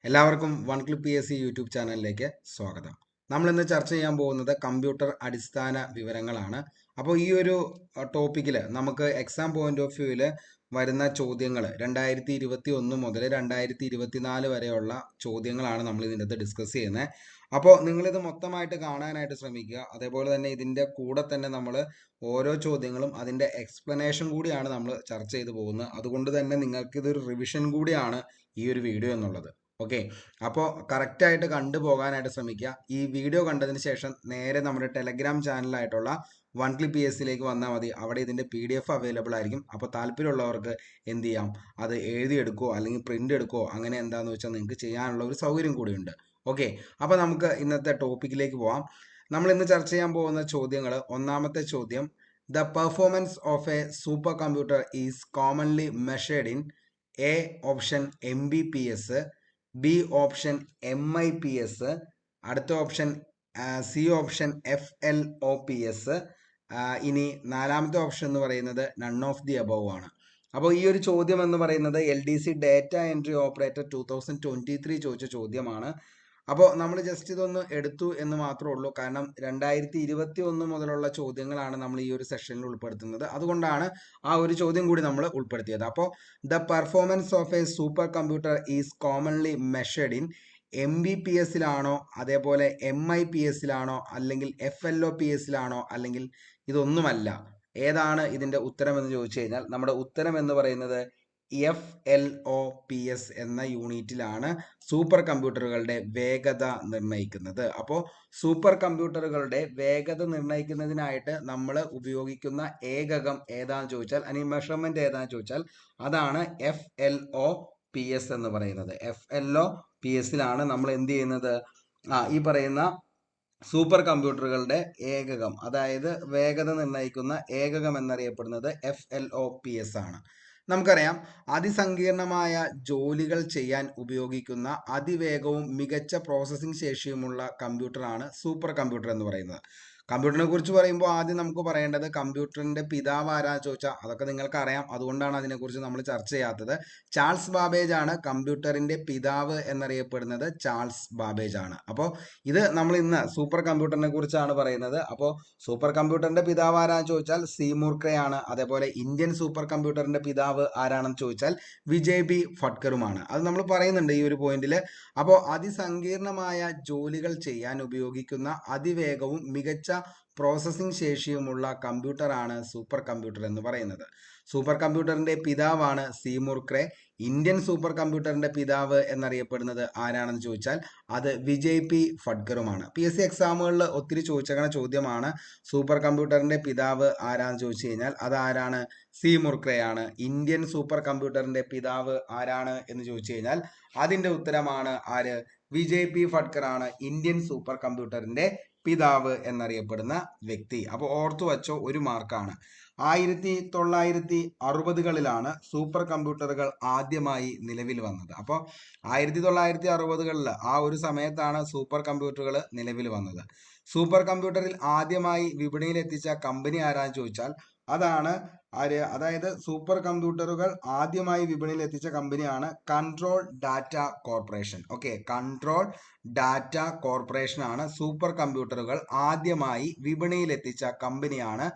എല്ലാവർക്കും one click P S C YouTube ചാനലിലേക്ക് സ്വാഗതം. നമ്മൾ ഇന്ന് ചർച്ച ചെയ്യാൻ പോകുന്നത് കമ്പ്യൂട്ടർ അടിസ്ഥാന വിവരങ്ങളാണ്. അപ്പോൾ ഈ ഒരു ടോപ്പിക്കിൽ നമുക്ക് എക്സാം പോയിന്റ് ഓഫ് വ്യൂവിൽ വരുന്ന ചോദ്യങ്ങൾ 2021 മുതൽ 2024 വരെയുള്ള ചോദ്യങ്ങളാണ് നമ്മൾ ഇതിനകത്ത് ഡിസ്കസ് ചെയ്യുന്നത്. അപ്പോൾ നിങ്ങളിത് മൊത്തമായിട്ട് കാണാനായിട്ട് ശ്രമിക്കുക. അതേപോലെ തന്നെ ഇതിൻ്റെ കൂടെ തന്നെ നമ്മൾ ഓരോ ചോദ്യങ്ങളും അതിൻ്റെ എക്സ്പ്ലനേഷൻ കൂടിയാണ് നമ്മൾ ചർച്ച ചെയ്തു പോകുന്നത്. അതുകൊണ്ട് തന്നെ നിങ്ങൾക്കിതൊരു റിവിഷൻ കൂടിയാണ് ഈ ഒരു വീഡിയോ എന്നുള്ളത്. ഓക്കെ, അപ്പോൾ കറക്റ്റായിട്ട് കണ്ടുപോകാനായിട്ട് ശ്രമിക്കുക. ഈ വീഡിയോ കണ്ടതിന് ശേഷം നേരെ നമ്മുടെ ടെലഗ്രാം ചാനലായിട്ടുള്ള വൺ ക്ലിക്ക് പി എസ് സിയിലേക്ക് വന്നാൽ മതി. അവിടെ ഇതിൻ്റെ PDF അവൈലബിൾ ആയിരിക്കും. അപ്പോൾ താല്പര്യമുള്ളവർക്ക് എന്ത് ചെയ്യാം, അത് എഴുതിയെടുക്കുകയോ അല്ലെങ്കിൽ പ്രിൻ്റ് എടുക്കുകയോ അങ്ങനെ എന്താണെന്ന് വെച്ചാൽ നിങ്ങൾക്ക് ചെയ്യാനുള്ള ഒരു സൗകര്യം കൂടിയുണ്ട്. ഓക്കെ, അപ്പോൾ നമുക്ക് ഇന്നത്തെ ടോപ്പിക്കിലേക്ക് പോവാം. നമ്മൾ ഇന്ന് ചർച്ച ചെയ്യാൻ പോകുന്ന ചോദ്യങ്ങൾ, ഒന്നാമത്തെ ചോദ്യം, the performance of a supercomputer is commonly measured in A option MBPS, B option MIPS, അടുത്ത ഓപ്ഷൻ സി ഓപ്ഷൻ FLOPS, ഇനി നാലാമത്തെ ഓപ്ഷൻ എന്ന് പറയുന്നത് നൺ ഓഫ് ദി അബവ് ആണ്. അപ്പോൾ ഈ ഒരു ചോദ്യം എന്ന് പറയുന്നത് LDC ഡാറ്റ എൻട്രി ഓപ്പറേറ്റർ 2023 ചോദിച്ച ചോദ്യമാണ്. അപ്പോൾ നമ്മൾ ജസ്റ്റ് ഇതൊന്ന് എടുത്തു എന്ന് മാത്രമേ ഉള്ളൂ. കാരണം 2021 മുതലുള്ള ചോദ്യങ്ങളാണ് നമ്മൾ ഈ ഒരു സെഷനിൽ ഉൾപ്പെടുത്തുന്നത്. അതുകൊണ്ടാണ് ആ ഒരു ചോദ്യം കൂടി നമ്മൾ ഉൾപ്പെടുത്തിയത്. അപ്പോൾ the performance of a supercomputer is commonly measured in MBPS-ലാണോ, അതേപോലെ MIPS-ലാണോ, അല്ലെങ്കിൽ FLOPS-ലാണോ, അല്ലെങ്കിൽ ഇതൊന്നുമല്ല? ഏതാണ് ഇതിൻ്റെ ഉത്തരം എന്ന് ചോദിച്ചു കഴിഞ്ഞാൽ നമ്മുടെ ഉത്തരം എന്ന് പറയുന്നത് FLOPS എന്ന യൂണിറ്റിലാണ് സൂപ്പർ കമ്പ്യൂട്ടറുകളുടെ വേഗത നിർണ്ണയിക്കുന്നത്. അപ്പോൾ സൂപ്പർ കമ്പ്യൂട്ടറുകളുടെ വേഗത നിർണ്ണയിക്കുന്നതിനായിട്ട് നമ്മൾ ഉപയോഗിക്കുന്ന ഏകകം ഏതാണെന്ന് ചോദിച്ചാൽ, അല്ലെങ്കിൽ മെഷർമെന്റ് ഏതാണെന്ന് ചോദിച്ചാൽ, അതാണ് FLOPS എന്ന് പറയുന്നത്. FLOPS-ലാണ് നമ്മൾ എന്ത് ചെയ്യുന്നത്, ഈ പറയുന്ന സൂപ്പർ കമ്പ്യൂട്ടറുകളുടെ ഏകകം, അതായത് വേഗത നിർണ്ണയിക്കുന്ന ഏകകം എന്നറിയപ്പെടുന്നത് FLOPS ആണ്. നമുക്കറിയാം, അതിസങ്കീർണമായ ജോലികൾ ചെയ്യാൻ ഉപയോഗിക്കുന്ന അതിവേഗവും മികച്ച പ്രോസസ്സിംഗ് ശേഷിയുമുള്ള കമ്പ്യൂട്ടറാണ് സൂപ്പർ കമ്പ്യൂട്ടർ എന്ന് പറയുന്നത്. കമ്പ്യൂട്ടറിനെ കുറിച്ച് പറയുമ്പോൾ ആദ്യം നമുക്ക് പറയേണ്ടത് കമ്പ്യൂട്ടറിന്റെ പിതാവ് ആരാന്ന് ചോദിച്ചാൽ അതൊക്കെ നിങ്ങൾക്ക് അറിയാം. അതുകൊണ്ടാണ് അതിനെക്കുറിച്ച് നമ്മൾ ചർച്ച ചെയ്യാത്തത്. ചാൾസ് ബാബേജ് ആണ് കമ്പ്യൂട്ടറിന്റെ പിതാവ് എന്നറിയപ്പെടുന്നത്. ചാൾസ് ബാബേജ് ആണ്. അപ്പോൾ ഇത് നമ്മൾ ഇന്ന് സൂപ്പർ കമ്പ്യൂട്ടറിനെ കുറിച്ചാണ് പറയുന്നത്. അപ്പോൾ സൂപ്പർ കമ്പ്യൂട്ടറിന്റെ പിതാവ് ആരാന്ന് ചോദിച്ചാൽ സീമൂർ ക്രേ ആണ്. അതേപോലെ ഇന്ത്യൻ സൂപ്പർ കമ്പ്യൂട്ടറിന്റെ പിതാവ് ആരാണെന്ന് ചോദിച്ചാൽ വിജയ് ബി ഫട്കറുമാണ്. അത് നമ്മൾ പറയുന്നുണ്ട് ഈ ഒരു പോയിന്റിൽ. അപ്പോൾ അതിസങ്കീർണമായ ജോലികൾ ചെയ്യാൻ ഉപയോഗിക്കുന്ന അതിവേഗവും മികച്ച പ്രോസസ്സിംഗ് ശേഷിയുമുള്ള കമ്പ്യൂട്ടറാണ് സൂപ്പർ കമ്പ്യൂട്ടർ എന്ന് പറയുന്നത്. സൂപ്പർ കമ്പ്യൂട്ടറിന്റെ പിതാവാണ് സീമൂർ ക്രേ. ഇന്ത്യൻ സൂപ്പർ കമ്പ്യൂട്ടറിന്റെ പിതാവ് എന്നറിയപ്പെടുന്നത് ആരാണെന്ന് ചോദിച്ചാൽ അത് വിജയ് പി ഫട്കറുമാണ്. PSC എക്സാമുകളിൽ ഒത്തിരി ചോദിച്ചേക്കുന്ന ചോദ്യമാണ്. സൂപ്പർ കമ്പ്യൂട്ടറിന്റെ പിതാവ് ആരാന്ന് ചോദിച്ചു കഴിഞ്ഞാൽ അത് ആരാണ്? സീമൂർ ക്രേ ആണ്. ഇന്ത്യൻ സൂപ്പർ കമ്പ്യൂട്ടറിന്റെ പിതാവ് ആരാണ് എന്ന് ചോദിച്ചു കഴിഞ്ഞാൽ അതിന്റെ ഉത്തരമാണ് ആര്? വിജയ് പി ഫട്കർ ആണ് ഇന്ത്യൻ സൂപ്പർ കമ്പ്യൂട്ടറിന്റെ പിതാവ് എന്നറിയപ്പെടുന്ന വ്യക്തി. അപ്പോൾ ഓർത്തു വച്ചോ, ഒരു മാർക്കാണ്. 1960-കളിലാണ് സൂപ്പർ കമ്പ്യൂട്ടറുകൾ ആദ്യമായി നിലവിൽ വന്നത്. അപ്പോൾ 1960-കളിൽ ആ ഒരു സമയത്താണ് സൂപ്പർ കമ്പ്യൂട്ടറുകൾ നിലവിൽ വന്നത്. സൂപ്പർ കമ്പ്യൂട്ടറിൽ ആദ്യമായി വിപണിയിൽ എത്തിച്ച കമ്പനി ആരാന്ന് ചോദിച്ചാൽ അതാണ് ആര്? അതായത് സൂപ്പർ കമ്പ്യൂട്ടറുകൾ ആദ്യമായി വിപണിയിൽ എത്തിച്ച കമ്പനിയാണ് control data corporation. Okay, control data corporation ആണ് സൂപ്പർ കമ്പ്യൂട്ടറുകൾ ആദ്യമായി വിപണിയിൽ എത്തിച്ച കമ്പനിയാണ്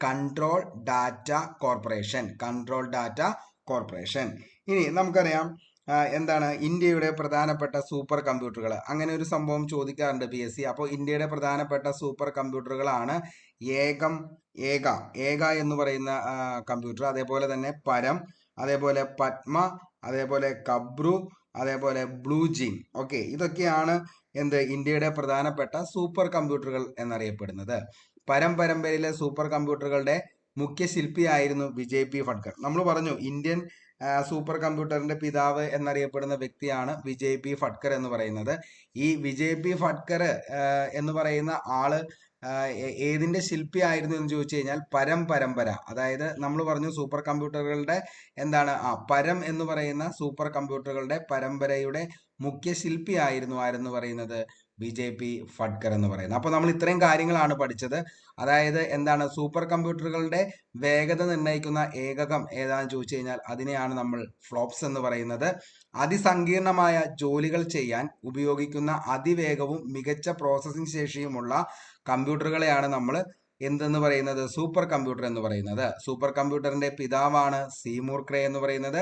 control data corporation. Control data corporation. ഇനി നമുക്കറിയാം എന്താണ് ഇന്ത്യയുടെ പ്രധാനപ്പെട്ട സൂപ്പർ കമ്പ്യൂട്ടറുകൾ. അങ്ങനെ ഒരു സംഭവം ചോദിക്കാറുണ്ട് PSC. അപ്പോൾ ഇന്ത്യയുടെ പ്രധാനപ്പെട്ട സൂപ്പർ കമ്പ്യൂട്ടറുകളാണ് ഏക എന്ന് പറയുന്ന കമ്പ്യൂട്ടർ, അതേപോലെ തന്നെ പരം, അതേപോലെ പത്മ, അതേപോലെ കബ്രു, അതേപോലെ ബ്ലൂ ജീൻ. ഓക്കെ, ഇതൊക്കെയാണ് ഇന്ത്യയുടെ പ്രധാനപ്പെട്ട സൂപ്പർ കമ്പ്യൂട്ടറുകൾ എന്നറിയപ്പെടുന്നത്. പരമ്പരയിലെ സൂപ്പർ കമ്പ്യൂട്ടറുകളുടെ മുഖ്യ ശില്പിയായിരുന്നു വിജയ് പി ഫട്കർ. നമ്മൾ പറഞ്ഞു ഇന്ത്യൻ സൂപ്പർ കമ്പ്യൂട്ടറിന്റെ പിതാവ് എന്നറിയപ്പെടുന്ന വ്യക്തിയാണ് വിജയ് പി ഫട്കർ എന്ന് പറയുന്നത്. ഈ വിജയ് പി ഫട്കർ എന്ന് പറയുന്ന ആള് ഏതിന്റെ ശില്പിയായിരുന്നു എന്ന് ചോദിച്ചു കഴിഞ്ഞാൽ പരമ്പര, അതായത് നമ്മൾ പറഞ്ഞു സൂപ്പർ കമ്പ്യൂട്ടറുകളുടെ പരം എന്ന് പറയുന്ന സൂപ്പർ കമ്പ്യൂട്ടറുകളുടെ പരമ്പരയുടെ മുഖ്യ ശില്പിയായിരുന്നു ആരെന്ന് പറയുന്നത് BJP ഫഡ്കർ എന്ന് പറയുന്നത്. അപ്പോൾ നമ്മൾ ഇത്രയും കാര്യങ്ങളാണ് പഠിച്ചത്. അതായത് എന്താണ് സൂപ്പർ കമ്പ്യൂട്ടറുകളുടെ വേഗത നിർണ്ണയിക്കുന്ന ഏകകം ഏതാണെന്ന് ചോദിച്ചു കഴിഞ്ഞാൽ അതിനെയാണ് നമ്മൾ ഫ്ലോപ്സ് എന്ന് പറയുന്നത്. അതിസങ്കീർണമായ ജോലികൾ ചെയ്യാൻ ഉപയോഗിക്കുന്ന അതിവേഗവും മികച്ച പ്രോസസ്സിംഗ് ശേഷിയുമുള്ള കമ്പ്യൂട്ടറുകളെയാണ് നമ്മൾ എന്തെന്ന് പറയുന്നത് സൂപ്പർ കമ്പ്യൂട്ടർ എന്ന് പറയുന്നത്. സൂപ്പർ കമ്പ്യൂട്ടറിന്റെ പിതാവാണ് സീമൂർ ക്രേ എന്ന് പറയുന്നത്.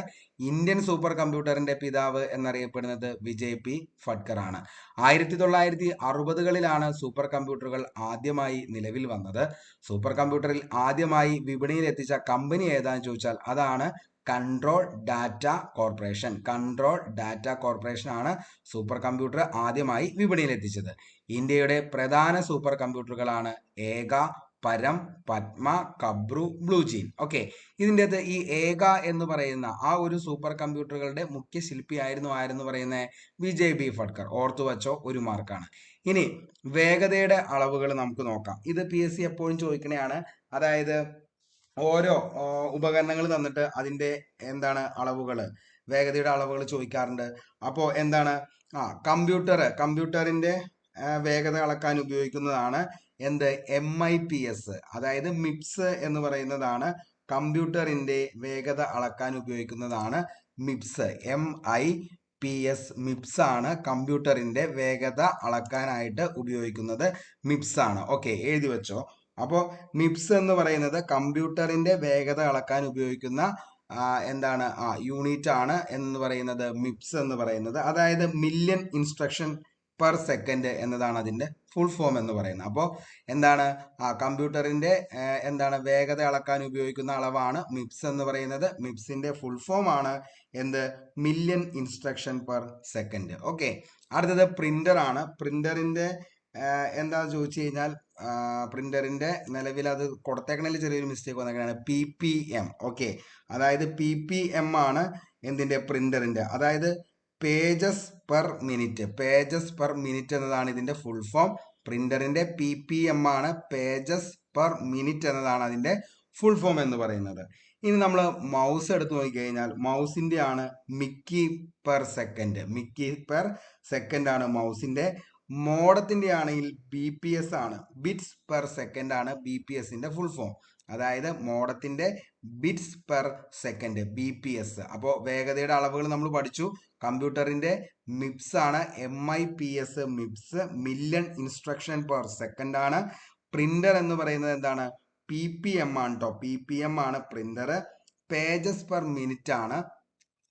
ഇന്ത്യൻ സൂപ്പർ കമ്പ്യൂട്ടറിന്റെ പിതാവ് എന്നറിയപ്പെടുന്നത് BJP ഫഡ്കർ ആണ്. 1960കളിലാണ് സൂപ്പർ കമ്പ്യൂട്ടറുകൾ ആദ്യമായി നിലവിൽ വന്നത്. സൂപ്പർ കമ്പ്യൂട്ടറിൽ ആദ്യമായി വിപണിയിൽ എത്തിച്ച കമ്പനി ഏതാണെന്ന് ചോദിച്ചാൽ അതാണ് control data corporation. Control data corporation ആണ് സൂപ്പർ കമ്പ്യൂട്ടർ ആദ്യമായി വിപണിയിൽ എത്തിച്ചത്. ഇന്ത്യയുടെ പ്രധാന സൂപ്പർ കമ്പ്യൂട്ടറുകളാണ് ഏക, പരം, പത്മ, കബ്രു, ബ്ലൂജീൻ. ഓക്കെ, ഇതിൻ്റെ അകത്ത് ഈ ഏക എന്ന് പറയുന്ന ആ ഒരു സൂപ്പർ കമ്പ്യൂട്ടറുകളുടെ മുഖ്യ ശില്പിയായിരുന്നു ആരെന്ന് പറയുന്നത് BJP ഫഡ്കർ. ഓർത്തു വച്ചോ, ഒരു മാർക്കാണ്. ഇനി വേഗതയുടെ അളവുകൾ നമുക്ക് നോക്കാം. ഇത് PSC എപ്പോഴും ചോദിക്കണയാണ്. അതായത് ഓരോ ഉപകരണങ്ങൾ തന്നിട്ട് അതിൻ്റെ എന്താണ് അളവുകൾ, വേഗതയുടെ അളവുകൾ ചോദിക്കാറുണ്ട്. അപ്പോൾ എന്താണ് കമ്പ്യൂട്ടറിന്റെ വേഗത അളക്കാൻ ഉപയോഗിക്കുന്നതാണ് എന്ത് MIPS. അതായത് മിപ്സ് എന്ന് പറയുന്നതാണ് കമ്പ്യൂട്ടറിന്റെ വേഗത അളക്കാൻ ഉപയോഗിക്കുന്നതാണ് മിപ്സ്. MIPS മിപ്സ് ആണ് കമ്പ്യൂട്ടറിന്റെ വേഗത അളക്കാനായിട്ട് ഉപയോഗിക്കുന്നത്. മിപ്സ് ആണ്. ഓക്കെ, എഴുതി വെച്ചോ. അപ്പോൾ മിപ്സ് എന്ന് പറയുന്നത് കമ്പ്യൂട്ടറിന്റെ വേഗത അളക്കാൻ ഉപയോഗിക്കുന്ന എന്താണ് യൂണിറ്റ് ആണ് എന്ന് പറയുന്നത് മിപ്സ് എന്ന് പറയുന്നത്. അതായത് മില്യൺ ഇൻസ്ട്രക്ഷൻ പെർ സെക്കൻഡ് എന്നതാണ് അതിന്റെ ഫുൾ ഫോം എന്ന് പറയുന്നത്. അപ്പോൾ എന്താണ് കമ്പ്യൂട്ടറിന്റെ എന്താണ് വേഗത അളക്കാൻ ഉപയോഗിക്കുന്ന അളവാണ് മിപ്സ് എന്ന് പറയുന്നത്. മിപ്സിന്റെ ഫുൾ ഫോം ആണ് എന്ത് million instruction per second. Okay, അടുത്തത് പ്രിന്റർ ആണ്. പ്രിന്ററിന്റെ എന്താ ചോദിച്ചു കഴിഞ്ഞാൽ പ്രിന്ററിന്റെ നിലവിൽ അത് കൊടുത്തേക്കണതിൽ ചെറിയൊരു മിസ്റ്റേക്ക് വന്നേക്കാണ് PPM. ഓക്കെ, അതായത് PPM ആണ് എന്തിന്റെ പ്രിന്ററിന്റെ, അതായത് pages per minute. Pages per minute എന്നതാണ് ഇതിന്റെ ഫുൾ ഫോം. പ്രിന്ററിന്റെ PPM ആണ് പേജസ് പെർ മിനിറ്റ് എന്നതാണ് അതിന്റെ ഫുൾ ഫോം എന്ന് പറയുന്നത്. ഇനി നമ്മൾ മൗസ് എടുത്ത് നോക്കിക്കഴിഞ്ഞാൽ മൗസിന്റെ ആണ് Mickey per second. Mickey per second ആണ് മൗസിന്റെ. മോഡത്തിന്റെ ആണെങ്കിൽ BPS ആണ്, ബിറ്റ്സ് പെർ സെക്കൻഡ് ആണ് BPSന്റെ ഫുൾ ഫോം. അതായത് മോഡത്തിന്റെ ബിറ്റ്സ് പെർ സെക്കൻഡ് BPS. അപ്പോൾ വേഗതയുടെ അളവുകൾ നമ്മൾ പഠിച്ചു. കമ്പ്യൂട്ടറിന്റെ മിപ്സ് ആണ് MIPS MIPS, million instruction per second ആണ്. പ്രിന്റർ എന്ന് പറയുന്നത് എന്താണ് PPM ആണ് കേട്ടോ. PPM ആണ് പ്രിന്റർ. പേജസ് പെർ മിനിറ്റ് ആണ്.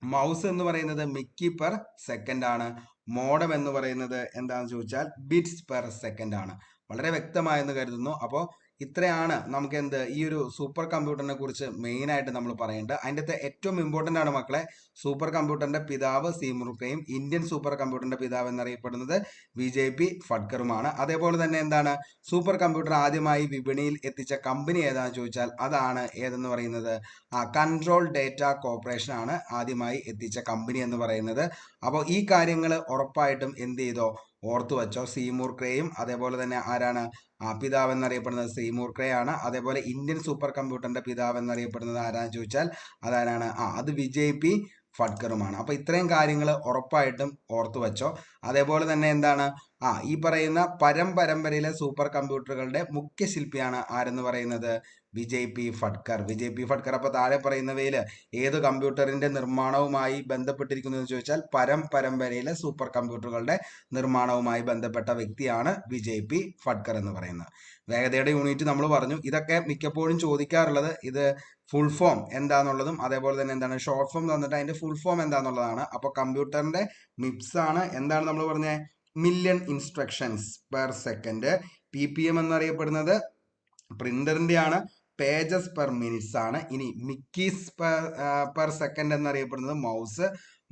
മൗസ് എന്ന് പറയുന്നത് മിക്കി പെർ സെക്കൻഡ് ആണ്. മോഡം എന്ന് പറയുന്നത് എന്താണെന്ന് ചോദിച്ചാൽ ബിറ്റ്സ് പെർ സെക്കൻഡ് ആണ്. വളരെ വ്യക്തമായെന്ന് കരുതുന്നു. അപ്പോൾ ഇത്രയാണ് നമുക്ക് എന്ത് ഈ ഒരു സൂപ്പർ കമ്പ്യൂട്ടറിനെ കുറിച്ച് മെയിൻ ആയിട്ട് നമ്മൾ പറയേണ്ടത്. അതിൻ്റെ ഏറ്റവും ഇമ്പോർട്ടൻ്റ് ആണ് മക്കളെ, സൂപ്പർ കമ്പ്യൂട്ടറിന്റെ പിതാവ് സീമൂർ ക്രേയും ഇന്ത്യൻ സൂപ്പർ കമ്പ്യൂട്ടറിന്റെ പിതാവ് എന്നറിയപ്പെടുന്നത് BJP ഫഡ്കറുമാണ്. അതേപോലെ തന്നെ എന്താണ് സൂപ്പർ കമ്പ്യൂട്ടർ ആദ്യമായി വിപണിയിൽ എത്തിച്ച കമ്പനി ഏതാണെന്ന് ചോദിച്ചാൽ അതാണ് ഏതെന്ന് പറയുന്നത് കൺട്രോൾ ഡാറ്റ കോർപ്പറേഷൻ ആണ് ആദ്യമായി എത്തിച്ച കമ്പനി എന്ന് പറയുന്നത്. അപ്പോൾ ഈ കാര്യങ്ങൾ ഉറപ്പായിട്ടും എന്ത് ചെയ്തോ, ഓർത്തു വച്ചോ. സീമൂർ ക്രേയും അതേപോലെ തന്നെ ആരാണ് പിതാവ് എന്നറിയപ്പെടുന്നത് സീമൂർ ക്രേ ആണ്. അതേപോലെ ഇന്ത്യൻ സൂപ്പർ കമ്പ്യൂട്ടറിന്റെ പിതാവ് എന്നറിയപ്പെടുന്നത് ആരാന്ന് ചോദിച്ചാൽ അതാരാണ് അത് BJP ഫഡ്കറുമാണ്. അപ്പൊ ഇത്രയും കാര്യങ്ങൾ ഉറപ്പായിട്ടും ഓർത്തു വെച്ചോ. അതേപോലെ തന്നെ എന്താണ് ഈ പറയുന്ന പരമ്പരയിലെ സൂപ്പർ കമ്പ്യൂട്ടറുകളുടെ മുഖ്യ ശില്പിയാണ് ആരെന്ന് പറയുന്നത് BJP ഫഡ്കർ. BJP ഫഡ്കർ. അപ്പൊ താഴെ പറയുന്നവയിൽ ഏത് കമ്പ്യൂട്ടറിന്റെ നിർമ്മാണവുമായി ബന്ധപ്പെട്ടിരിക്കുന്നു എന്ന് ചോദിച്ചാൽ പരമ്പരയിലെ സൂപ്പർ കമ്പ്യൂട്ടറുകളുടെ നിർമ്മാണവുമായി ബന്ധപ്പെട്ട വ്യക്തിയാണ് BJP ഫഡ്കർ എന്ന് പറയുന്നത്. വേഗതയുടെ യൂണിറ്റ് നമ്മൾ പറഞ്ഞു. ഇതൊക്കെ മിക്കപ്പോഴും ചോദിക്കാറുള്ളത് ഇത് ഫുൾ ഫോം എന്താന്നുള്ളതും അതേപോലെ തന്നെ എന്താണ് ഷോർട്ട് ഫോം തന്നിട്ട് അതിന്റെ ഫുൾ ഫോം എന്താന്നുള്ളതാണ്. അപ്പൊ കമ്പ്യൂട്ടറിന്റെ മിപ്സ് ആണ് എന്താണ് നമ്മൾ പറഞ്ഞ million instructions per second. PPM എന്നറിയപ്പെടുന്നത് പ്രിന്ററിന്റെ ആണ്. പേജസ് പെർ മിനിറ്റ്സ് ആണ്. ഇനി മിക്കീസ് പെർ സെക്കൻഡ് എന്നറിയപ്പെടുന്നത് മൗസ്.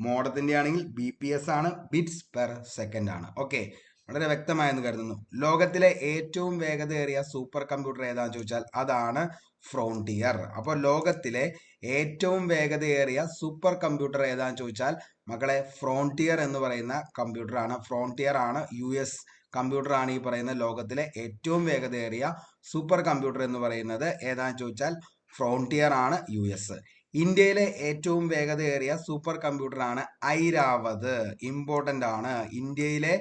മോഡത്തിന്റെ ആണെങ്കിൽ BPS ആണ്, ബിറ്റ്സ് പെർ സെക്കൻഡ് ആണ്. ഓക്കെ, വളരെ വ്യക്തമായെന്ന് കരുതുന്നു. ലോകത്തിലെ ഏറ്റവും വേഗതയേറിയ സൂപ്പർ കമ്പ്യൂട്ടർ ഏതാണെന്ന് ചോദിച്ചാൽ അതാണ് ഫ്രോണ്ടിയർ. അപ്പോൾ ലോകത്തിലെ ഏറ്റവും വേഗതയേറിയ സൂപ്പർ കമ്പ്യൂട്ടർ ഏതാണെന്ന് ചോദിച്ചാൽ മക്കളെ ഫ്രോണ്ടിയർ എന്ന് പറയുന്ന കമ്പ്യൂട്ടറാണ്. ഫ്രോണ്ടിയർ ആണ് US കമ്പ്യൂട്ടർ ആണ് ഈ പറയുന്ന ലോകത്തിലെ ഏറ്റവും വേഗതയേറിയ സൂപ്പർ കമ്പ്യൂട്ടർ എന്ന് പറയുന്നത് ഏതാണെന്ന് ചോദിച്ചാൽ ഫ്രോണ്ടിയർ ആണ് US. ഇന്ത്യയിലെ ഏറ്റവും വേഗതയേറിയ സൂപ്പർ കമ്പ്യൂട്ടറാണ് ഐരാവത്. ഇമ്പോർട്ടൻ്റ് ആണ്. ഇന്ത്യയിലെ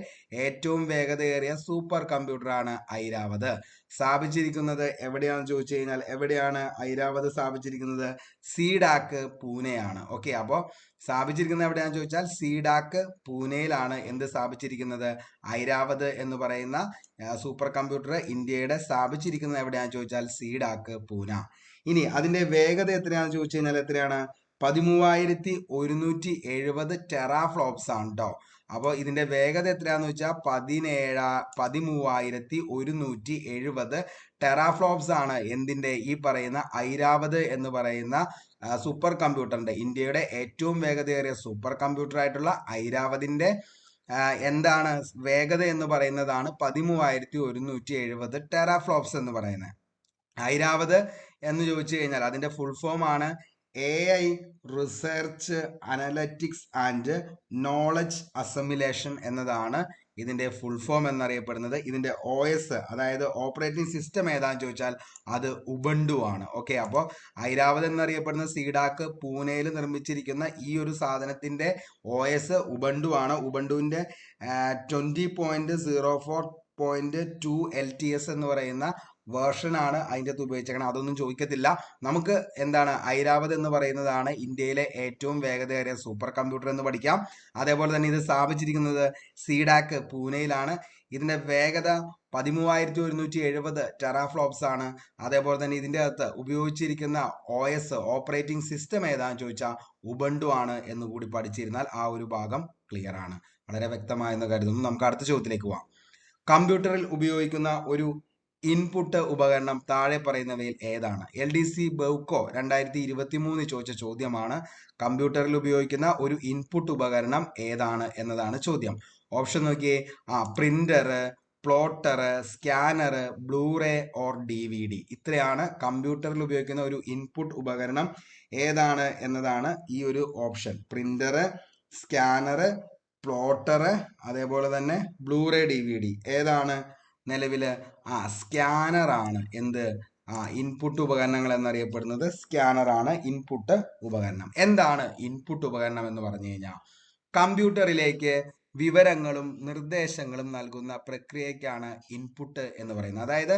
ഏറ്റവും വേഗതയേറിയ സൂപ്പർ കമ്പ്യൂട്ടറാണ് ഐരാവത്. സ്ഥാപിച്ചിരിക്കുന്നത് എവിടെയാണെന്ന് ചോദിച്ചു കഴിഞ്ഞാൽ എവിടെയാണ് ഐരാവത് സ്ഥാപിച്ചിരിക്കുന്നത്? സീഡാക്ക് പൂനെയാണ്. ഓക്കെ, അപ്പോൾ സ്ഥാപിച്ചിരിക്കുന്നത് എവിടെയാണെന്ന് ചോദിച്ചാൽ സീഡാക്ക് പൂനെയിലാണ് എന്ത് സ്ഥാപിച്ചിരിക്കുന്നത്? ഐരാവത് എന്ന് പറയുന്ന സൂപ്പർ കമ്പ്യൂട്ടർ ഇന്ത്യയുടെ സ്ഥാപിച്ചിരിക്കുന്നത് എവിടെയാണെന്ന് ചോദിച്ചാൽ സീഡാക്ക് പൂന. ഇനി അതിന്റെ വേഗത എത്രയാണെന്ന് ചോദിച്ചു കഴിഞ്ഞാൽ എത്രയാണ്? 13,170 ടെറാഫ്ലോപ്സ് ആണ് കേട്ടോ. അപ്പോൾ ഇതിന്റെ വേഗത എത്രയാന്ന് വെച്ചാൽ 13,170 ടെറാഫ്ലോപ്സ് ആണ് എന്തിന്റെ? ഈ പറയുന്ന ഐരാവത് എന്ന് പറയുന്ന സൂപ്പർ കമ്പ്യൂട്ടറിന്റെ, ഇന്ത്യയുടെ ഏറ്റവും വേഗതയേറിയ സൂപ്പർ കമ്പ്യൂട്ടർ ആയിട്ടുള്ള ഐരാവതിന്റെ എന്താണ് വേഗത എന്ന് പറയുന്നതാണ് 13,170 ടെറാഫ്ലോപ്സ് എന്ന് പറയുന്നത്. ഐരാവത് എന്ന് ചോദിച്ചു കഴിഞ്ഞാൽ അതിന്റെ ഫുൾ ഫോം ആണ് AI research analytics and knowledge assimilation എന്നതാണ് ഇതിന്റെ ഫുൾ ഫോം എന്നറിയപ്പെടുന്നത്. ഇതിന്റെ OS അതായത് ഓപ്പറേറ്റിംഗ് സിസ്റ്റം ഏതാന്ന് ചോദിച്ചാൽ അത് ഉബുണ്ടു ആണ്. ഓക്കെ, അപ്പോൾ ഐരാവത് എന്നറിയപ്പെടുന്ന സീഡാക്ക് പൂനെയിൽ നിർമ്മിച്ചിരിക്കുന്ന ഈ ഒരു സാധനത്തിന്റെ OS ഉബുണ്ടു ആണ്. ഉബുണ്ടുവിന്റെ 20.04.2 LTS എന്ന് പറയുന്ന വേർഷനാണ് അതിൻ്റെ അകത്ത് ഉപയോഗിച്ചേക്കണം. അതൊന്നും ചോദിക്കത്തില്ല. നമുക്ക് എന്താണ് ഐരാവത് എന്ന് പറയുന്നതാണ് ഇന്ത്യയിലെ ഏറ്റവും വേഗതയേറിയ സൂപ്പർ കമ്പ്യൂട്ടർ എന്ന് പഠിക്കാം. അതേപോലെ തന്നെ ഇത് സ്ഥാപിച്ചിരിക്കുന്നത് സീഡാക്ക് പൂനെയിലാണ്. ഇതിന്റെ വേഗത 13,170 ടെറാഫ്ലോപ്സ് ആണ്. അതേപോലെ തന്നെ ഇതിൻ്റെ അകത്ത് ഉപയോഗിച്ചിരിക്കുന്ന OS ഓപ്പറേറ്റിംഗ് സിസ്റ്റം ഏതാണെന്ന് ചോദിച്ചാൽ ഉബുണ്ടു ആണ് എന്ന് കൂടി പഠിച്ചിരുന്നാൽ ആ ഒരു ഭാഗം ക്ലിയർ ആണ്. വളരെ വ്യക്തമായെന്ന് കരുതുന്നു. നമുക്ക് അടുത്ത ചോദ്യത്തിലേക്ക് പോവാം. കമ്പ്യൂട്ടറിൽ ഉപയോഗിക്കുന്ന ഒരു ഇൻപുട്ട് ഉപകരണം താഴെ പറയുന്നവയിൽ ഏതാണ്? LDC ബെവ്കോ 2023 ചോദിച്ച ചോദ്യമാണ്. കമ്പ്യൂട്ടറിൽ ഉപയോഗിക്കുന്ന ഒരു ഇൻപുട്ട് ഉപകരണം ഏതാണ് എന്നതാണ് ചോദ്യം. ഓപ്ഷൻ നോക്കിയേ. Printer, plotter, scanner, blue ray or DVD. ഇത്രയാണ് കമ്പ്യൂട്ടറിൽ ഉപയോഗിക്കുന്ന ഒരു ഇൻപുട്ട് ഉപകരണം ഏതാണ് എന്നതാണ് ഈ ഒരു ഓപ്ഷൻ. പ്രിന്റർ, സ്കാനർ, പ്ലോട്ടർ, അതേപോലെ തന്നെ ബ്ലൂറേ DVD. ഏതാണ് നിലവില്? സ്കാനർ ആണ്. എന്ത്? ഇൻപുട്ട് ഉപകരണങ്ങൾ എന്നറിയപ്പെടുന്നത് സ്കാനർ ആണ് ഇൻപുട്ട് ഉപകരണം. എന്താണ് ഇൻപുട്ട് ഉപകരണം എന്ന് പറഞ്ഞു കഴിഞ്ഞാൽ കമ്പ്യൂട്ടറിലേക്ക് വിവരങ്ങളും നിർദ്ദേശങ്ങളും നൽകുന്ന പ്രക്രിയക്കാണ് ഇൻപുട്ട് എന്ന് പറയുന്നത്. അതായത്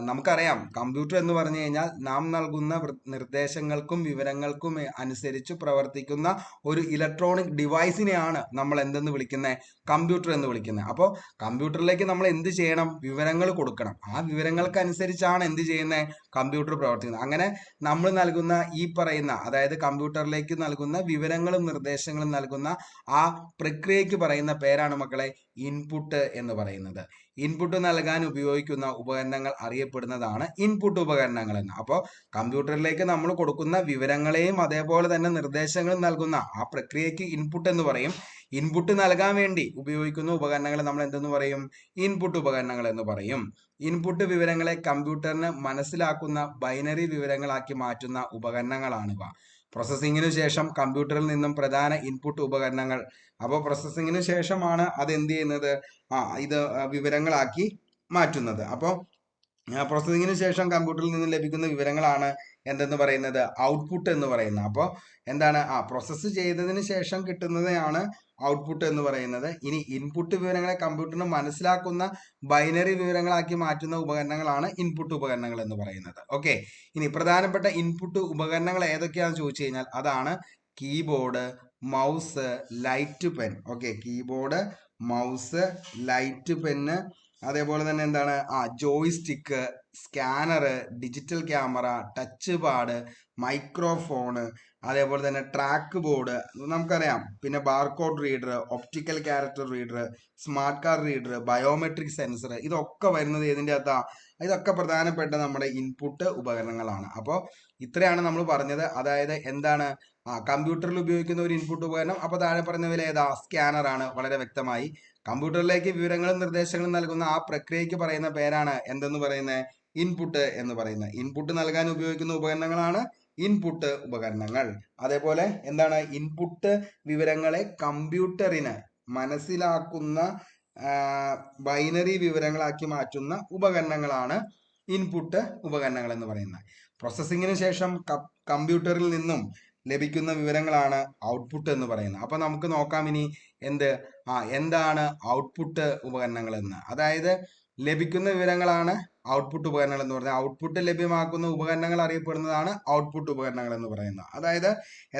നമുക്കറിയാം കമ്പ്യൂട്ടർ എന്ന് പറഞ്ഞു കഴിഞ്ഞാൽ നാം നൽകുന്ന നിർദ്ദേശങ്ങൾക്കും വിവരങ്ങൾക്കും അനുസരിച്ച് പ്രവർത്തിക്കുന്ന ഒരു ഇലക്ട്രോണിക് ഡിവൈസിനെയാണ് നമ്മൾ എന്തെന്ന് വിളിക്കുന്നത്? കമ്പ്യൂട്ടർ എന്ന് വിളിക്കുന്നത്. അപ്പോൾ കമ്പ്യൂട്ടറിലേക്ക് നമ്മൾ എന്ത് ചെയ്യണം? വിവരങ്ങൾ കൊടുക്കണം. ആ വിവരങ്ങൾക്ക് അനുസരിച്ചാണ് എന്ത് ചെയ്യുന്നത്? കമ്പ്യൂട്ടർ പ്രവർത്തിക്കുന്നത്. അങ്ങനെ നമ്മൾ നൽകുന്ന ഈ പറയുന്ന, അതായത് കമ്പ്യൂട്ടറിലേക്ക് നൽകുന്ന വിവരങ്ങളും നിർദ്ദേശങ്ങളും നൽകുന്ന ആ പ്രക്രിയക്ക് പറയുന്ന പേരാണ് മക്കളെ ഇൻപുട്ട് എന്ന് പറയുന്നത്. ഇൻപുട്ട് നൽകാൻ ഉപയോഗിക്കുന്ന ഉപകരണങ്ങൾ അറിയപ്പെടുന്നതാണ് ഇൻപുട്ട് ഉപകരണങ്ങൾ എന്ന്. അപ്പോൾ കമ്പ്യൂട്ടറിലേക്ക് നമ്മൾ കൊടുക്കുന്ന വിവരങ്ങളെയും അതേപോലെ തന്നെ നിർദ്ദേശങ്ങളും നൽകുന്ന ആ പ്രക്രിയക്ക് ഇൻപുട്ട് എന്ന് പറയും. ഇൻപുട്ട് നൽകാൻ വേണ്ടി ഉപയോഗിക്കുന്ന ഉപകരണങ്ങൾ നമ്മൾ എന്തെന്ന് പറയും? ഇൻപുട്ട് ഉപകരണങ്ങൾ എന്ന് പറയും. ഇൻപുട്ട് വിവരങ്ങളെ കമ്പ്യൂട്ടറിന് മനസ്സിലാക്കുന്ന ബൈനറി വിവരങ്ങളാക്കി മാറ്റുന്ന ഉപകരണങ്ങളാണിവ. പ്രോസസ്സിങ്ങിനു ശേഷം കമ്പ്യൂട്ടറിൽ നിന്നും പ്രധാന ഇൻപുട്ട് ഉപകരണങ്ങൾ, അപ്പോൾ പ്രോസസ്സിങ്ങിന് ശേഷമാണ് അത് എന്ത് ചെയ്യുന്നത്? ഇത് വിവരങ്ങളാക്കി മാറ്റുന്നത്. അപ്പോൾ പ്രോസസ്സിങ്ങിന് ശേഷം കമ്പ്യൂട്ടറിൽ നിന്ന് ലഭിക്കുന്ന വിവരങ്ങളാണ് എന്തെന്ന് പറയുന്നത്? ഔട്ട്പുട്ട് എന്ന് പറയുന്നത്. അപ്പോൾ എന്താണ്? പ്രോസസ്സ് ചെയ്തതിന് ശേഷം കിട്ടുന്നതാണ് ഔട്ട്പുട്ട് എന്ന് പറയുന്നത്. ഇനി ഇൻപുട്ട് വിവരങ്ങളെ കമ്പ്യൂട്ടറിന് മനസ്സിലാക്കുന്ന ബൈനറി വിവരങ്ങളാക്കി മാറ്റുന്ന ഉപകരണങ്ങളാണ് ഇൻപുട്ട് ഉപകരണങ്ങൾ എന്ന് പറയുന്നത്. ഓക്കെ, ഇനി പ്രധാനപ്പെട്ട ഇൻപുട്ട് ഉപകരണങ്ങൾ ഏതൊക്കെയാണെന്ന് ചോദിച്ചു കഴിഞ്ഞാൽ അതാണ് keyboard, mouse, light pen. Okay, keyboard, mouse, light pen, അതേപോലെ തന്നെ എന്താണ്? Joystick, scanner, digital camera, touch pad, microphone, അതേപോലെ തന്നെ ട്രാക്ക് ബോർഡ് നമുക്കറിയാം. പിന്നെ barcode reader, optical character reader, smart card reader, biometric sensor, ഇതൊക്കെ വരുന്നത് ഏതിൻ്റെ അകത്താ? ഇതൊക്കെ പ്രധാനപ്പെട്ട നമ്മുടെ ഇൻപുട്ട് ഉപകരണങ്ങളാണ്. അപ്പോൾ ഇത്രയാണ് നമ്മൾ പറഞ്ഞത്. അതായത് എന്താണ്? കമ്പ്യൂട്ടറിൽ ഉപയോഗിക്കുന്ന ഒരു ഇൻപുട്ട് ഉപകരണം. അപ്പോൾ താഴെ പറഞ്ഞവയിൽ ഏതാ? സ്കാനർ ആണ്. വളരെ വ്യക്തമായി. കമ്പ്യൂട്ടറിലേക്ക് വിവരങ്ങളും നിർദ്ദേശങ്ങളും നൽകുന്ന ആ പ്രക്രിയക്ക് പറയുന്ന പേരാണ് എന്തെന്ന് പറയുന്നത്? ഇൻപുട്ട് എന്ന് പറയുന്നത്. ഇൻപുട്ട് നൽകാൻ ഉപയോഗിക്കുന്ന ഉപകരണങ്ങളാണ് ഇൻപുട്ട് ഉപകരണങ്ങൾ. അതേപോലെ എന്താണ്? ഇൻപുട്ട് വിവരങ്ങളെ കമ്പ്യൂട്ടറിന് മനസ്സിലാക്കുന്ന ബൈനറി വിവരങ്ങളാക്കി മാറ്റുന്ന ഉപകരണങ്ങളാണ് ഇൻപുട്ട് ഉപകരണങ്ങൾ എന്ന് പറയുന്നത്. പ്രോസസ്സിങ്ങിന് ശേഷം കമ്പ്യൂട്ടറിൽ നിന്നും ലഭിക്കുന്ന വിവരങ്ങളാണ് ഔട്ട്പുട്ട് എന്ന് പറയുന്നത്. അപ്പൊ നമുക്ക് നോക്കാം ഇനി എന്താണ് ഔട്ട്പുട്ട് ഉപകരണങ്ങൾ എന്ന്. അതായത് ലഭിക്കുന്ന വിവരങ്ങളാണ് ഔട്ട്പുട്ട് ഉപകരണങ്ങൾ എന്ന് പറയുന്നത്. ഔട്ട്പുട്ട് ലഭ്യമാക്കുന്ന ഉപകരണങ്ങൾ അറിയപ്പെടുന്നതാണ് ഔട്ട്പുട്ട് ഉപകരണങ്ങൾ എന്ന് പറയുന്നത്. അതായത്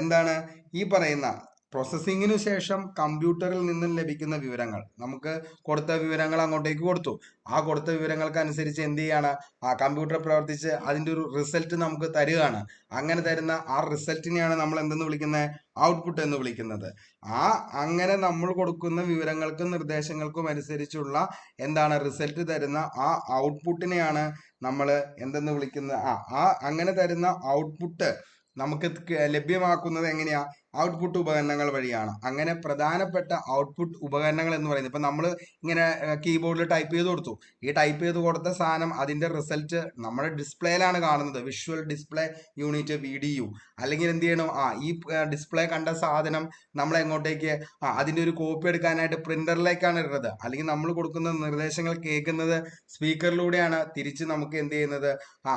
എന്താണ് ഈ പറയുന്ന പ്രോസസ്സിങ്ങിനു ശേഷം കമ്പ്യൂട്ടറിൽ നിന്നും ലഭിക്കുന്ന വിവരങ്ങൾ, നമുക്ക് കൊടുത്ത വിവരങ്ങൾ അങ്ങോട്ടേക്ക് കൊടുത്തു, ആ കൊടുത്ത വിവരങ്ങൾക്ക് അനുസരിച്ച് എന്ത് ചെയ്യാണ്, ആ കമ്പ്യൂട്ടർ പ്രവർത്തിച്ച് അതിൻ്റെ ഒരു റിസൾട്ട് നമുക്ക് തരികയാണ്. അങ്ങനെ തരുന്ന ആ റിസൾട്ടിനെയാണ് നമ്മൾ എന്തെന്ന് വിളിക്കുന്നത്, ഔട്ട്പുട്ട് എന്ന് വിളിക്കുന്നത്. അങ്ങനെ നമ്മൾ കൊടുക്കുന്ന വിവരങ്ങൾക്കും നിർദ്ദേശങ്ങൾക്കും അനുസരിച്ചുള്ള എന്താണ് റിസൾട്ട് തരുന്ന ആ ഔട്ട്പുട്ടിനെയാണ് നമ്മൾ എന്തെന്ന് വിളിക്കുന്നത്. അങ്ങനെ തരുന്ന ഔട്ട്പുട്ട് നമുക്ക് ലഭ്യമാക്കുന്നത് എങ്ങനെയാ, ഔട്ട്പുട്ട് ഉപകരണങ്ങൾ വഴിയാണ്. അങ്ങനെ പ്രധാനപ്പെട്ട ഔട്ട്പുട്ട് ഉപകരണങ്ങൾ എന്ന് പറയുന്നത്, ഇപ്പൊ നമ്മൾ ഇങ്ങനെ കീബോർഡിൽ ടൈപ്പ് ചെയ്ത് കൊടുത്തു, ഈ ടൈപ്പ് ചെയ്ത് കൊടുത്ത സാധനം അതിന്റെ റിസൾട്ട് നമ്മുടെ ഡിസ്പ്ലേയിലാണ് കാണുന്നത്, വിഷ്വൽ ഡിസ്പ്ലേ യൂണിറ്റ് VDU. അല്ലെങ്കിൽ എന്ത് ചെയ്യണം, ഈ ഡിസ്പ്ലേ കണ്ട സാധനം നമ്മൾ എങ്ങോട്ടേക്ക് അതിന്റെ ഒരു കോപ്പി എടുക്കാനായിട്ട് പ്രിന്ററിലേക്കാണ് ഇടുന്നത്. അല്ലെങ്കിൽ നമ്മൾ കൊടുക്കുന്ന നിർദ്ദേശങ്ങൾ കേൾക്കുന്നത് സ്പീക്കറിലൂടെയാണ് തിരിച്ച് നമുക്ക് എന്ത് ചെയ്യുന്നത്,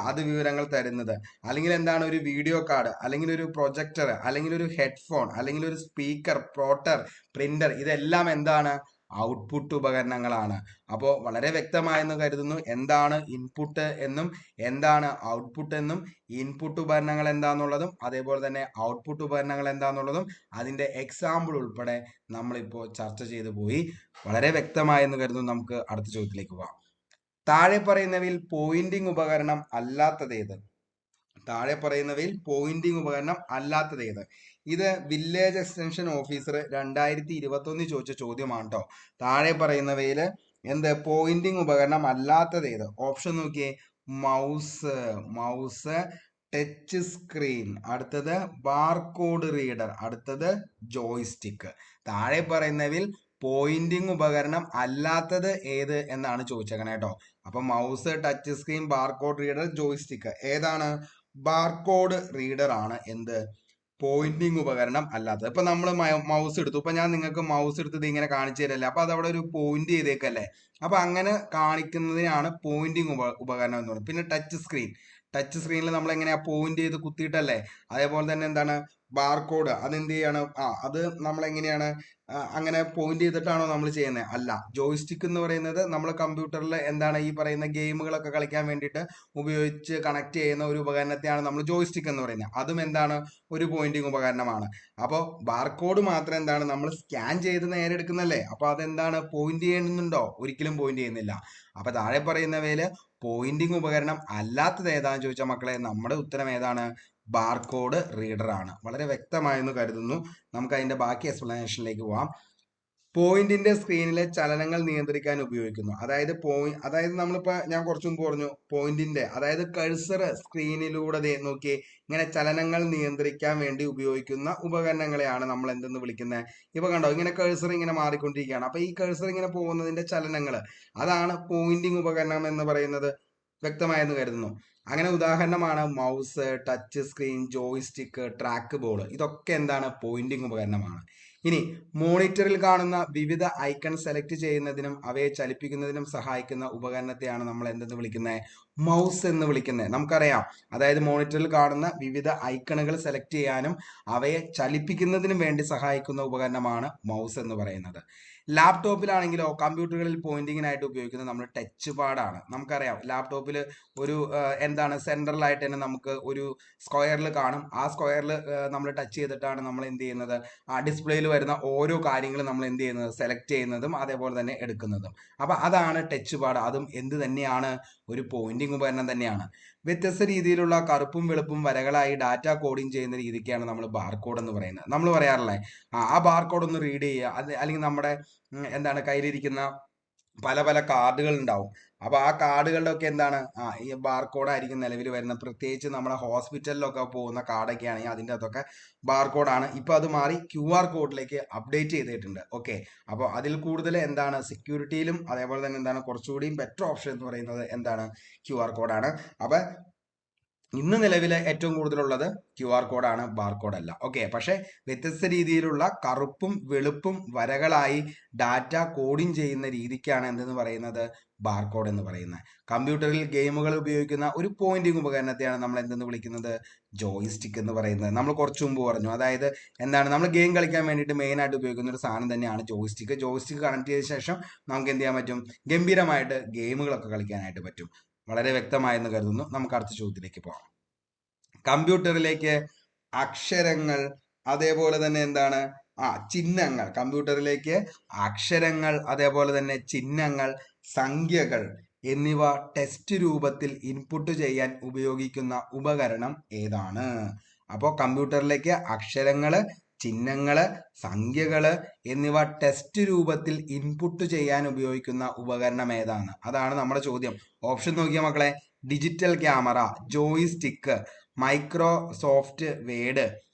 അത് വിവരങ്ങൾ തരുന്നത്. അല്ലെങ്കിൽ എന്താണ് ഒരു വീഡിയോ കാർഡ്, അല്ലെങ്കിൽ ഒരു പ്രൊജക്ടർ, അല്ലെങ്കിൽ ഒരു ഹെഡ്ഫോൺ, അല്ലെങ്കിൽ ഒരു സ്പീക്കർ, പ്ലോട്ടർ, പ്രിന്റർ, ഇതെല്ലാം എന്താണ്, ഔട്ട്പുട്ട് ഉപകരണങ്ങളാണ്. അപ്പോൾ വളരെ വ്യക്തമായെന്ന് കരുതുന്നു എന്താണ് ഇൻപുട്ട് എന്നും എന്താണ് ഔട്ട്പുട്ട് എന്നും, ഇൻപുട്ട് ഉപകരണങ്ങൾ എന്താന്നുള്ളതും അതേപോലെ തന്നെ ഔട്ട്പുട്ട് ഉപകരണങ്ങൾ എന്താന്നുള്ളതും അതിന്റെ എക്സാമ്പിൾ ഉൾപ്പെടെ നമ്മളിപ്പോൾ ചർച്ച ചെയ്തു പോയി. വളരെ വ്യക്തമായെന്ന് കരുതുന്നു. നമുക്ക് അടുത്ത ചോദ്യത്തിലേക്ക് പോകാം. താഴെ പറയുന്നവയിൽ പോയിന്റിംഗ് ഉപകരണം അല്ലാത്തതേത്? താഴെ പറയുന്നവയിൽ പോയിന്റിംഗ് ഉപകരണം അല്ലാത്തതേത്? ഇത് വില്ലേജ് എക്സ്റ്റൻഷൻ ഓഫീസർ 2021 ചോദിച്ച ചോദ്യമാണ് കേട്ടോ. താഴെ പറയുന്നവയിൽ പോയിന്റിംഗ് ഉപകരണം അല്ലാത്തതേത്? ഓപ്ഷൻ നോക്കിയേ. മൗസ്, ടച്ച് സ്ക്രീൻ, അടുത്തത് ബാർകോഡ് റീഡർ, അടുത്തത് ജോയ്സ്റ്റിക്ക്. താഴെ പറയുന്നവയിൽ പോയിന്റിംഗ് ഉപകരണം അല്ലാത്തത് ഏത് എന്നാണ് ചോദിച്ചേക്കണേ കേട്ടോ. അപ്പൊ mouse, touch screen, barcode reader, joystick. ഏതാണ്? ബാർകോഡ് റീഡർ ആണ് പോയിന്റിംഗ് ഉപകരണം അല്ലാത്തത്. ഇപ്പൊ നമ്മൾ മൗസ് എടുത്തു, ഇപ്പൊ ഞാൻ നിങ്ങൾക്ക് മൗസ് എടുത്തത് ഇങ്ങനെ കാണിച്ചു തരല്ലേ, അപ്പൊ അതവിടെ ഒരു പോയിന്റ് ചെയ്തേക്കല്ലേ, അപ്പൊ അങ്ങനെ കാണിക്കുന്നതിനാണ് പോയിന്റിംഗ് ഉപകരണം എന്ന് പറയുന്നത്. പിന്നെ ടച്ച് സ്ക്രീനിൽ നമ്മൾ എങ്ങനെയാ പോയിന്റ് ചെയ്ത് കുത്തിയിട്ടല്ലേ. അതേപോലെ തന്നെ എന്താണ് ബാർകോഡ്, അതെന്ത് ചെയ്യാണ്, അത് നമ്മൾ എങ്ങനെയാണ് അങ്ങനെ പോയിന്റ് ചെയ്തിട്ടാണോ നമ്മൾ ചെയ്യുന്നത്? അല്ല. ജോയ്സ്റ്റിക്ക് എന്ന് പറയുന്നത് നമ്മൾ കമ്പ്യൂട്ടറിൽ എന്താണ് ഈ പറയുന്ന ഗെയിമുകളൊക്കെ കളിക്കാൻ വേണ്ടിയിട്ട് ഉപയോഗിച്ച് കണക്ട് ചെയ്യുന്ന ഒരു ഉപകരണത്തെയാണ് നമ്മൾ ജോയ്സ്റ്റിക്ക് എന്ന് പറയുന്നത്. അതും എന്താണ്, ഒരു പോയിന്റിംഗ് ഉപകരണമാണ്. അപ്പോൾ ബാർകോഡ് മാത്രം എന്താണ്, നമ്മൾ സ്കാൻ ചെയ്ത് നേരെ എടുക്കുന്നല്ലേ, അപ്പൊ അതെന്താണ്, പോയിന്റ് ചെയ്യുന്നുണ്ടോ? ഒരിക്കലും പോയിന്റ് ചെയ്യുന്നില്ല. അപ്പൊ താഴെ പറയുന്നവയില് പോയിന്റിംഗ് ഉപകരണം അല്ലാത്തത് ഏതാന്ന് ചോദിച്ചാൽ മക്കളെ, നമ്മുടെ ഉത്തരം ഏതാണ്? ബാർകോഡ് റീഡർ ആണ്. വളരെ വ്യക്തമായെന്ന് കരുതുന്നു. നമുക്ക് അതിന്റെ ബാക്കി എക്സ്പ്ലനേഷനിലേക്ക് പോവാം. പോയിന്റിന്റെ സ്ക്രീനിലെ ചലനങ്ങൾ നിയന്ത്രിക്കാൻ ഉപയോഗിക്കുന്നു. അതായത് നമ്മളിപ്പോ ഞാൻ കുറച്ചു മുമ്പ് പറഞ്ഞു പോയിന്റിന്റെ, അതായത് കഴ്സർ സ്ക്രീനിലൂടെ നോക്കി ഇങ്ങനെ ചലനങ്ങൾ നിയന്ത്രിക്കാൻ വേണ്ടി ഉപയോഗിക്കുന്ന ഉപകരണങ്ങളെയാണ് നമ്മൾ എന്തെന്ന് വിളിക്കുന്നത്. ഇപ്പൊ കണ്ടോ, ഇങ്ങനെ കഴ്സർ ഇങ്ങനെ മാറിക്കൊണ്ടിരിക്കുകയാണ്. അപ്പൊ ഈ കഴ്സർ ഇങ്ങനെ പോകുന്നതിന്റെ ചലനങ്ങൾ, അതാണ് പോയിന്റിംഗ് ഉപകരണം എന്ന് പറയുന്നത്. വ്യക്തമായെന്ന് കരുതുന്നു. അങ്ങനെ ഉദാഹരണമാണ് mouse, touch screen, joystick, track ball. ഇതൊക്കെ എന്താണ്, പോയിന്റിംഗ് ഉപകരണമാണ്. ഇനി മോണിറ്ററിൽ കാണുന്ന വിവിധ ഐക്കൺ സെലക്ട് ചെയ്യുന്നതിനും അവയെ ചലിപ്പിക്കുന്നതിനും സഹായിക്കുന്ന ഉപകരണത്തെയാണ് നമ്മൾ എന്തെന്ന് വിളിക്കുന്നത്? മൗസ് എന്ന് വിളിക്കുന്നത്. നമുക്കറിയാം, അതായത് മോണിറ്ററിൽ കാണുന്ന വിവിധ ഐക്കണുകൾ സെലക്ട് ചെയ്യാനും അവയെ ചലിപ്പിക്കുന്നതിനും വേണ്ടി സഹായിക്കുന്ന ഉപകരണമാണ് മൗസ് എന്ന് പറയുന്നത്. ലാപ്ടോപ്പിലാണെങ്കിലോ കമ്പ്യൂട്ടറുകളിൽ പോയിന്റിങ്ങിനായിട്ട് ഉപയോഗിക്കുന്നത് നമ്മൾ ടച്ച് പാഡാണ്. നമുക്കറിയാം ലാപ്ടോപ്പിൽ ഒരു എന്താണ് സെൻട്രലായിട്ട് തന്നെ നമുക്ക് ഒരു സ്ക്വയറിൽ കാണും. ആ സ്ക്വയറിൽ നമ്മൾ ടച്ച് ചെയ്തിട്ടാണ് നമ്മൾ എന്ത് ചെയ്യുന്നത്, ആ ഡിസ്പ്ലേയിൽ വരുന്ന ഓരോ കാര്യങ്ങളും നമ്മൾ എന്ത് ചെയ്യുന്നത്, സെലക്ട് ചെയ്യുന്നതും അതേപോലെ തന്നെ എടുക്കുന്നതും. അപ്പൊ അതാണ് ടച്ച് പാഡ്. അതും എന്ത് തന്നെയാണ്, ഒരു പോയിന്റിംഗ് ഉപകരണം തന്നെയാണ്. വ്യത്യസ്ത രീതിയിലുള്ള കറുപ്പും വെളുപ്പും വരകളായി ഡാറ്റ കോഡിങ് ചെയ്യുന്ന രീതിക്കാണ് നമ്മൾ ബാർകോഡ് എന്ന് പറയുന്നത്. നമ്മൾ പറയാറില്ലേ, ആ ബാർകോഡ് ഒന്ന് റീഡ് ചെയ്യുക, അല്ലെങ്കിൽ നമ്മുടെ എന്താണ് കയ്യിലിരിക്കുന്ന പല പല കാർഡുകൾ ഉണ്ടാവും. അപ്പൊ ആ കാർഡുകളുടെ ഒക്കെ എന്താണ്, ഈ ബാർകോഡ് ആയിരിക്കും നിലവിൽ വരുന്ന. പ്രത്യേകിച്ച് നമ്മുടെ ഹോസ്പിറ്റലിലൊക്കെ പോകുന്ന കാർഡൊക്കെ ആണെങ്കിൽ അതിൻ്റെ അകത്തൊക്കെ ബാർകോഡാണ്. ഇപ്പൊ അത് മാറി QR കോഡിലേക്ക് അപ്ഡേറ്റ് ചെയ്തിട്ടുണ്ട്. ഓക്കെ, അപ്പോൾ അതിൽ കൂടുതൽ എന്താണ് സെക്യൂരിറ്റിയിലും അതേപോലെ തന്നെ എന്താണ് കുറച്ചുകൂടിയും ബെറ്റർ ഓപ്ഷൻ എന്ന് പറയുന്നത് എന്താണ്, QR കോഡാണ്. അപ്പൊ ഇന്ന് നിലവിൽ ഏറ്റവും കൂടുതലുള്ളത് QR കോഡാണ്, ബാർകോഡ് അല്ല. ഓക്കെ, പക്ഷെ വ്യത്യസ്ത രീതിയിലുള്ള കറുപ്പും വെളുപ്പും വരകളായി ഡാറ്റ കോഡിംഗ് ചെയ്യുന്ന രീതിക്കാണ് എന്തെന്ന് പറയുന്നത് ബാർകോഡ് എന്ന് പറയുന്നത്. കമ്പ്യൂട്ടറിൽ ഗെയിമുകൾ ഉപയോഗിക്കുന്ന ഒരു പോയിന്റിംഗ് ഉപകരണത്തെയാണ് നമ്മൾ എന്തെന്ന് വിളിക്കുന്നത് ജോയിസ്റ്റിക് എന്ന് പറയുന്നത്. നമ്മൾ കുറച്ചു മുമ്പ് പറഞ്ഞു, അതായത് എന്താണ് നമ്മൾ ഗെയിം കളിക്കാൻ വേണ്ടിയിട്ട് മെയിൻ ആയിട്ട് ഉപയോഗിക്കുന്ന ഒരു സാധനം തന്നെയാണ് ജോയിസ്റ്റിക്. ജോയിസ്റ്റിക് കണക്ട് ചെയ്ത ശേഷം നമുക്ക് എന്ത് ചെയ്യാൻ പറ്റും, ഗംഭീരമായിട്ട് ഗെയിമുകളൊക്കെ കളിക്കാനായിട്ട് പറ്റും. വളരെ വ്യക്തമായെന്ന് കരുതുന്നു. നമുക്ക് അടുത്ത ചോദ്യത്തിലേക്ക് പോകാം. കമ്പ്യൂട്ടറിലേക്ക് അക്ഷരങ്ങൾ അതേപോലെ തന്നെ എന്താണ് ചിഹ്നങ്ങൾ, കമ്പ്യൂട്ടറിലേക്ക് അക്ഷരങ്ങൾ അതേപോലെ തന്നെ ചിഹ്നങ്ങൾ, സംഖ്യകൾ എന്നിവ ടെക്സ്റ്റ് രൂപത്തിൽ ഇൻപുട്ട് ചെയ്യാൻ ഉപയോഗിക്കുന്ന ഉപകരണം ഏതാണ്? അപ്പോൾ കമ്പ്യൂട്ടറിലേക്ക് അക്ഷരങ്ങള്, ചിഹ്നങ്ങള്, സംഖ്യകള് എന്നിവ ടെക്സ്റ്റ് രൂപത്തിൽ ഇൻപുട്ട് ചെയ്യാൻ ഉപയോഗിക്കുന്ന ഉപകരണം ഏതാണ്? അതാണ് നമ്മുടെ ചോദ്യം. ഓപ്ഷൻ നോക്കിയ മക്കളെ, digital camera, joystick, Microsoft Word,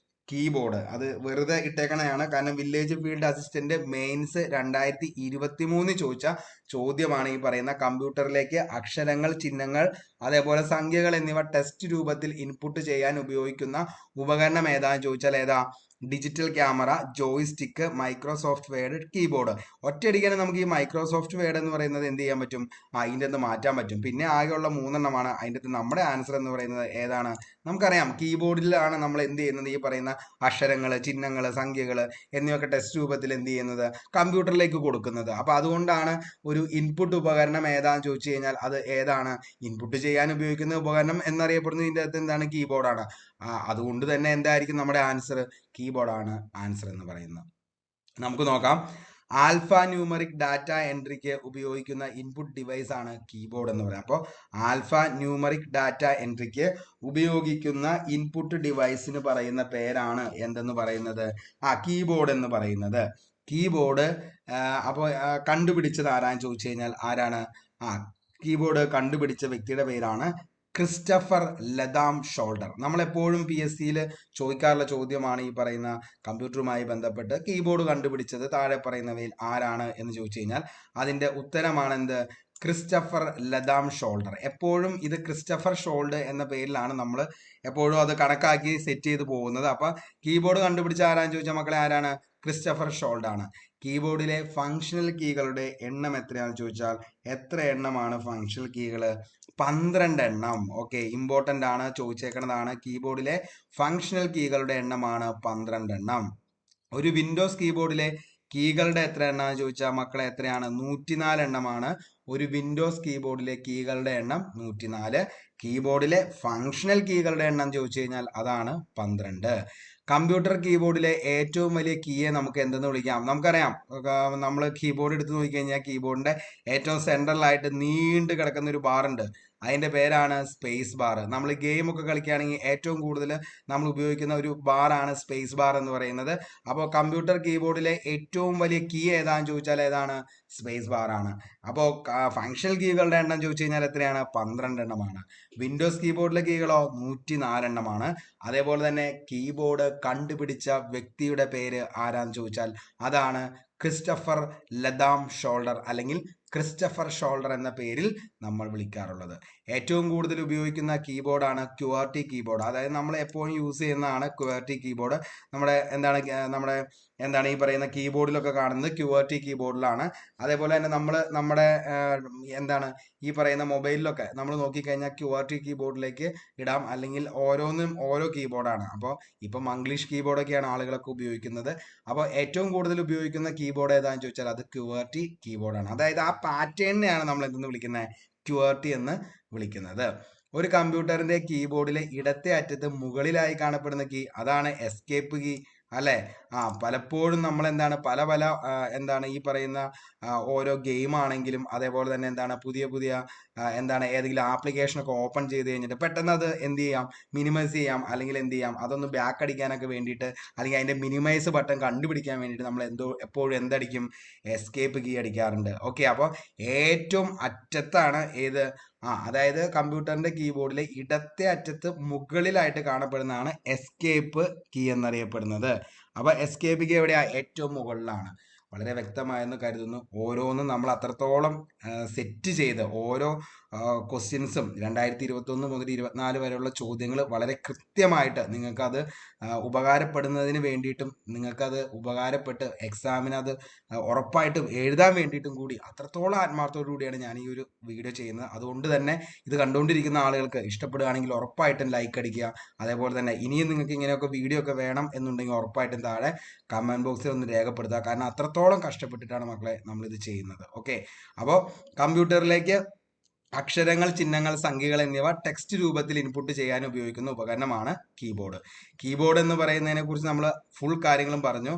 keyboard. അത് വെറുതെ ഇട്ടേക്കണയാണ്, കാരണം വില്ലേജ് ഫീൽഡ് അസിസ്റ്റന്റ് മെയിൻസ് 2023 ചോദിച്ച ചോദ്യമാണ് ഈ പറയുന്ന കമ്പ്യൂട്ടറിലേക്ക് അക്ഷരങ്ങൾ, ചിഹ്നങ്ങൾ അതേപോലെ സംഖ്യകൾ എന്നിവ ടെക്സ്റ്റ് രൂപത്തിൽ ഇൻപുട്ട് ചെയ്യാൻ ഉപയോഗിക്കുന്ന ഉപകരണം ഏതാന്ന് ചോദിച്ചാൽ ഏതാ? Digital camera, joystick, Microsoft Word, keyboard. ഒറ്റയടിക്കാണ് നമുക്ക് ഈ മൈക്രോസോഫ്റ്റ് വേഡ് എന്ന് പറയുന്നത് എന്ത് ചെയ്യാൻ പറ്റും, അതിൻ്റെ അത് മാറ്റാൻ പറ്റും. പിന്നെ ആകെയുള്ള 3 അതിൻ്റെ അത് നമ്മുടെ ആൻസർ എന്ന് പറയുന്നത് ഏതാണ്? നമുക്കറിയാം, കീബോർഡിലാണ് നമ്മൾ എന്ത് ചെയ്യുന്നത്, ഈ പറയുന്ന അക്ഷരങ്ങൾ, ചിഹ്നങ്ങൾ, സംഖ്യകൾ എന്നിവയൊക്കെ ടെക്സ്റ്റ് രൂപത്തിൽ എന്ത് ചെയ്യുന്നത്, കമ്പ്യൂട്ടറിലേക്ക് കൊടുക്കുന്നത്. അപ്പൊ അതുകൊണ്ടാണ് ഒരു ഇൻപുട്ട് ഉപകരണം ഏതാന്ന് ചോദിച്ചു കഴിഞ്ഞാൽ അത് ഏതാണ്? ഇൻപുട്ട് ചെയ്യാൻ ഉപയോഗിക്കുന്ന ഉപകരണം എന്നറിയപ്പെടുന്നത് ഇതിൻ്റെ അകത്ത് എന്താണ്? കീബോർഡാണ്. അതുകൊണ്ട് തന്നെ എന്തായിരിക്കും നമ്മുടെ ആൻസർ? കീബോർഡാണ് ആൻസർ എന്ന് പറയുന്നത്. നമുക്ക് നോക്കാം. ആൽഫ ന്യൂമറിക് ഡാറ്റ എൻട്രിക്ക് ഉപയോഗിക്കുന്ന ഇൻപുട്ട് ഡിവൈസ് ആണ് കീബോർഡ് എന്ന് പറയുന്നത്. അപ്പോൾ ആൽഫ ന്യൂമറിക് ഡാറ്റ എൻട്രിക്ക് ഉപയോഗിക്കുന്ന ഇൻപുട്ട് ഡിവൈസിന് പറയുന്ന പേരാണ് എന്തെന്ന് പറയുന്നത്? കീബോർഡ് എന്ന് പറയുന്നത്. കീബോർഡ് അപ്പോൾ കണ്ടുപിടിച്ചത് ആരാന്ന് ചോദിച്ചു കഴിഞ്ഞാൽ ആരാണ്? കീബോർഡ് കണ്ടുപിടിച്ച വ്യക്തിയുടെ പേരാണ് ക്രിസ്റ്റഫർ ലതാം ഷോൾഡർ. നമ്മളെപ്പോഴും PSCയിൽ ചോദിക്കാറുള്ള ചോദ്യമാണ് ഈ പറയുന്ന കമ്പ്യൂട്ടറുമായി ബന്ധപ്പെട്ട് കീബോർഡ് കണ്ടുപിടിച്ചത് താഴെ പറയുന്നവയിൽ ആരാണ് എന്ന് ചോദിച്ചു കഴിഞ്ഞാൽ അതിൻ്റെ ഉത്തരമാണ് എന്ത്? Christopher ലതാം shoulder. എപ്പോഴും ഇത് ക്രിസ്റ്റഫർ ഷോൾഡർ എന്ന പേരിലാണ് നമ്മൾ എപ്പോഴും അത് കണക്കാക്കി സെറ്റ് ചെയ്ത് പോകുന്നത്. അപ്പൊ കീബോർഡ് കണ്ടുപിടിച്ച ആരാന്ന് ചോദിച്ചാൽ മക്കളെ ആരാണ്? ക്രിസ്റ്റഫർ ഷോൾഡർ ആണ്. കീബോർഡിലെ ഫങ്ഷണൽ കീകളുടെ എണ്ണം എത്രയാണെന്ന് ചോദിച്ചാൽ എത്ര എണ്ണമാണ് ഫങ്ഷണൽ കീകൾ? 12 എണ്ണം. ഓക്കെ, ഇമ്പോർട്ടൻ്റ് ആണ്, ചോദിച്ചേക്കുന്നതാണ്. കീബോർഡിലെ ഫങ്ഷണൽ കീകളുടെ എണ്ണമാണ് 12 എണ്ണം. ഒരു വിൻഡോസ് കീബോർഡിലെ കീകളുടെ എത്ര എണ്ണമാണെന്ന് ചോദിച്ചാൽ മക്കളെ എത്രയാണ്? 104 എണ്ണമാണ് ഒരു വിൻഡോസ് കീബോർഡിലെ കീകളുടെ എണ്ണം 104. കീബോർഡിലെ ഫങ്ഷണൽ കീകളുടെ എണ്ണം ചോദിച്ചു കഴിഞ്ഞാൽ അതാണ് 12. കമ്പ്യൂട്ടർ കീബോർഡിലെ ഏറ്റവും വലിയ കീയെ നമുക്ക് എന്തെന്ന് വിളിക്കാം? നമുക്കറിയാം, നമ്മൾ കീബോർഡ് എടുത്ത് നോക്കിക്കഴിഞ്ഞാൽ കീബോർഡിന്റെ ഏറ്റവും സെൻട്രലായിട്ട് നീണ്ടു കിടക്കുന്ന ഒരു ബാർ ഉണ്ട്, അതിന്റെ പേരാണ് സ്പേസ് ബാർ. നമ്മൾ ഗെയിം ഒക്കെ കളിക്കുകയാണെങ്കിൽ ഏറ്റവും കൂടുതൽ നമ്മൾ ഉപയോഗിക്കുന്ന ഒരു ബാറാണ് സ്പേസ് ബാർ എന്ന് പറയുന്നത്. അപ്പോൾ കമ്പ്യൂട്ടർ കീബോർഡിലെ ഏറ്റവും വലിയ കീ ഏതാന്ന് ചോദിച്ചാൽ ഏതാണ്? സ്പേസ് ബാർ ആണ്. അപ്പോൾ ഫങ്ഷണൽ കീകളുടെ എണ്ണം ചോദിച്ചു കഴിഞ്ഞാൽ എത്രയാണ്? 12 എണ്ണമാണ്. വിൻഡോസ് കീബോർഡിലെ കീകളോ 104 എണ്ണമാണ്. അതേപോലെ തന്നെ കീബോർഡ് കണ്ടുപിടിച്ച വ്യക്തിയുടെ പേര് ആരാന്ന് ചോദിച്ചാൽ അതാണ് ക്രിസ്റ്റഫർ ലതാം ഷോൾഡർ, അല്ലെങ്കിൽ ക്രിസ്റ്റഫർ ഷോൾഡർ എന്ന പേരിൽ നമ്മൾ വിളിക്കാറുള്ളത്. ഏറ്റവും കൂടുതൽ ഉപയോഗിക്കുന്ന കീബോർഡാണ് QWERTY കീബോർഡ്. അതായത് നമ്മൾ എപ്പോഴും യൂസ് ചെയ്യുന്നതാണ് QWERTY കീബോർഡ്. നമ്മുടെ എന്താണ് ഈ പറയുന്ന കീബോർഡിലൊക്കെ കാണുന്നത് QWERTY കീബോർഡിലാണ്. അതേപോലെ തന്നെ നമ്മുടെ എന്താണ് ഈ പറയുന്ന മൊബൈലിലൊക്കെ നമ്മൾ നോക്കിക്കഴിഞ്ഞാൽ QWERTY കീബോർഡിലേക്ക് ഇടാം, അല്ലെങ്കിൽ ഓരോന്നും ഓരോ കീബോർഡാണ്. അപ്പോൾ ഇപ്പം ഇംഗ്ലീഷ് കീബോർഡൊക്കെയാണ് ആളുകളൊക്കെ ഉപയോഗിക്കുന്നത്. അപ്പോൾ ഏറ്റവും കൂടുതൽ ഉപയോഗിക്കുന്ന കീബോർഡ് ഏതാണെന്ന് ചോദിച്ചാൽ അത് QWERTY കീബോർഡാണ്. അതായത് ആ പാറ്റേണിനെയാണ് നമ്മൾ എന്തെന്ന് വിളിക്കുന്നത്? QWERTY എന്ന് വിളിക്കുന്നത്. ഒരു കമ്പ്യൂട്ടറിന്റെ കീബോർഡിലെ ഇടത്തെ അറ്റത്ത് മുകളിലായി കാണപ്പെടുന്ന കീ അതാണ് എസ്കേപ്പ് കീ അല്ലെ? പലപ്പോഴും നമ്മൾ എന്താണ് പല എന്താണ് ഈ പറയുന്ന ഓരോ ഗെയിം ആണെങ്കിലും അതേപോലെ തന്നെ എന്താണ് പുതിയ എന്താണ് ഏതെങ്കിലും ആപ്ലിക്കേഷൻ ഒക്കെ ഓപ്പൺ ചെയ്ത് കഴിഞ്ഞിട്ട് പെട്ടെന്ന് അത് എന്ത് ചെയ്യാം? മിനിമൈസ് ചെയ്യാം, അല്ലെങ്കിൽ എന്ത് ചെയ്യാം? അതൊന്ന് ബാക്ക് അടിക്കാനൊക്കെ വേണ്ടിയിട്ട്, അല്ലെങ്കിൽ അതിന്റെ മിനിമൈസ് ബട്ടൺ കണ്ടുപിടിക്കാൻ വേണ്ടിയിട്ട് നമ്മൾ എപ്പോഴും എന്തടിക്കും? എസ്കേപ്പ് കീ അടിക്കാറുണ്ട്. ഓക്കെ, അപ്പോൾ ഏറ്റവും അറ്റത്താണ് ഏത്? അതായത് കമ്പ്യൂട്ടറിന്റെ കീബോർഡിലെ ഇടത്തെ അറ്റത്ത് മുകളിലായിട്ട് കാണപ്പെടുന്നതാണ് എസ്കേപ്പ് കീ എന്നറിയപ്പെടുന്നത്. അപ്പൊ എസ്കേപ്പ് കീ എവിടെയാ? ഏറ്റവും മുകളിലാണ്. വളരെ വ്യക്തമായെന്ന് കരുതുന്നു. ഓരോന്നും നമ്മൾ അത്രത്തോളം സെറ്റ് ചെയ്ത് ഓരോ ക്വസ്റ്റ്യൻസും 2021 മുതൽ 24 വരെയുള്ള ചോദ്യങ്ങൾ വളരെ കൃത്യമായിട്ട് നിങ്ങൾക്കത് ഉപകാരപ്പെടുന്നതിന് വേണ്ടിയിട്ടും നിങ്ങൾക്കത് ഉപകാരപ്പെട്ട് എക്സാമിന് അത് ഉറപ്പായിട്ടും എഴുതാൻ വേണ്ടിയിട്ടും കൂടി അത്രത്തോളം ആത്മാർത്ഥത്തോടു കൂടിയാണ് ഞാൻ ഈ ഒരു വീഡിയോ ചെയ്യുന്നത്. അതുകൊണ്ട് തന്നെ ഇത് കണ്ടുകൊണ്ടിരിക്കുന്ന ആളുകൾക്ക് ഇഷ്ടപ്പെടുകയാണെങ്കിൽ ഉറപ്പായിട്ടും ലൈക്ക് അടിക്കുക. അതേപോലെ തന്നെ ഇനിയും നിങ്ങൾക്ക് ഇങ്ങനെയൊക്കെ വീഡിയോ ഒക്കെ വേണം എന്നുണ്ടെങ്കിൽ ഉറപ്പായിട്ടും താഴെ കമൻറ്റ് ബോക്സിൽ ഒന്ന് രേഖപ്പെടുത്തുക. കാരണം അത്രത്തോളം കഷ്ടപ്പെട്ടിട്ടാണ് മക്കളെ നമ്മളിത് ചെയ്യുന്നത്. ഓക്കെ, അപ്പോൾ കമ്പ്യൂട്ടറിലേക്ക് അക്ഷരങ്ങൾ, ചിഹ്നങ്ങൾ, സംഖ്യകൾ എന്നിവ ടെക്സ്റ്റ് രൂപത്തിൽ ഇൻപുട്ട് ചെയ്യാൻ ഉപയോഗിക്കുന്ന ഉപകരണമാണ് കീബോർഡ്. കീബോർഡ് എന്ന് പറയുന്നതിനെ കുറിച്ച് നമ്മൾ ഫുൾ കാര്യങ്ങളും പറഞ്ഞു.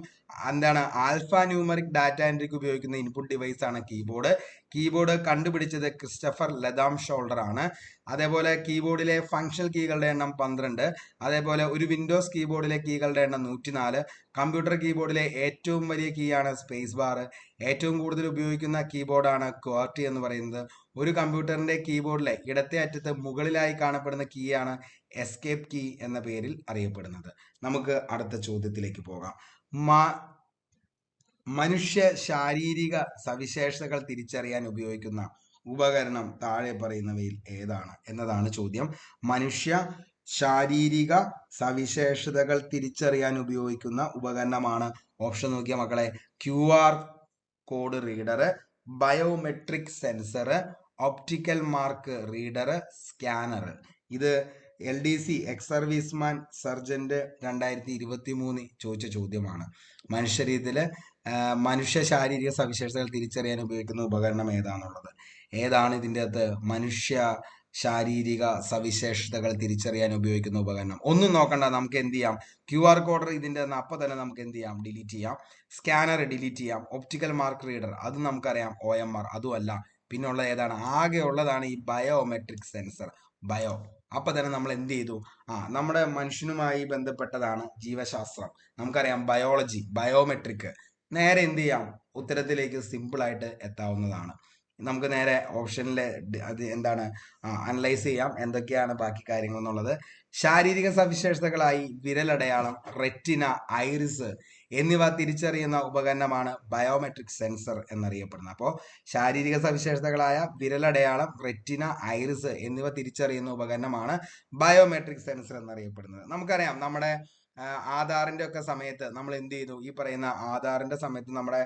എന്താണ് ആൽഫ ന്യൂമറിക് ഡാറ്റ എൻട്രിക്ക് ഉപയോഗിക്കുന്ന ഇൻപുട്ട് ഡിവൈസ് ആണ് കീബോർഡ്. കീബോർഡ് കണ്ടുപിടിച്ചത് ക്രിസ്റ്റഫർ ലതാം ഷോൾഡർ ആണ്. അതേപോലെ കീബോർഡിലെ ഫങ്ഷണൽ കീകളുടെ എണ്ണം 12. അതേപോലെ ഒരു വിൻഡോസ് കീബോർഡിലെ കീകളുടെ എണ്ണം 104. കമ്പ്യൂട്ടർ കീബോർഡിലെ ഏറ്റവും വലിയ കീ ആണ് സ്പേസ് ബാർ. ഏറ്റവും കൂടുതൽ ഉപയോഗിക്കുന്ന കീബോർഡാണ് ക്വാർട്ടി എന്ന് പറയുന്നത്. ഒരു കമ്പ്യൂട്ടറിന്റെ കീബോർഡിലെ ഇടത്തെ അറ്റത്ത് മുകളിലായി കാണപ്പെടുന്ന കീ ആണ് എസ്കേപ്പ് കീ എന്ന പേരിൽ അറിയപ്പെടുന്നത്. നമുക്ക് അടുത്ത ചോദ്യത്തിലേക്ക് പോകാം. മനുഷ്യ ശാരീരിക സവിശേഷതകൾ തിരിച്ചറിയാൻ ഉപയോഗിക്കുന്ന ഉപകരണം താഴെ പറയുന്നവയിൽ ഏതാണ് എന്നതാണ് ചോദ്യം. മനുഷ്യ ശാരീരിക സവിശേഷതകൾ തിരിച്ചറിയാൻ ഉപയോഗിക്കുന്ന ഉപകരണമാണ്, ഓപ്ഷൻ നോക്കിയ മക്കളെ, QR code reader, biometric sensor, optical mark reader, scanner. ഇത് LDC എക്സ് സർവീസ്മാൻ സർജന്റ് 2023 ചോദിച്ച ചോദ്യമാണ്. മനുഷ്യരീതിയില് മനുഷ്യ ശാരീരിക സവിശേഷതകൾ തിരിച്ചറിയാൻ ഉപയോഗിക്കുന്ന ഉപകരണം ഏതാണുള്ളത്. ഏതാണ് ഇതിൻ്റെ അകത്ത് മനുഷ്യ ശാരീരിക സവിശേഷതകൾ തിരിച്ചറിയാൻ ഉപയോഗിക്കുന്ന ഉപകരണം? ഒന്നും നോക്കണ്ട, നമുക്ക് എന്ത് ചെയ്യാം, QR കോഡ് ഇതിൻ്റെ അപ്പം തന്നെ നമുക്ക് എന്ത് ചെയ്യാം, ഡിലീറ്റ് ചെയ്യാം. സ്കാനർ ഡിലീറ്റ് ചെയ്യാം. ഒപ്റ്റിക്കൽ മാർക്ക് റീഡർ അത് നമുക്കറിയാം, OMR അതുമല്ല. പിന്നെ ഉള്ളത് ഏതാണ്? ആകെ ഉള്ളതാണ് ഈ ബയോമെട്രിക് സെൻസർ. ബയോ അപ്പൊ തന്നെ നമ്മൾ എന്ത് ചെയ്തു, നമ്മുടെ മനുഷ്യനുമായി ബന്ധപ്പെട്ടതാണ് ജീവശാസ്ത്രം, നമുക്കറിയാം ബയോളജി, ബയോമെട്രിക്. നേരെ എന്ത് ചെയ്യാം, ഉത്തരത്തിലേക്ക് സിമ്പിൾ ആയിട്ട് എത്താവുന്നതാണ്. നമുക്ക് നേരെ ഓപ്ഷനിലെ അത് എന്താണ് അനലൈസ് ചെയ്യാം എന്തൊക്കെയാണ് ബാക്കി കാര്യങ്ങൾ എന്നുള്ളത്. ശാരീരിക സവിശേഷതകളായി വിരലടയാളം, റെറ്റിന, ഐറിസ് എന്നിവ തിരിച്ചറിയുന്ന ഉപകരണമാണ് ബയോമെട്രിക് സെൻസർ എന്നറിയപ്പെടുന്നത്. അപ്പോൾ ശാരീരിക സവിശേഷതകളായ വിരലടയാളം, റെറ്റിന, ഐറിസ് എന്നിവ തിരിച്ചറിയുന്ന ഉപകരണമാണ് ബയോമെട്രിക് സെൻസർ എന്നറിയപ്പെടുന്നത്. നമുക്കറിയാം നമ്മുടെ ആധാറിന്റെ ഒക്കെ സമയത്ത് നമ്മൾ എന്ത് ചെയ്തു, ഈ പറയുന്ന ആധാറിന്റെ സമയത്ത് നമ്മുടെ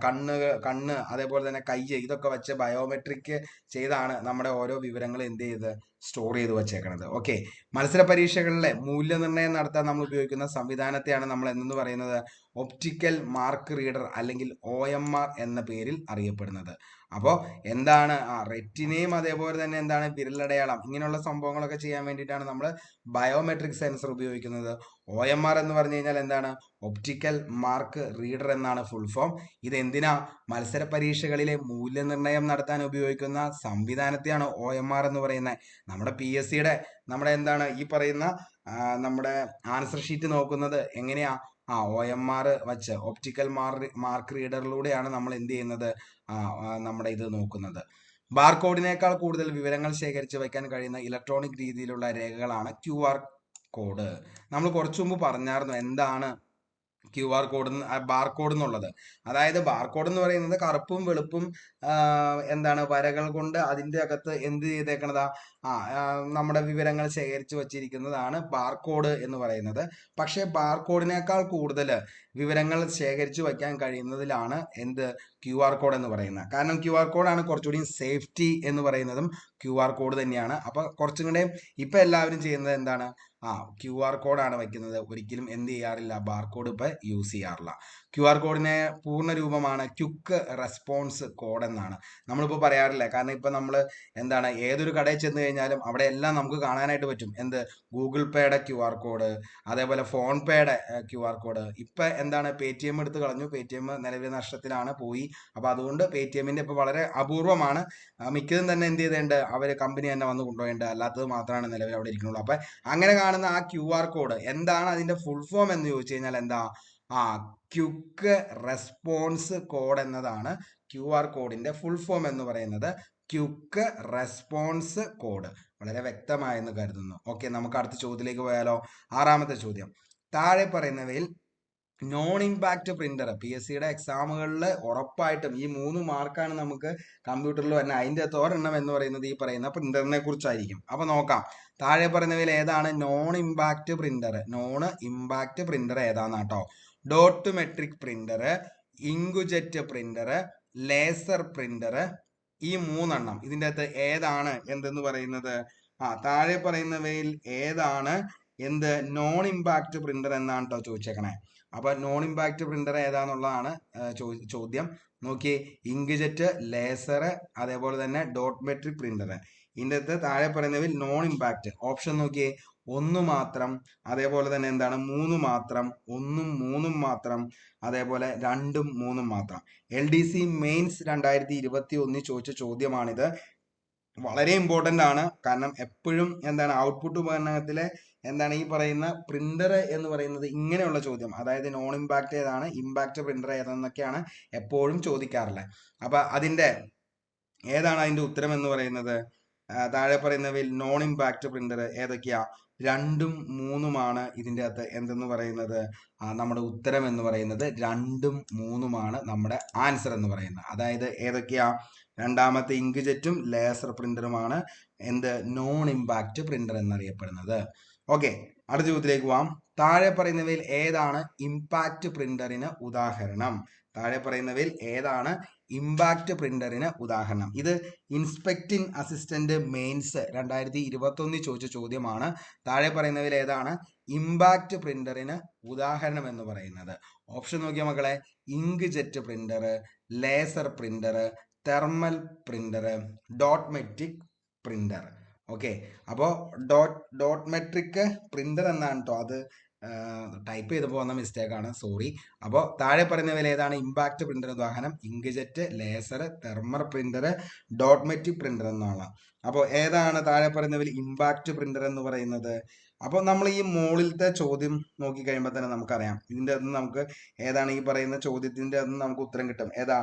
കണ്ണ് അതേപോലെ തന്നെ കൈ ഇതൊക്കെ വെച്ച് ബയോമെട്രിക് ചെയ്താണ് നമ്മുടെ ഓരോ വിവരങ്ങൾ എന്ത് ചെയ്ത് സ്റ്റോർ ചെയ്ത് വെച്ചേക്കണത്. ഓക്കെ, മത്സര പരീക്ഷകളിലെ മൂല്യനിർണ്ണയം നടത്താൻ നമ്മൾ ഉപയോഗിക്കുന്ന സംവിധാനത്തെയാണ് നമ്മൾ എന്ന് പറയുന്നത് ഒപ്റ്റിക്കൽ മാർക്ക് റീഡർ അല്ലെങ്കിൽ OMR എന്ന പേരിൽ അറിയപ്പെടുന്നത്. അപ്പോൾ എന്താണ് റെറ്റിനയും അതേപോലെ തന്നെ എന്താണ് വിരലടയാളം, ഇങ്ങനെയുള്ള സംഭവങ്ങളൊക്കെ ചെയ്യാൻ വേണ്ടിയിട്ടാണ് നമ്മൾ ബയോമെട്രിക് സെൻസർ ഉപയോഗിക്കുന്നത്. OMR എന്ന് പറഞ്ഞു കഴിഞ്ഞാൽ എന്താണ്, ഒപ്റ്റിക്കൽ മാർക്ക് റീഡർ എന്നാണ് ഫുൾ ഫോം. ഇത് എന്തിനാ, മത്സര പരീക്ഷകളിലെ മൂല്യനിർണ്ണയം നടത്താൻ ഉപയോഗിക്കുന്ന സംവിധാനത്തെയാണ് OMR എന്ന് പറയുന്നത്. നമ്മുടെ PSCയുടെ നമ്മുടെ എന്താണ് ഈ പറയുന്ന നമ്മുടെ ആൻസർ ഷീറ്റ് നോക്കുന്നത് എങ്ങനെയാ, OMR വച്ച് ഒപ്റ്റിക്കൽ മാർക്ക് റീഡറിലൂടെയാണ് നമ്മൾ എന്ത് ചെയ്യുന്നത്, നമ്മുടെ ഇത് നോക്കുന്നത്. ബാർകോഡിനേക്കാൾ കൂടുതൽ വിവരങ്ങൾ ശേഖരിച്ച് വയ്ക്കാൻ കഴിയുന്ന ഇലക്ട്രോണിക് രീതിയിലുള്ള രേഖകളാണ് QR കോഡ്. നമ്മൾ കുറച്ചു മുമ്പ് പറഞ്ഞായിരുന്നു എന്താണ് QR കോഡ്, ബാർകോഡ് എന്നുള്ളത്. അതായത് ബാർകോഡ് എന്ന് പറയുന്നത് കറുപ്പും വെളുപ്പും എന്താണ് വരകൾ കൊണ്ട് അതിൻ്റെ അകത്ത് എന്ത് ചെയ്തേക്കണതാ, നമ്മുടെ വിവരങ്ങൾ ശേഖരിച്ചു വച്ചിരിക്കുന്നതാണ് ബാർകോഡ് എന്ന് പറയുന്നത്. പക്ഷേ ബാർകോഡിനേക്കാൾ കൂടുതൽ വിവരങ്ങൾ ശേഖരിച്ചു വയ്ക്കാൻ കഴിയുന്നതിലാണ് എന്ത് QR കോഡ് എന്ന് പറയുന്നത്. കാരണം QR കോഡാണ് കുറച്ചുകൂടി സേഫ്റ്റി എന്ന് പറയുന്നതും QR കോഡ് തന്നെയാണ്. അപ്പോൾ കുറച്ചും കൂടെ ഇപ്പം എല്ലാവരും ചെയ്യുന്നത് എന്താണ്, QR കോഡാണ് വയ്ക്കുന്നത്. ഒരിക്കലും എന്ത് ചെയ്യാറില്ല, ബാർകോഡ് ഇപ്പം യൂസ് ചെയ്യാറില്ല. QR കോഡിനെ പൂർണ്ണ രൂപമാണ് ക്വിക്ക് റെസ്പോൺസ് കോഡ് എന്നാണ് നമ്മളിപ്പോൾ പറയാറില്ല. കാരണം ഇപ്പം നമ്മൾ എന്താണ് ഏതൊരു കടയിൽ ചെന്ന് കഴിഞ്ഞാലും അവിടെ എല്ലാം നമുക്ക് കാണാനായിട്ട് പറ്റും. എന്ത്, ഗൂഗിൾ പേയുടെ QR കോഡ്, അതേപോലെ ഫോൺ പേയുടെ QR കോഡ്. ഇപ്പം എന്താണ് Paytm എടുത്ത് കളഞ്ഞു, Paytm നിലവിൽ നഷ്ടത്തിലാണ് പോയി. അപ്പോൾ അതുകൊണ്ട് Paytmന്റെ ഇപ്പോൾ വളരെ അപൂർവമാണ്. മിക്കതും തന്നെ എന്ത് ചെയ്തേണ്ട, അവർ കമ്പനി തന്നെ വന്ന് കൊണ്ടുപോയേണ്ടത്, അല്ലാത്തത് മാത്രമാണ് നിലവിൽ അവിടെ ഇരിക്കുന്നുള്ളൂ. അപ്പം അങ്ങനെ കാണുന്ന ആ QR കോഡ് എന്താണ് അതിൻ്റെ ഫുൾ ഫോം എന്ന് ചോദിച്ചു കഴിഞ്ഞാൽ എന്താ, ക്വിക്ക് റെസ്പോൺസ് കോഡ് എന്നതാണ് QR കോഡിന്റെ ഫുൾ ഫോം എന്ന് പറയുന്നത്. ക്വിക്ക് റെസ്പോൺസ് കോഡ് വളരെ വ്യക്തമായെന്ന് കരുതുന്നു. ഓക്കെ, നമുക്ക് അടുത്ത ചോദ്യത്തിലേക്ക് പോയാലോ. 6ാമത്തെ ചോദ്യം, താഴെ പറയുന്നവയിൽ നോൺ ഇമ്പാക്ട് പ്രിന്റർ PSCയുടെ എക്സാമുകളിൽ ഉറപ്പായിട്ടും ഈ 3 മാർക്കാണ് നമുക്ക് കമ്പ്യൂട്ടറിൽ തന്നെ. അതിൻ്റെ ഒരെണ്ണം എന്ന് പറയുന്നത് ഈ പറയുന്ന പ്രിന്ററിനെ കുറിച്ചായിരിക്കും. അപ്പൊ നോക്കാം, താഴെ പറയുന്നവയിൽ ഏതാണ് non impact printer? Non impact printer ഏതാന്നാട്ടോ? Dot matrix printer, inkjet printer, laser printer, ഈ 3 ഇതിൻ്റെ അകത്ത് ഏതാണ് എന്തെന്ന് പറയുന്നത്? താഴെ പറയുന്നവയിൽ ഏതാണ് എന്ത് നോൺ ഇമ്പാക്ട് പ്രിന്റർ എന്നാണ് കേട്ടോ ചോദിച്ചേക്കണേ. അപ്പൊ നോൺ ഇമ്പാക്ട് പ്രിന്റർ ഏതാന്നുള്ളതാണ് ചോദ്യം. നോക്കിയേ, ഇങ്ക്ജെറ്റ്, ലേസർ, അതേപോലെ തന്നെ ഡോട്ട് മെട്രിക് പ്രിന്റർ. ഇതിൻ്റെ അകത്ത് താഴെ പറയുന്നവയിൽ നോൺ ഇമ്പാക്ട് ഓപ്ഷൻ നോക്കിയേ, 1 മാത്രം, അതേപോലെ തന്നെ എന്താണ് 3 മാത്രം, 1ഉം 3ഉം മാത്രം, അതേപോലെ 2ഉം 3ഉം മാത്രം. LDC മെയിൻസ് 2021 ചോദിച്ച ചോദ്യമാണിത്. വളരെ ഇമ്പോർട്ടൻ്റ് ആണ്. കാരണം എപ്പോഴും എന്താണ് ഔട്ട്പുട്ട് ഉപകരണത്തിലെ എന്താണ് ഈ പറയുന്ന പ്രിന്റർ എന്ന് പറയുന്നത് ഇങ്ങനെയുള്ള ചോദ്യം, അതായത് നോൺ ഇമ്പാക്ട് ഏതാണ്, ഇമ്പാക്ട് പ്രിന്റർ ഏതാന്നൊക്കെയാണ് എപ്പോഴും ചോദിക്കാറുള്ളത്. അപ്പൊ ഏതാണ് അതിന്റെ ഉത്തരം എന്ന് പറയുന്നത്? താഴെ പറയുന്നവയിൽ നോൺ ഇമ്പാക്ട് പ്രിന്റർ ഏതൊക്കെയാ? 2ഉം 3ഉമാണ് ഇതിൻ്റെ അകത്ത് എന്തെന്ന് പറയുന്നത്? നമ്മുടെ ഉത്തരം എന്ന് പറയുന്നത് 2ഉം 3ഉമാണ് നമ്മുടെ ആൻസർ എന്ന് പറയുന്നത്. അതായത് ഏതൊക്കെയാ? രണ്ടാമത്തെ ഇങ്ക്ജെറ്റും ലേസർ പ്രിന്ററുമാണ് എന്ത് നോൺ ഇമ്പാക്ട് പ്രിന്റർ എന്നറിയപ്പെടുന്നത്. ഓക്കെ, അടുത്ത ചോദ്യത്തിലേക്ക് പോവാം. താഴെ പറയുന്നവയിൽ ഏതാണ് ഇമ്പാക്ട് പ്രിന്ററിന് ഉദാഹരണം? താഴെ പറയുന്നവയിൽ ഏതാണ് ഇമ്പാക്ട് പ്രിന്ററിന് ഉദാഹരണം? ഇത് ഇൻസ്പെക്ടിംഗ് അസിസ്റ്റന്റ് മെയിൻസ് 2021 ചോദിച്ച ചോദ്യമാണ്. താഴെ പറയുന്നവയിൽ ഏതാണ് ഇമ്പാക്ട് പ്രിന്ററിന് ഉദാഹരണം എന്ന് പറയുന്നത്? ഓപ്ഷൻ നോക്കിയ മക്കളെ, inkjet printer, laser printer, thermal printer, dot matrix printer. Okay, അപ്പോൾ ഡോട്ട് മെട്രിക് പ്രിന്റർ എന്നാണ് കേട്ടോ. അത് ടൈപ്പ് ചെയ്ത് പോകുന്ന മിസ്റ്റേക്കാണ്, സോറി. അപ്പോൾ താഴെ പറയുന്നവയിൽ ഏതാണ് ഇമ്പാക്ട് പ്രിന്റർ ഉദാഹരണം? Inkjet, laser, thermal printer, dot matrix printer എന്നാണ്. അപ്പോൾ ഏതാണ് താഴെ പറയുന്നവയിൽ ഇമ്പാക്ട് പ്രിന്റർ എന്ന് പറയുന്നത്? അപ്പോൾ നമ്മൾ ഈ മുകളിലത്തെ ചോദ്യം നോക്കി കഴിയുമ്പോൾ തന്നെ നമുക്കറിയാം ഇതിൻ്റെ അകത്ത് നമുക്ക് ഏതാണ് ഈ പറയുന്ന ചോദ്യത്തിൻ്റെ അകത്ത് നമുക്ക് ഉത്തരം കിട്ടും. ഏതാ?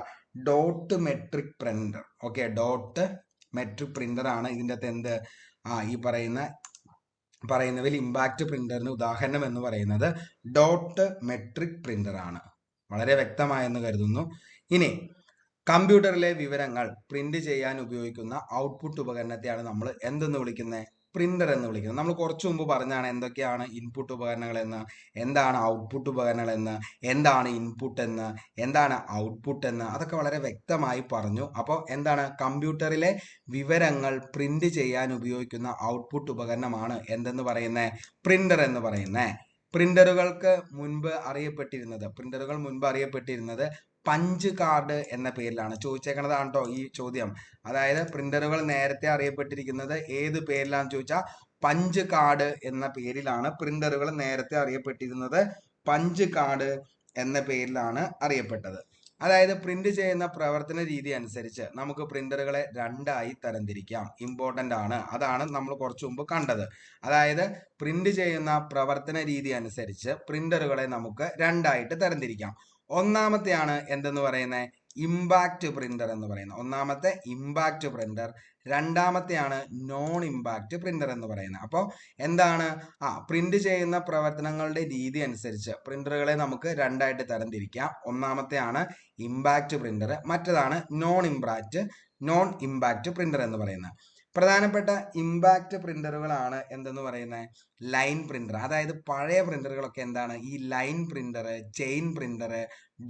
Dot matrix printer. Okay, dot matrix printer ആണ് ഇതിൻ്റെ അകത്ത് എന്ത് ഈ പറയുന്നവയിൽ ഇമ്പാക്ട് പ്രിന്ററിന് ഉദാഹരണം എന്ന് പറയുന്നത് ഡോട്ട് മെട്രിക് പ്രിന്റർ ആണ്. വളരെ വ്യക്തമായെന്ന് കരുതുന്നു. ഇനി കമ്പ്യൂട്ടറിലെ വിവരങ്ങൾ പ്രിന്റ് ചെയ്യാൻ ഉപയോഗിക്കുന്ന ഔട്ട്പുട്ട് ഉപകരണത്തെയാണ് നമ്മൾ എന്തെന്ന് വിളിക്കുന്നത്? പ്രിന്റർ എന്ന് വിളിക്കുന്നത്. നമ്മൾ കുറച്ചു മുമ്പ് പറഞ്ഞാണ് എന്തൊക്കെയാണ് ഇൻപുട്ട് ഉപകരണങ്ങൾ എന്ന്, എന്താണ് ഔട്ട്പുട്ട് ഉപകരണങ്ങൾ എന്ന്, എന്താണ് ഇൻപുട്ട് എന്ന്, എന്താണ് ഔട്ട്പുട്ട് എന്ന്, അതൊക്കെ വളരെ വ്യക്തമായി പറഞ്ഞു. അപ്പോൾ എന്താണ് കമ്പ്യൂട്ടറിലെ വിവരങ്ങൾ പ്രിന്റ് ചെയ്യാൻ ഉപയോഗിക്കുന്ന ഔട്ട്പുട്ട് ഉപകരണമാണ് എന്തെന്ന് പറയുന്നത്? പ്രിന്റർ എന്ന് പറയുന്നത്. പ്രിന്ററുകൾ മുൻപ് അറിയപ്പെട്ടിരുന്നത് പഞ്ച് കാർഡ് എന്ന പേരിലാണ്. ചോദിച്ചേക്കണതാണ് കേട്ടോ ഈ ചോദ്യം. അതായത് പ്രിന്ററുകൾ നേരത്തെ അറിയപ്പെട്ടിരിക്കുന്നത് ഏത് പേരിലാന്ന് ചോദിച്ചാൽ പഞ്ച് കാർഡ് എന്ന പേരിലാണ് പ്രിന്ററുകൾ നേരത്തെ അറിയപ്പെട്ടിരുന്നത്. പഞ്ച് കാർഡ് എന്ന പേരിലാണ് അറിയപ്പെട്ടത്. അതായത് പ്രിന്റ് ചെയ്യുന്ന പ്രവർത്തന രീതി അനുസരിച്ച് നമുക്ക് പ്രിന്ററുകളെ 2ആയി തരംതിരിക്കാം. ഇമ്പോർട്ടൻ്റ് ആണ്, അതാണ് നമ്മൾ കുറച്ചു മുമ്പ് കണ്ടത്. അതായത് പ്രിന്റ് ചെയ്യുന്ന പ്രവർത്തന രീതി അനുസരിച്ച് പ്രിന്ററുകളെ നമുക്ക് 2ആയിട്ട് തരംതിരിക്കാം. ഒന്നാമത്തെയാണ് എന്തെന്ന് പറയുന്നത്? ഇമ്പാക്ട് പ്രിന്റർ എന്ന് പറയുന്നത്. ഒന്നാമത്തെ ഇമ്പാക്ട് പ്രിന്റർ, രണ്ടാമത്തെയാണ് നോൺ ഇമ്പാക്ട് പ്രിന്റർ എന്ന് പറയുന്നത്. അപ്പോൾ എന്താണ് പ്രിന്റ് ചെയ്യുന്ന പ്രവർത്തനങ്ങളുടെ രീതി അനുസരിച്ച് പ്രിന്ററുകളെ നമുക്ക് 2ആയിട്ട് തരംതിരിക്കാം. ഒന്നാമത്തെയാണ് ഇമ്പാക്ട് പ്രിന്റർ, മറ്റേതാണ് നോൺ ഇമ്പാക്ട് പ്രിന്റർ എന്ന് പറയുന്നത്. പ്രധാനപ്പെട്ട ഇമ്പാക്ട് പ്രിന്ററുകളാണ് എന്തെന്ന് പറയുന്നത്? Line printer. അതായത് പഴയ പ്രിന്ററുകളൊക്കെ എന്താണ്? ഈ line printer, chain printer,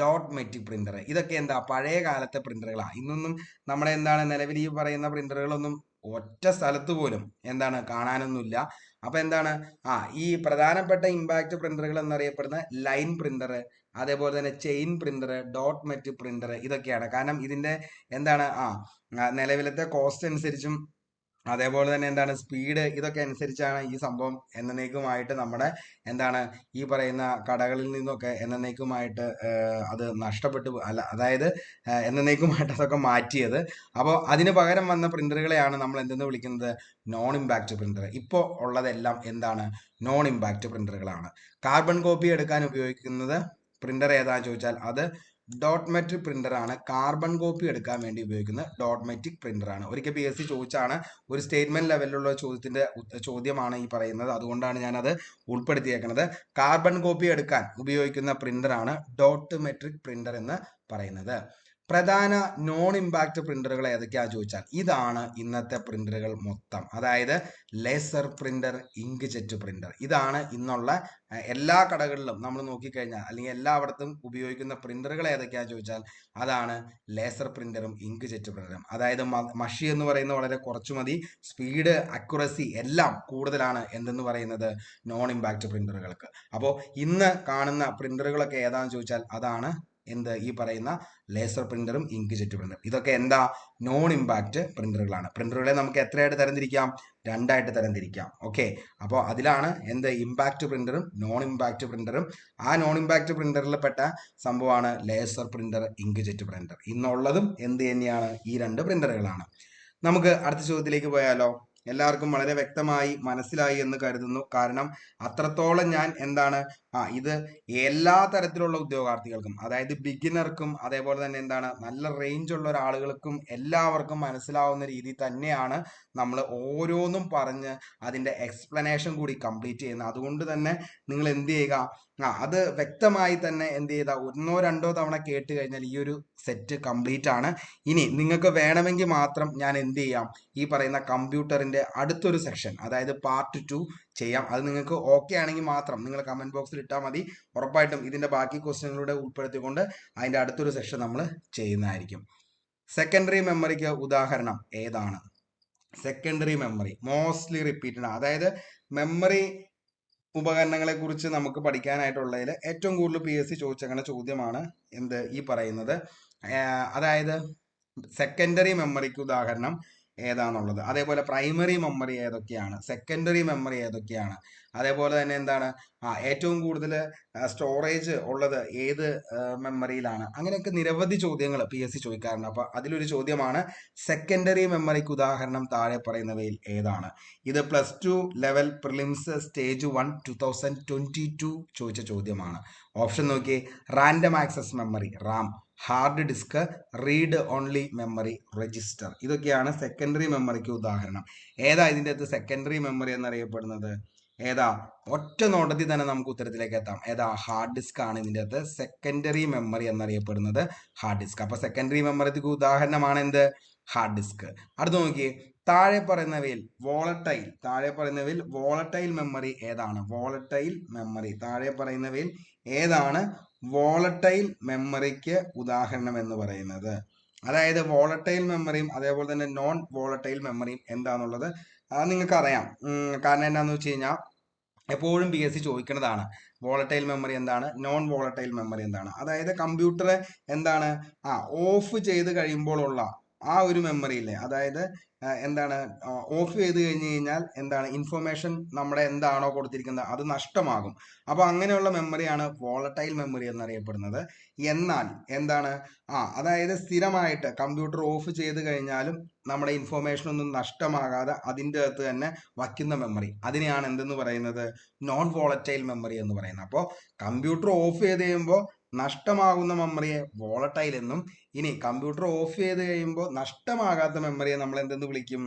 dot matrix printer, ഇതൊക്കെ എന്താ പഴയ കാലത്തെ പ്രിന്ററുകളാണ്. ഇന്നൊന്നും നമ്മുടെ എന്താണ് നിലവിൽ ഈ പറയുന്ന പ്രിന്ററുകളൊന്നും ഒറ്റ സ്ഥലത്ത് പോലും എന്താണ് കാണാനൊന്നുമില്ല. അപ്പൊ എന്താണ് ഈ പ്രധാനപ്പെട്ട ഇമ്പാക്ട് പ്രിന്ററുകൾ എന്നറിയപ്പെടുന്ന ലൈൻ പ്രിന്റർ, അതേപോലെ തന്നെ chain printer, dot matrix printer, ഇതൊക്കെയാണ്. കാരണം ഇതിന്റെ എന്താണ് നിലവിലത്തെ കോസ്റ്റ് അനുസരിച്ചും അതേപോലെ തന്നെ എന്താണ് സ്പീഡ്, ഇതൊക്കെ അനുസരിച്ചാണ് ഈ സംഭവം എന്നേക്കുമായിട്ട് നമ്മുടെ എന്താണ് ഈ പറയുന്ന കടകളിൽ നിന്നൊക്കെ എന്നേക്കുമായിട്ട് അത് നഷ്ടപ്പെട്ടു അതായത് എന്നേക്കുമായിട്ട് അതൊക്കെ മാറ്റിയത്. അപ്പോൾ അതിന് പകരം വന്ന പ്രിന്ററുകളെയാണ് നമ്മൾ എന്തെന്ന് വിളിക്കുന്നത്? Non impact printer. ഇപ്പോൾ ഉള്ളതെല്ലാം എന്താണ്? നോൺ ഇമ്പാക്ട് പ്രിന്ററുകളാണ്. കാർബൺ കോപ്പി എടുക്കാൻ ഉപയോഗിക്കുന്നത് പ്രിന്റർ ഏതാന്ന് ചോദിച്ചാൽ അത് ഡോട്ട് മെട്രിക് പ്രിന്റർ ആണ്. കാർബൺ കോപ്പി എടുക്കാൻ വേണ്ടി ഉപയോഗിക്കുന്ന ഡോട്ട് മെട്രിക് പ്രിന്റർ ആണ്. ഒരിക്കൽ PSC ചോദിച്ചാണ്, ഒരു സ്റ്റേറ്റ്മെന്റ് ലെവലിലുള്ള ചോദ്യമാണ് ഈ പറയുന്നത്. അതുകൊണ്ടാണ് ഞാനത് ഉൾപ്പെടുത്തിയേക്കുന്നത്. കാർബൺ കോപ്പി എടുക്കാൻ ഉപയോഗിക്കുന്ന പ്രിന്റർ ആണ് ഡോട്ട് മെട്രിക് പ്രിന്റർ എന്ന് പറയുന്നത്. പ്രധാന നോൺ ഇമ്പാക്ട് പ്രിന്ററുകൾ ഏതൊക്കെയാ ചോദിച്ചാൽ ഇതാണ് ഇന്നത്തെ പ്രിന്ററുകൾ മൊത്തം. അതായത് laser printer, inkjet printer. ഇതാണ് ഇന്നുള്ള എല്ലാ കടകളിലും നമ്മൾ നോക്കിക്കഴിഞ്ഞാൽ അല്ലെങ്കിൽ എല്ലായിടത്തും ഉപയോഗിക്കുന്ന പ്രിന്ററുകൾ ഏതൊക്കെയാ ചോദിച്ചാൽ അതാണ് ലേസർ പ്രിന്ററും ഇങ്ക് ജെറ്റ് പ്രിന്ററും. അതായത് മഷി എന്ന് പറയുന്നത് വളരെ കുറച്ചു മതി, സ്പീഡ്, അക്യുറസി എല്ലാം കൂടുതലാണ് എന്തെന്ന് പറയുന്നത് നോൺ ഇമ്പാക്ട് പ്രിന്ററുകൾക്ക്. അപ്പോൾ ഇന്ന് കാണുന്ന പ്രിന്ററുകളൊക്കെ ഏതാണെന്ന് ചോദിച്ചാൽ അതാണ് ഈ പറയുന്ന ലേസർ പ്രിന്ററും ഇങ്ക് ജെറ്റ് പ്രിന്ററും. ഇതൊക്കെ എന്താ? Non impact പ്രിന്ററുകളാണ്. പ്രിന്ററുകളെ നമുക്ക് എത്രയായിട്ട് തരംതിരിക്കാം? രണ്ടായിട്ട് തരംതിരിക്കാം. ഓക്കെ, അപ്പോൾ അതിലാണ് ഇമ്പാക്ട് പ്രിന്ററും നോൺ ഇമ്പാക്ട് പ്രിന്ററും. ആ നോൺ ഇമ്പാക്ട് പ്രിന്ററിൽ പെട്ട സംഭവമാണ് laser printer, inkjet printer. ഇന്നുള്ളതും തന്നെയാണ്? ഈ രണ്ട് പ്രിന്ററുകളാണ്. നമുക്ക് അടുത്ത ചോദ്യത്തിലേക്ക് പോയാലോ? എല്ലാവർക്കും വളരെ വ്യക്തമായി മനസ്സിലായി എന്ന് കരുതുന്നു. കാരണം അത്രത്തോളം ഞാൻ ഇത് എല്ലാ തരത്തിലുള്ള ഉദ്യോഗാർത്ഥികൾക്കും, അതായത് ബിഗിനർക്കും അതേപോലെ തന്നെ നല്ല റേഞ്ച് ഉള്ള ഒരാളുകൾക്കും എല്ലാവർക്കും മനസ്സിലാവുന്ന രീതിയിൽ തന്നെയാണ് നമ്മൾ ഓരോന്നും പറഞ്ഞ് അതിൻ്റെ എക്സ്പ്ലനേഷൻ കൂടി കംപ്ലീറ്റ് ചെയ്യുന്നത്. അതുകൊണ്ട് തന്നെ നിങ്ങൾ എന്ത് ചെയ്യുക, അത് വ്യക്തമായി തന്നെ ഒന്നോ രണ്ടോ തവണ കേട്ട് കഴിഞ്ഞാൽ ഈ ഒരു സെറ്റ് കംപ്ലീറ്റ് ആണ്. ഇനി നിങ്ങൾക്ക് വേണമെങ്കിൽ മാത്രം ഞാൻ ഈ പറയുന്ന കമ്പ്യൂട്ടറിന്റെ അടുത്തൊരു സെക്ഷൻ, അതായത് പാർട്ട് 2 ചെയ്യാം. അത് നിങ്ങൾക്ക് ഓക്കെ ആണെങ്കിൽ മാത്രം നിങ്ങൾ കമന്റ് ബോക്സിൽ ഇട്ടാൽ മതി. ഉറപ്പായിട്ടും ഇതിന്റെ ബാക്കി ക്വസ്റ്റ്യനുകളുടെ ഉൾപ്പെടുത്തിക്കൊണ്ട് അതിന്റെ അടുത്തൊരു സെക്ഷൻ നമ്മൾ ചെയ്യുന്നതായിരിക്കും. സെക്കൻഡറി മെമ്മറിക്ക് ഉദാഹരണം ഏതാണ്? സെക്കൻഡറി മെമ്മറി മോസ്റ്റ്ലി റിപ്പീറ്റഡ്, അതായത് മെമ്മറി ഉപകരണങ്ങളെ കുറിച്ച് നമുക്ക് പഠിക്കാനായിട്ടുള്ളതിൽ ഏറ്റവും കൂടുതൽ PSC ചോദിച്ചേക്കുന്ന ചോദ്യമാണ് ഈ പറയുന്നത്. അതായത് സെക്കൻഡറി മെമ്മറിക്ക് ഉദാഹരണം ഏതാന്നുള്ളത്. അതേപോലെ പ്രൈമറി മെമ്മറി ഏതൊക്കെയാണ്, സെക്കൻഡറി മെമ്മറി ഏതൊക്കെയാണ്, അതേപോലെ തന്നെ ഏറ്റവും കൂടുതൽ സ്റ്റോറേജ് ഉള്ളത് ഏത് മെമ്മറിയിലാണ്, അങ്ങനെയൊക്കെ നിരവധി ചോദ്യങ്ങൾ PSC ചോദിക്കാറുണ്ട്. അപ്പൊ അതിലൊരു ചോദ്യമാണ് സെക്കൻഡറി മെമ്മറിക്ക് ഉദാഹരണം താഴെ പറയുന്നവയിൽ ഏതാണ്? ഇത് +2 ലെവൽ പ്രിലിംസ് സ്റ്റേജ് 1 2022 ചോദിച്ച ചോദ്യമാണ്. ഓപ്ഷൻ നോക്കിയേ: random access memory RAM, hard disk, read only memory, register. ഇതൊക്കെയാണ് സെക്കൻഡറി മെമ്മറിക്ക് ഉദാഹരണം. ഏതാ ഇതിൻ്റെ അകത്ത് സെക്കൻഡറി മെമ്മറി എന്നറിയപ്പെടുന്നത്? ഏതാ? ഒറ്റ നോട്ടത്തിൽ തന്നെ നമുക്ക് ഉത്തരത്തിലേക്ക് എത്താം. ഏതാ? ഹാർഡ് ഡിസ്ക് ആണ് ഇതിൻ്റെ അകത്ത് സെക്കൻഡറി മെമ്മറി എന്നറിയപ്പെടുന്നത്. Hard disk. അപ്പൊ സെക്കൻഡറി മെമ്മറിക്ക് ഉദാഹരണമാണ് ഹാർഡ് ഡിസ്ക്. അടുത്ത് നോക്കിയേ: താഴെ പറയുന്നവയിൽ വോളറ്റൈൽ മെമ്മറി ഏതാണ്? വോളറ്റൈൽ മെമ്മറി താഴെ പറയുന്നവയിൽ ഏതാണ് വോളറ്റൈൽ മെമ്മറിക്ക് ഉദാഹരണം എന്ന് പറയുന്നത്? അതായത് വോളറ്റൈൽ മെമ്മറിയും അതേപോലെ തന്നെ നോൺ വോളറ്റൈൽ മെമ്മറിയും എന്താണെന്നുള്ളത് നിങ്ങൾക്ക് അറിയാം. കാരണം എന്താണെന്ന് വെച്ച് കഴിഞ്ഞാൽ എപ്പോഴും PSC ചോദിക്കുന്നതാണ് വോളറ്റൈൽ മെമ്മറി എന്താണ്, നോൺ വോളറ്റൈൽ മെമ്മറി എന്താണ്. അതായത് കമ്പ്യൂട്ടർ ഓഫ് ചെയ്ത് കഴിയുമ്പോഴുള്ള ആ ഒരു മെമ്മറി ഇല്ലേ, അതായത് ഓഫ് ചെയ്ത് കഴിഞ്ഞ് കഴിഞ്ഞാൽ ഇൻഫർമേഷൻ നമ്മുടെ എന്താണോ കൊടുത്തിരിക്കുന്നത് അത് നഷ്ടമാകും. അപ്പൊ അങ്ങനെയുള്ള മെമ്മറിയാണ് വോളറ്റൈൽ മെമ്മറി എന്നറിയപ്പെടുന്നത്. എന്നാൽ അതായത് സ്ഥിരമായിട്ട് കമ്പ്യൂട്ടർ ഓഫ് ചെയ്ത് കഴിഞ്ഞാലും നമ്മുടെ ഇൻഫർമേഷൻ ഒന്നും നഷ്ടമാകാതെ അതിൻ്റെ അകത്ത് തന്നെ വയ്ക്കുന്ന മെമ്മറി, അതിനെയാണ് എന്തെന്ന് പറയുന്നത്? നോൺ വോളറ്റൈൽ മെമ്മറി എന്ന് പറയുന്നത്. അപ്പോൾ കമ്പ്യൂട്ടർ ഓഫ് ചെയ്ത് കഴിയുമ്പോൾ നഷ്ടമാകുന്ന മെമ്മറിയെ വോളറ്റൈൽ എന്നും, ഇനി കമ്പ്യൂട്ടർ ഓഫ് ചെയ്ത് കഴിയുമ്പോൾ നഷ്ടമാകാത്ത മെമ്മറിയെ നമ്മൾ എന്തെന്ന് വിളിക്കും?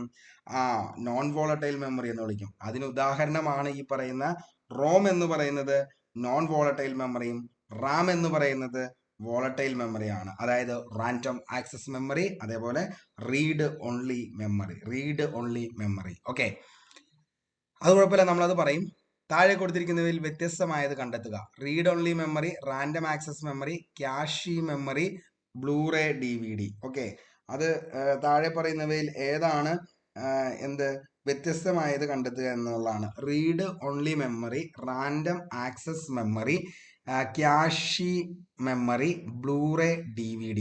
നോൺ വോളറ്റൈൽ മെമ്മറി എന്ന് വിളിക്കും. അതിന് ഉദാഹരണമാണ് ഈ പറയുന്ന റോം എന്ന് പറയുന്നത് നോൺ വോളറ്റൈൽ മെമ്മറിയും റാം എന്ന് പറയുന്നത് വോളറ്റൈൽ മെമ്മറിയാണ്. അതായത് റാൻഡം ആക്സസ് മെമ്മറി, അതേപോലെ റീഡ് ഓൺലി മെമ്മറി. ഓക്കെ, അത് കുഴപ്പമില്ല, നമ്മളത് പറയും. താഴെ കൊടുത്തിരിക്കുന്നതിൽ വ്യത്യസ്തമായത് കണ്ടെത്തുക. Read only memory, random access memory, cache memory, Blu-ray DVD. Okay, അത് താഴെ പറയുന്നവയിൽ ഏതാണ് വ്യത്യസ്തമായത് കണ്ടെത്തുക എന്നുള്ളതാണ്. Read only memory, random access memory, cache memory, Blu-ray DVD.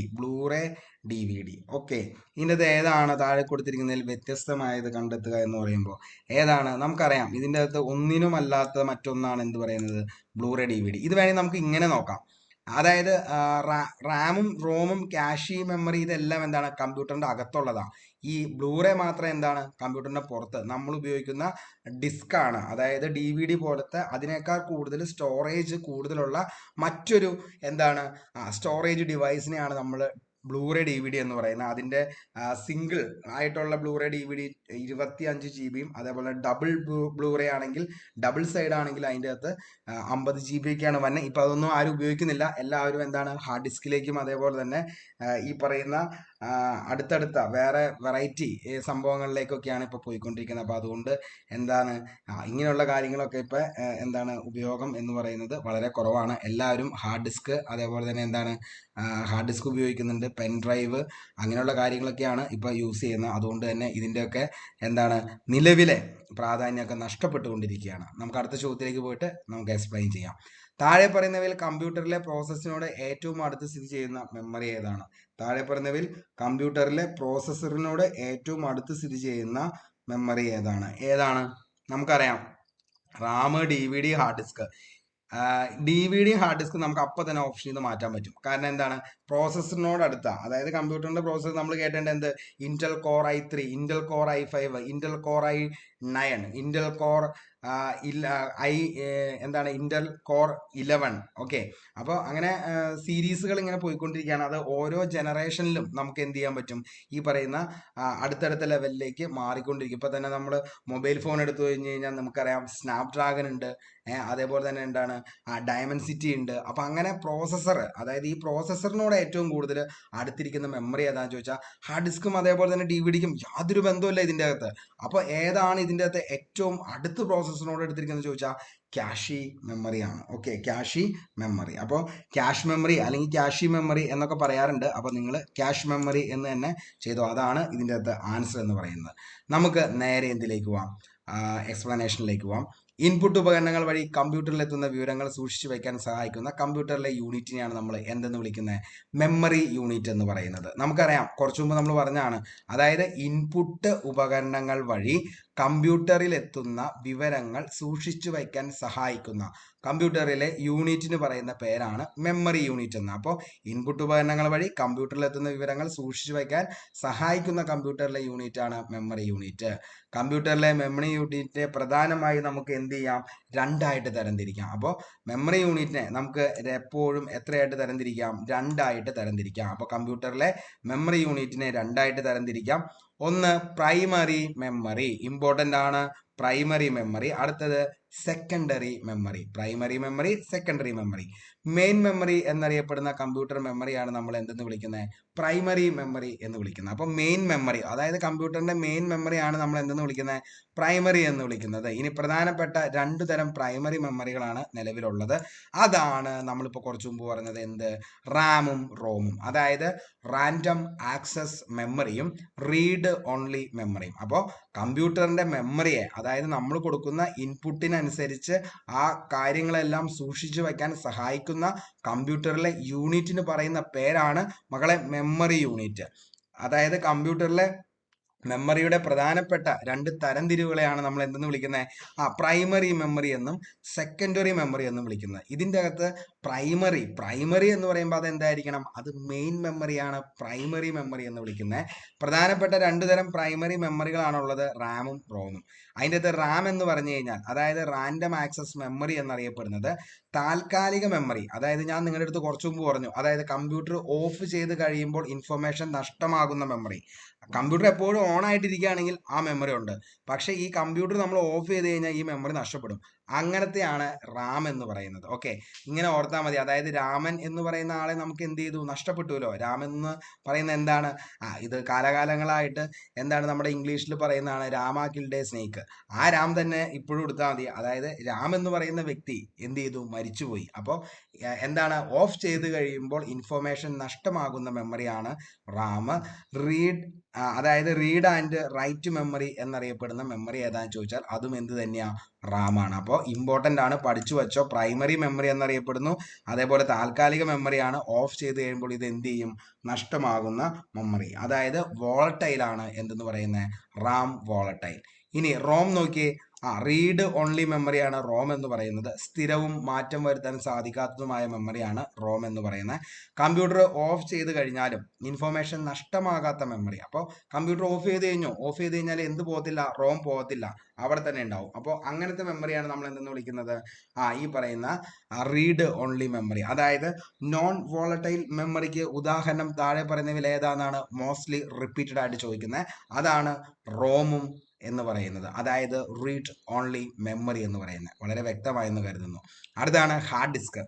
Okay, ഇതിൻ്റെ ഏതാണ് താഴെ കൊടുത്തിരിക്കുന്നതിൽ വ്യത്യസ്തമായത് കണ്ടെത്തുക എന്ന് പറയുമ്പോൾ ഏതാണ്? നമുക്കറിയാം ഇതിൻ്റെ അകത്ത് ഒന്നിനുമല്ലാത്ത മറ്റൊന്നാണ് പറയുന്നത് ബ്ലൂറേ DVD. ഇത് വേണമെങ്കിൽ നമുക്ക് ഇങ്ങനെ നോക്കാം. അതായത് റാമും റോമും ക്യാഷി മെമ്മറി ഇതെല്ലാം എന്താണ് കമ്പ്യൂട്ടറിന്റെ അകത്തുള്ളതാണ്. ഈ ബ്ലൂറേ മാത്രം എന്താണ് കമ്പ്യൂട്ടറിന്റെ പുറത്ത് നമ്മൾ ഉപയോഗിക്കുന്ന ഡിസ്ക് ആണ്. അതായത് DVD പോലത്തെ അതിനേക്കാൾ കൂടുതൽ സ്റ്റോറേജ് കൂടുതലുള്ള മറ്റൊരു എന്താണ് സ്റ്റോറേജ് ഡിവൈസിനെയാണ് നമ്മൾ ബ്ലൂറേ DVD എന്ന് പറയുന്നത്. അതിൻ്റെ സിംഗിൾ ആയിട്ടുള്ള ബ്ലൂറേ DVD 25 GB അതേപോലെ ഡബിൾ ബ്ലൂറേ ആണെങ്കിൽ ഡബിൾ സൈഡ് ആണെങ്കിൽ അതിൻ്റെ അകത്ത് 50 GB ഒക്കെയാണ് വന്നത്. ഇപ്പം അതൊന്നും ആരും ഉപയോഗിക്കുന്നില്ല. എല്ലാവരും എന്താണ് ഹാർഡ് ഡിസ്കിലേക്കും അതേപോലെ തന്നെ ഈ പറയുന്ന അടുത്തടുത്ത വേറെ വെറൈറ്റി സംഭവങ്ങളിലേക്കൊക്കെയാണ് ഇപ്പോൾ പോയിക്കൊണ്ടിരിക്കുന്നത്. അപ്പോൾ അതുകൊണ്ട് എന്താണ് ഇങ്ങനെയുള്ള കാര്യങ്ങളൊക്കെ ഇപ്പം എന്താണ് ഉപയോഗം എന്ന് പറയുന്നത് വളരെ കുറവാണ്. എല്ലാവരും ഹാർഡ് ഡിസ്ക് അതേപോലെ തന്നെ എന്താണ് ഹാർഡ് ഡിസ്ക് ഉപയോഗിക്കുന്നുണ്ട്, പെൻ ഡ്രൈവ് അങ്ങനെയുള്ള കാര്യങ്ങളൊക്കെയാണ് ഇപ്പോൾ യൂസ് ചെയ്യുന്നത്. അതുകൊണ്ട് തന്നെ ഇതിൻ്റെയൊക്കെ എന്താണ് നിലവിലെ പ്രാധാന്യമൊക്കെ നഷ്ടപ്പെട്ടുകൊണ്ടിരിക്കുകയാണ്. നമുക്ക് അടുത്ത ചോദ്യത്തിലേക്ക് പോയിട്ട് നമുക്ക് എക്സ്പ്ലെയിൻ ചെയ്യാം. താഴെ പറയുന്നവയിൽ കമ്പ്യൂട്ടറിലെ പ്രോസസ്സിനോട് ഏറ്റവും അടുത്ത് സ്ഥിതി ചെയ്യുന്ന മെമ്മറി ഏതാണ്? താഴെ പറയുന്നവയിൽ കമ്പ്യൂട്ടറിലെ പ്രോസസ്സറിനോട് ഏറ്റവും അടുത്ത് സ്ഥിതി ചെയ്യുന്ന മെമ്മറി ഏതാണ്? നമുക്കറിയാം RAM, DVD, hard disk. DVD hard disk നമുക്ക് അപ്പോൾ തന്നെ ഓപ്ഷൻ ചെയ്ത് മാറ്റാൻ പറ്റും. കാരണം എന്താണ് പ്രോസസ്സറിനോട് അടുത്ത, അതായത് കമ്പ്യൂട്ടറിന്റെ പ്രോസസ്സർ നമ്മൾ കേട്ടേണ്ട എന്ത് Intel core i3, Intel core i5, Intel core i9, Intel core Intel core 11. Okay, അപ്പോൾ അങ്ങനെ സീരീസുകൾ ഇങ്ങനെ പോയിക്കൊണ്ടിരിക്കുകയാണ്. അത് ഓരോ ജനറേഷനിലും നമുക്ക് എന്ത് ചെയ്യാൻ പറ്റും, ഈ പറയുന്ന അടുത്തടുത്ത ലെവലിലേക്ക് മാറിക്കൊണ്ടിരിക്കും. ഇപ്പൊ തന്നെ നമ്മൾ മൊബൈൽ ഫോൺ എടുത്തു കഴിഞ്ഞ് കഴിഞ്ഞാൽ നമുക്കറിയാം സ്നാപ് ഡ്രാഗൺ ഉണ്ട്, അതേപോലെ തന്നെ എന്താണ് ഡയമൻസിറ്റി ഉണ്ട്. അപ്പൊ അങ്ങനെ പ്രോസസ്സർ, അതായത് ഈ പ്രോസസ്സറിനോട് ഏറ്റവും കൂടുതൽ അടുത്തിരിക്കുന്ന മെമ്മറി ഏതാണെന്ന് ചോദിച്ചാൽ ഹാർഡ് ഡിസ്കും അതേപോലെ തന്നെ DVDക്കും യാതൊരു ബന്ധമില്ല ഇതിൻ്റെ അകത്ത്. അപ്പോൾ ഏതാണ് ഇതിൻ്റെ അകത്ത് ഏറ്റവും അടുത്ത് പ്രോസസ്സറിനോട് എടുത്തിരിക്കുന്നത് ചോദിച്ചാൽ ക്യാഷി മെമ്മറിയാണ്. Okay, cache memory. അപ്പോൾ ക്യാഷ് മെമ്മറി അല്ലെങ്കിൽ ക്യാഷി മെമ്മറി എന്നൊക്കെ പറയാറുണ്ട്. അപ്പോൾ നിങ്ങൾ ക്യാഷ് മെമ്മറി എന്ന് തന്നെ ചെയ്തോ, അതാണ് ഇതിൻ്റെ അകത്ത് ആൻസർ എന്ന് പറയുന്നത്. നമുക്ക് നേരെ എന്തിലേക്ക് പോവാം, എക്സ്പ്ലനേഷനിലേക്ക് പോവാം. ഇൻപുട്ട് ഉപകരണങ്ങൾ വഴി കമ്പ്യൂട്ടറിൽ എത്തുന്ന വിവരങ്ങൾ സൂക്ഷിച്ചു വയ്ക്കാൻ സഹായിക്കുന്ന കമ്പ്യൂട്ടറിലെ യൂണിറ്റിനെയാണ് നമ്മൾ എന്തെന്ന് വിളിക്കുന്നത്, മെമ്മറി യൂണിറ്റ് എന്ന് പറയുന്നത്. നമുക്കറിയാം കുറച്ചു മുമ്പ് നമ്മൾ പറഞ്ഞാണ്, അതായത് ഇൻപുട്ട് ഉപകരണങ്ങൾ വഴി കമ്പ്യൂട്ടറിൽ എത്തുന്ന വിവരങ്ങൾ സൂക്ഷിച്ചു വയ്ക്കാൻ സഹായിക്കുന്ന കമ്പ്യൂട്ടറിലെ യൂണിറ്റിന് പറയുന്ന പേരാണ് മെമ്മറി യൂണിറ്റ് എന്ന്. അപ്പോൾ ഇൻപുട്ട് ഉപകരണങ്ങൾ വഴി കമ്പ്യൂട്ടറിൽ എത്തുന്ന വിവരങ്ങൾ സൂക്ഷിച്ചു വയ്ക്കാൻ സഹായിക്കുന്ന കമ്പ്യൂട്ടറിലെ യൂണിറ്റ് ആണ് മെമ്മറി യൂണിറ്റ്. കമ്പ്യൂട്ടറിലെ മെമ്മറി യൂണിറ്റിനെ പ്രധാനമായി നമുക്ക് എന്ത് ചെയ്യാം, രണ്ടായിട്ട് തരംതിരിക്കാം. അപ്പോൾ മെമ്മറി യൂണിറ്റിനെ നമുക്ക് എപ്പോഴും എത്രയായിട്ട് തരംതിരിക്കാം, രണ്ടായിട്ട് തരംതിരിക്കാം. അപ്പോൾ കമ്പ്യൂട്ടറിലെ മെമ്മറി യൂണിറ്റിനെ രണ്ടായിട്ട് തരംതിരിക്കാം. ഒന്ന് പ്രൈമറി മെമ്മറി, ഇമ്പോർട്ടൻ്റ് ആണ് പ്രൈമറി മെമ്മറി. അടുത്തത് secondary memory. Primary memory, secondary memory. Main memory എന്നറിയപ്പെടുന്ന കമ്പ്യൂട്ടർ മെമ്മറിയാണ് നമ്മൾ എന്തെന്ന് വിളിക്കുന്നത്, പ്രൈമറി മെമ്മറി എന്ന് വിളിക്കുന്നത്. അപ്പോൾ മെയിൻ മെമ്മറി, അതായത് കമ്പ്യൂട്ടറിന്റെ മെയിൻ മെമ്മറിയാണ് നമ്മൾ എന്തെന്ന് വിളിക്കുന്നത്, പ്രൈമറി എന്ന് വിളിക്കുന്നത്. ഇനി പ്രധാനപ്പെട്ട രണ്ടു തരം പ്രൈമറി മെമ്മറികളാണ് നിലവിലുള്ളത്. അതാണ് നമ്മളിപ്പോൾ കുറച്ചു മുമ്പ് പറഞ്ഞത്, എന്ത്, റാമും റോമും. അതായത് റാൻഡം ആക്സസ് മെമ്മറിയും റീഡ് ഓൺലി മെമ്മറിയും. അപ്പോൾ കമ്പ്യൂട്ടറിന്റെ മെമ്മറിയെ, അതായത് നമ്മൾ കൊടുക്കുന്ന ഇൻപുട്ടിനനുസരിച്ച് ആ കാര്യങ്ങളെല്ലാം സൂക്ഷിച്ചു വയ്ക്കാൻ സഹായിക്കുന്ന കമ്പ്യൂട്ടറിലെ യൂണിറ്റിന് പറയുന്ന പേരാണ് മക്കളെ മെമ്മറി യൂണിറ്റ്. അതായത് കമ്പ്യൂട്ടറിലെ മെമ്മറിയുടെ പ്രധാനപ്പെട്ട രണ്ട് തരംതിരിവുകളെയാണ് നമ്മൾ എന്തെന്ന് വിളിക്കുന്നത്, പ്രൈമറി മെമ്മറി എന്നും സെക്കൻഡറി മെമ്മറി എന്നും വിളിക്കുന്നത്. ഇതിൻ്റെ അകത്ത് പ്രൈമറി എന്ന് പറയുമ്പോൾ അത് എന്തായിരിക്കണം, അത് മെയിൻ മെമ്മറിയാണ് പ്രൈമറി മെമ്മറി എന്ന് വിളിക്കുന്നത്. പ്രധാനപ്പെട്ട രണ്ടു തരം പ്രൈമറി മെമ്മറികളാണുള്ളത്, റാമും റോമും. അതിൻ്റെ അകത്ത് റാം എന്ന് പറഞ്ഞു കഴിഞ്ഞാൽ, അതായത് റാൻഡം ആക്സസ് മെമ്മറി എന്നറിയപ്പെടുന്നത് താൽക്കാലിക മെമ്മറി. അതായത് ഞാൻ നിങ്ങളുടെ അടുത്ത് കുറച്ചു മുമ്പ് പറഞ്ഞു, അതായത് കമ്പ്യൂട്ടർ ഓഫ് ചെയ്ത് കഴിയുമ്പോൾ ഇൻഫർമേഷൻ നഷ്ടമാകുന്ന മെമ്മറി. കമ്പ്യൂട്ടർ എപ്പോഴും ഓൺ ആയിട്ടിരിക്കുകയാണെങ്കിൽ ആ മെമ്മറി ഉണ്ട്, പക്ഷേ ഈ കമ്പ്യൂട്ടർ നമ്മൾ ഓഫ് ചെയ്ത് കഴിഞ്ഞാൽ ഈ മെമ്മറി നഷ്ടപ്പെടും. അങ്ങനത്തെയാണ് റാം എന്ന് പറയുന്നത്. ഓക്കെ, ഇങ്ങനെ ഓർത്താൽ മതി. അതായത് രാമൻ എന്ന് പറയുന്ന ആളെ നമുക്ക് എന്ത് ചെയ്തു, നഷ്ടപ്പെട്ടുവല്ലോ. രാമൻ എന്ന് പറയുന്നത് എന്താണ്, ഇത് കാലകാലങ്ങളായിട്ട് എന്താണ് നമ്മുടെ ഇംഗ്ലീഷിൽ പറയുന്നതാണ് രാമ കിൽഡ് എ സ്നേക്ക്. ആ രാം തന്നെ ഇപ്പോഴും എടുത്താൽ മതി. അതായത് രാം എന്ന് പറയുന്ന വ്യക്തി എന്ത് ചെയ്തു, മരിച്ചുപോയി. അപ്പോൾ എന്താണ്, ഓഫ് ചെയ്ത് കഴിയുമ്പോൾ ഇൻഫർമേഷൻ നഷ്ടമാകുന്ന മെമ്മറിയാണ് റാം. അതായത് റീഡ് ആൻഡ് റൈറ്റ് മെമ്മറി എന്നറിയപ്പെടുന്ന മെമ്മറി ഏതാണെന്ന് ചോദിച്ചാൽ അതും എന്ത് തന്നെയാണ്, റാമാണ്. അപ്പോൾ ഇമ്പോർട്ടൻ്റ് ആണ്, പഠിച്ചു വെച്ചോ. പ്രൈമറി മെമ്മറി എന്നറിയപ്പെടുന്നു, അതേപോലെ താൽക്കാലിക മെമ്മറിയാണ്. ഓഫ് ചെയ്ത് കഴിയുമ്പോൾ ഇത് എന്ത് ചെയ്യും, നഷ്ടമാകുന്ന മെമ്മറി. അതായത് വോളറ്റൈൽ ആണ് എന്തെന്ന് പറയുന്നത്, റാം വോളറ്റൈൽ. ഇനി റോം നോക്കിയേ, റീഡ് ഓൺലി മെമ്മറിയാണ് റോം എന്ന് പറയുന്നത്. സ്ഥിരവും മാറ്റം വരുത്താൻ സാധിക്കാത്തതുമായ മെമ്മറിയാണ് റോം എന്ന് പറയുന്നത്. കമ്പ്യൂട്ടർ ഓഫ് ചെയ്ത് കഴിഞ്ഞാലും ഇൻഫോർമേഷൻ നഷ്ടമാകാത്ത മെമ്മറി. അപ്പോൾ കമ്പ്യൂട്ടർ ഓഫ് ചെയ്ത് കഴിഞ്ഞാൽ എന്ത് പോകത്തില്ല? റോം പോകത്തില്ല, അവിടെ തന്നെ ഉണ്ടാവും. അപ്പോൾ അങ്ങനത്തെ മെമ്മറിയാണ് നമ്മൾ എന്തെന്ന് വിളിക്കുന്നത്? ഈ പറയുന്ന റീഡ് ഓൺലി മെമ്മറി. അതായത് നോൺ വോളറ്റൈൽ മെമ്മറിക്ക് ഉദാഹരണം താഴെ പറയുന്നതിൽ ഏതാണെന്നാണ് മോസ്റ്റ്ലി റിപ്പീറ്റഡ് ആയിട്ട് ചോദിക്കുന്നത്. അതാണ് റോമും എന്ന് പറയുന്നത്, അതായത് റീഡ് ഓൺലി മെമ്മറി എന്ന് പറയുന്നത്. വളരെ വ്യക്തമായെന്ന് കരുതുന്നു. അടുത്താണ് ഹാർഡ് ഡിസ്ക്.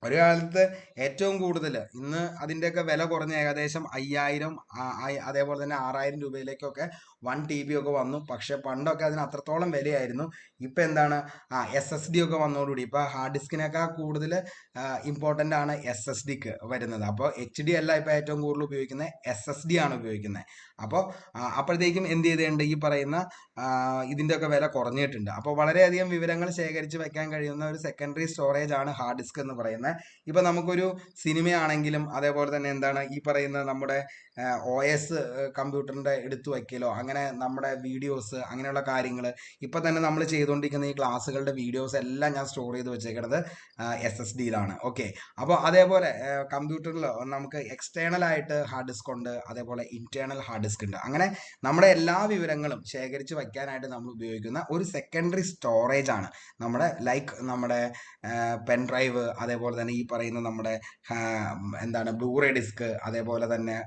ഒരു കാലത്ത് ഏറ്റവും കൂടുതൽ, ഇന്ന് അതിൻ്റെയൊക്കെ വില കുറഞ്ഞ ഏകദേശം 5000 അതേപോലെ തന്നെ 6000 രൂപയിലേക്കൊക്കെ 1 TB ഒക്കെ വന്നു. പക്ഷെ പണ്ടൊക്കെ അതിന് അത്രത്തോളം വിലയായിരുന്നു. ഇപ്പം എന്താണ്, SSD ഒക്കെ വന്നതോടുകൂടി ഇപ്പോൾ ഹാർഡ് ഡിസ്കിനേക്കാൾ കൂടുതൽ ഇമ്പോർട്ടൻ്റ് ആണ് SSDക്ക് വരുന്നത്. അപ്പോൾ HD അല്ല ഇപ്പോൾ ഏറ്റവും കൂടുതൽ ഉപയോഗിക്കുന്നത്, SSD ആണ് ഉപയോഗിക്കുന്നത്. അപ്പോൾ അപ്പോഴത്തേക്കും എന്ത് ചെയ്തിട്ടുണ്ട്, ഈ പറയുന്ന ഇതിൻ്റെ ഒക്കെ വില കുറഞ്ഞിട്ടുണ്ട്. അപ്പോൾ വളരെയധികം വിവരങ്ങൾ ശേഖരിച്ച് വെക്കാൻ കഴിയുന്ന ഒരു സെക്കൻഡറി സ്റ്റോറേജ് ആണ് ഹാർഡ് ഡിസ്ക് എന്ന് പറയുന്നത്. ഇപ്പൊ നമുക്കൊരു സിനിമയാണെങ്കിലും അതേപോലെ തന്നെ എന്താണ് ഈ പറയുന്ന നമ്മുടെ OS കമ്പ്യൂട്ടറിന്റെ എടുത്തു വയ്ക്കലോ, അങ്ങനെ നമ്മുടെ വീഡിയോസ്, അങ്ങനെയുള്ള കാര്യങ്ങൾ ഇപ്പൊ തന്നെ നമ്മൾ ചെയ്തുകൊണ്ടിരിക്കുന്ന ഈ ക്ലാസ്സുകളുടെ വീഡിയോസ് എല്ലാം ഞാൻ സ്റ്റോർ ചെയ്ത് വെച്ചേക്കുന്നത് SSDയിലാണ്. ഓക്കെ, അപ്പോൾ അതേപോലെ കമ്പ്യൂട്ടറിൽ നമുക്ക് എക്സ്റ്റേണൽ ആയിട്ട് ഹാർഡ് ഡിസ്ക് ഉണ്ട്, അതേപോലെ ഇന്റേണൽ ഹാർഡ് ഡിസ്ക് ഉണ്ട്. അങ്ങനെ നമ്മുടെ എല്ലാ വിവരങ്ങളും ശേഖരിച്ച് വയ്ക്കാനായിട്ട് നമ്മൾ ഉപയോഗിക്കുന്ന ഒരു സെക്കൻഡറി സ്റ്റോറേജ് ആണ് നമ്മുടെ പെൻ ഡ്രൈവ്, അതേപോലെ തന്നെ ഈ പറയുന്ന നമ്മുടെ എന്താണ് ബ്ലൂറേ ഡിസ്ക്, അതേപോലെ തന്നെ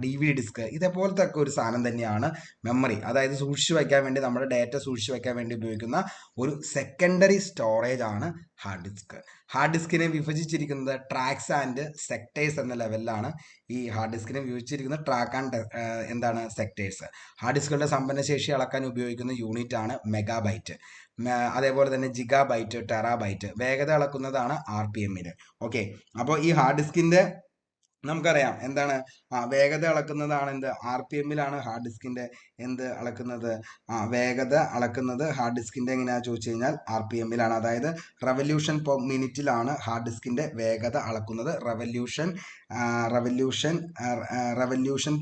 DVD ഡിസ്ക്, ഇതേപോലത്തെ ഒക്കെ ഒരു സാധനം തന്നെയാണ് മെമ്മറി. അതായത് സൂക്ഷിച്ചു വയ്ക്കാൻ വേണ്ടി, നമ്മുടെ ഡാറ്റ സൂക്ഷിച്ചു വയ്ക്കാൻ വേണ്ടി ഉപയോഗിക്കുന്ന ഒരു സെക്കൻഡറി സ്റ്റോറേജ് ആണ് ഹാർഡ് ഡിസ്ക്. ഹാർഡ് ഡിസ്കിനെ വിഭജിച്ചിരിക്കുന്നത് ട്രാക്സ് ആൻഡ് സെക്ടേഴ്സ് എന്ന ലെവലിലാണ്. ഈ ഹാർഡ് ഡിസ്കിനെ വിഭജിച്ചിരിക്കുന്നത് ട്രാക്ക് ആൻഡ് എന്താണ് സെക്ടേഴ്സ്. ഹാർഡ് ഡിസ്കുകളുടെ സമ്പന്നശേഷി അളക്കാൻ ഉപയോഗിക്കുന്ന യൂണിറ്റ് ആണ് മെഗാബൈറ്റ്. അതേപോലെ തന്നെ ജിഗാബൈറ്റ്, ടെറാബൈറ്റ്. വേഗത അളക്കുന്നതാണ് RPM-ൽ. ഓക്കെ, അപ്പോൾ ഈ ഹാർഡ് ഡിസ്കിന്റെ നമുക്കറിയാം എന്താണ്, വേഗത അളക്കുന്നതാണ് എന്ത്, RPM-ലാണ് ഹാർഡ് ഡിസ്കിന്റെ എന്ത് അളക്കുന്നത്, വേഗത അളക്കുന്നത് ഹാർഡ് ഡിസ്കിന്റെ എങ്ങനെയാ ചോദിച്ചു കഴിഞ്ഞാൽ RPM-ലാണ്. അതായത് റവല്യൂഷൻ പെർ മിനിറ്റിലാണ് ഹാർഡ് ഡിസ്കിന്റെ വേഗത അളക്കുന്നത്. റവല്യൂഷൻ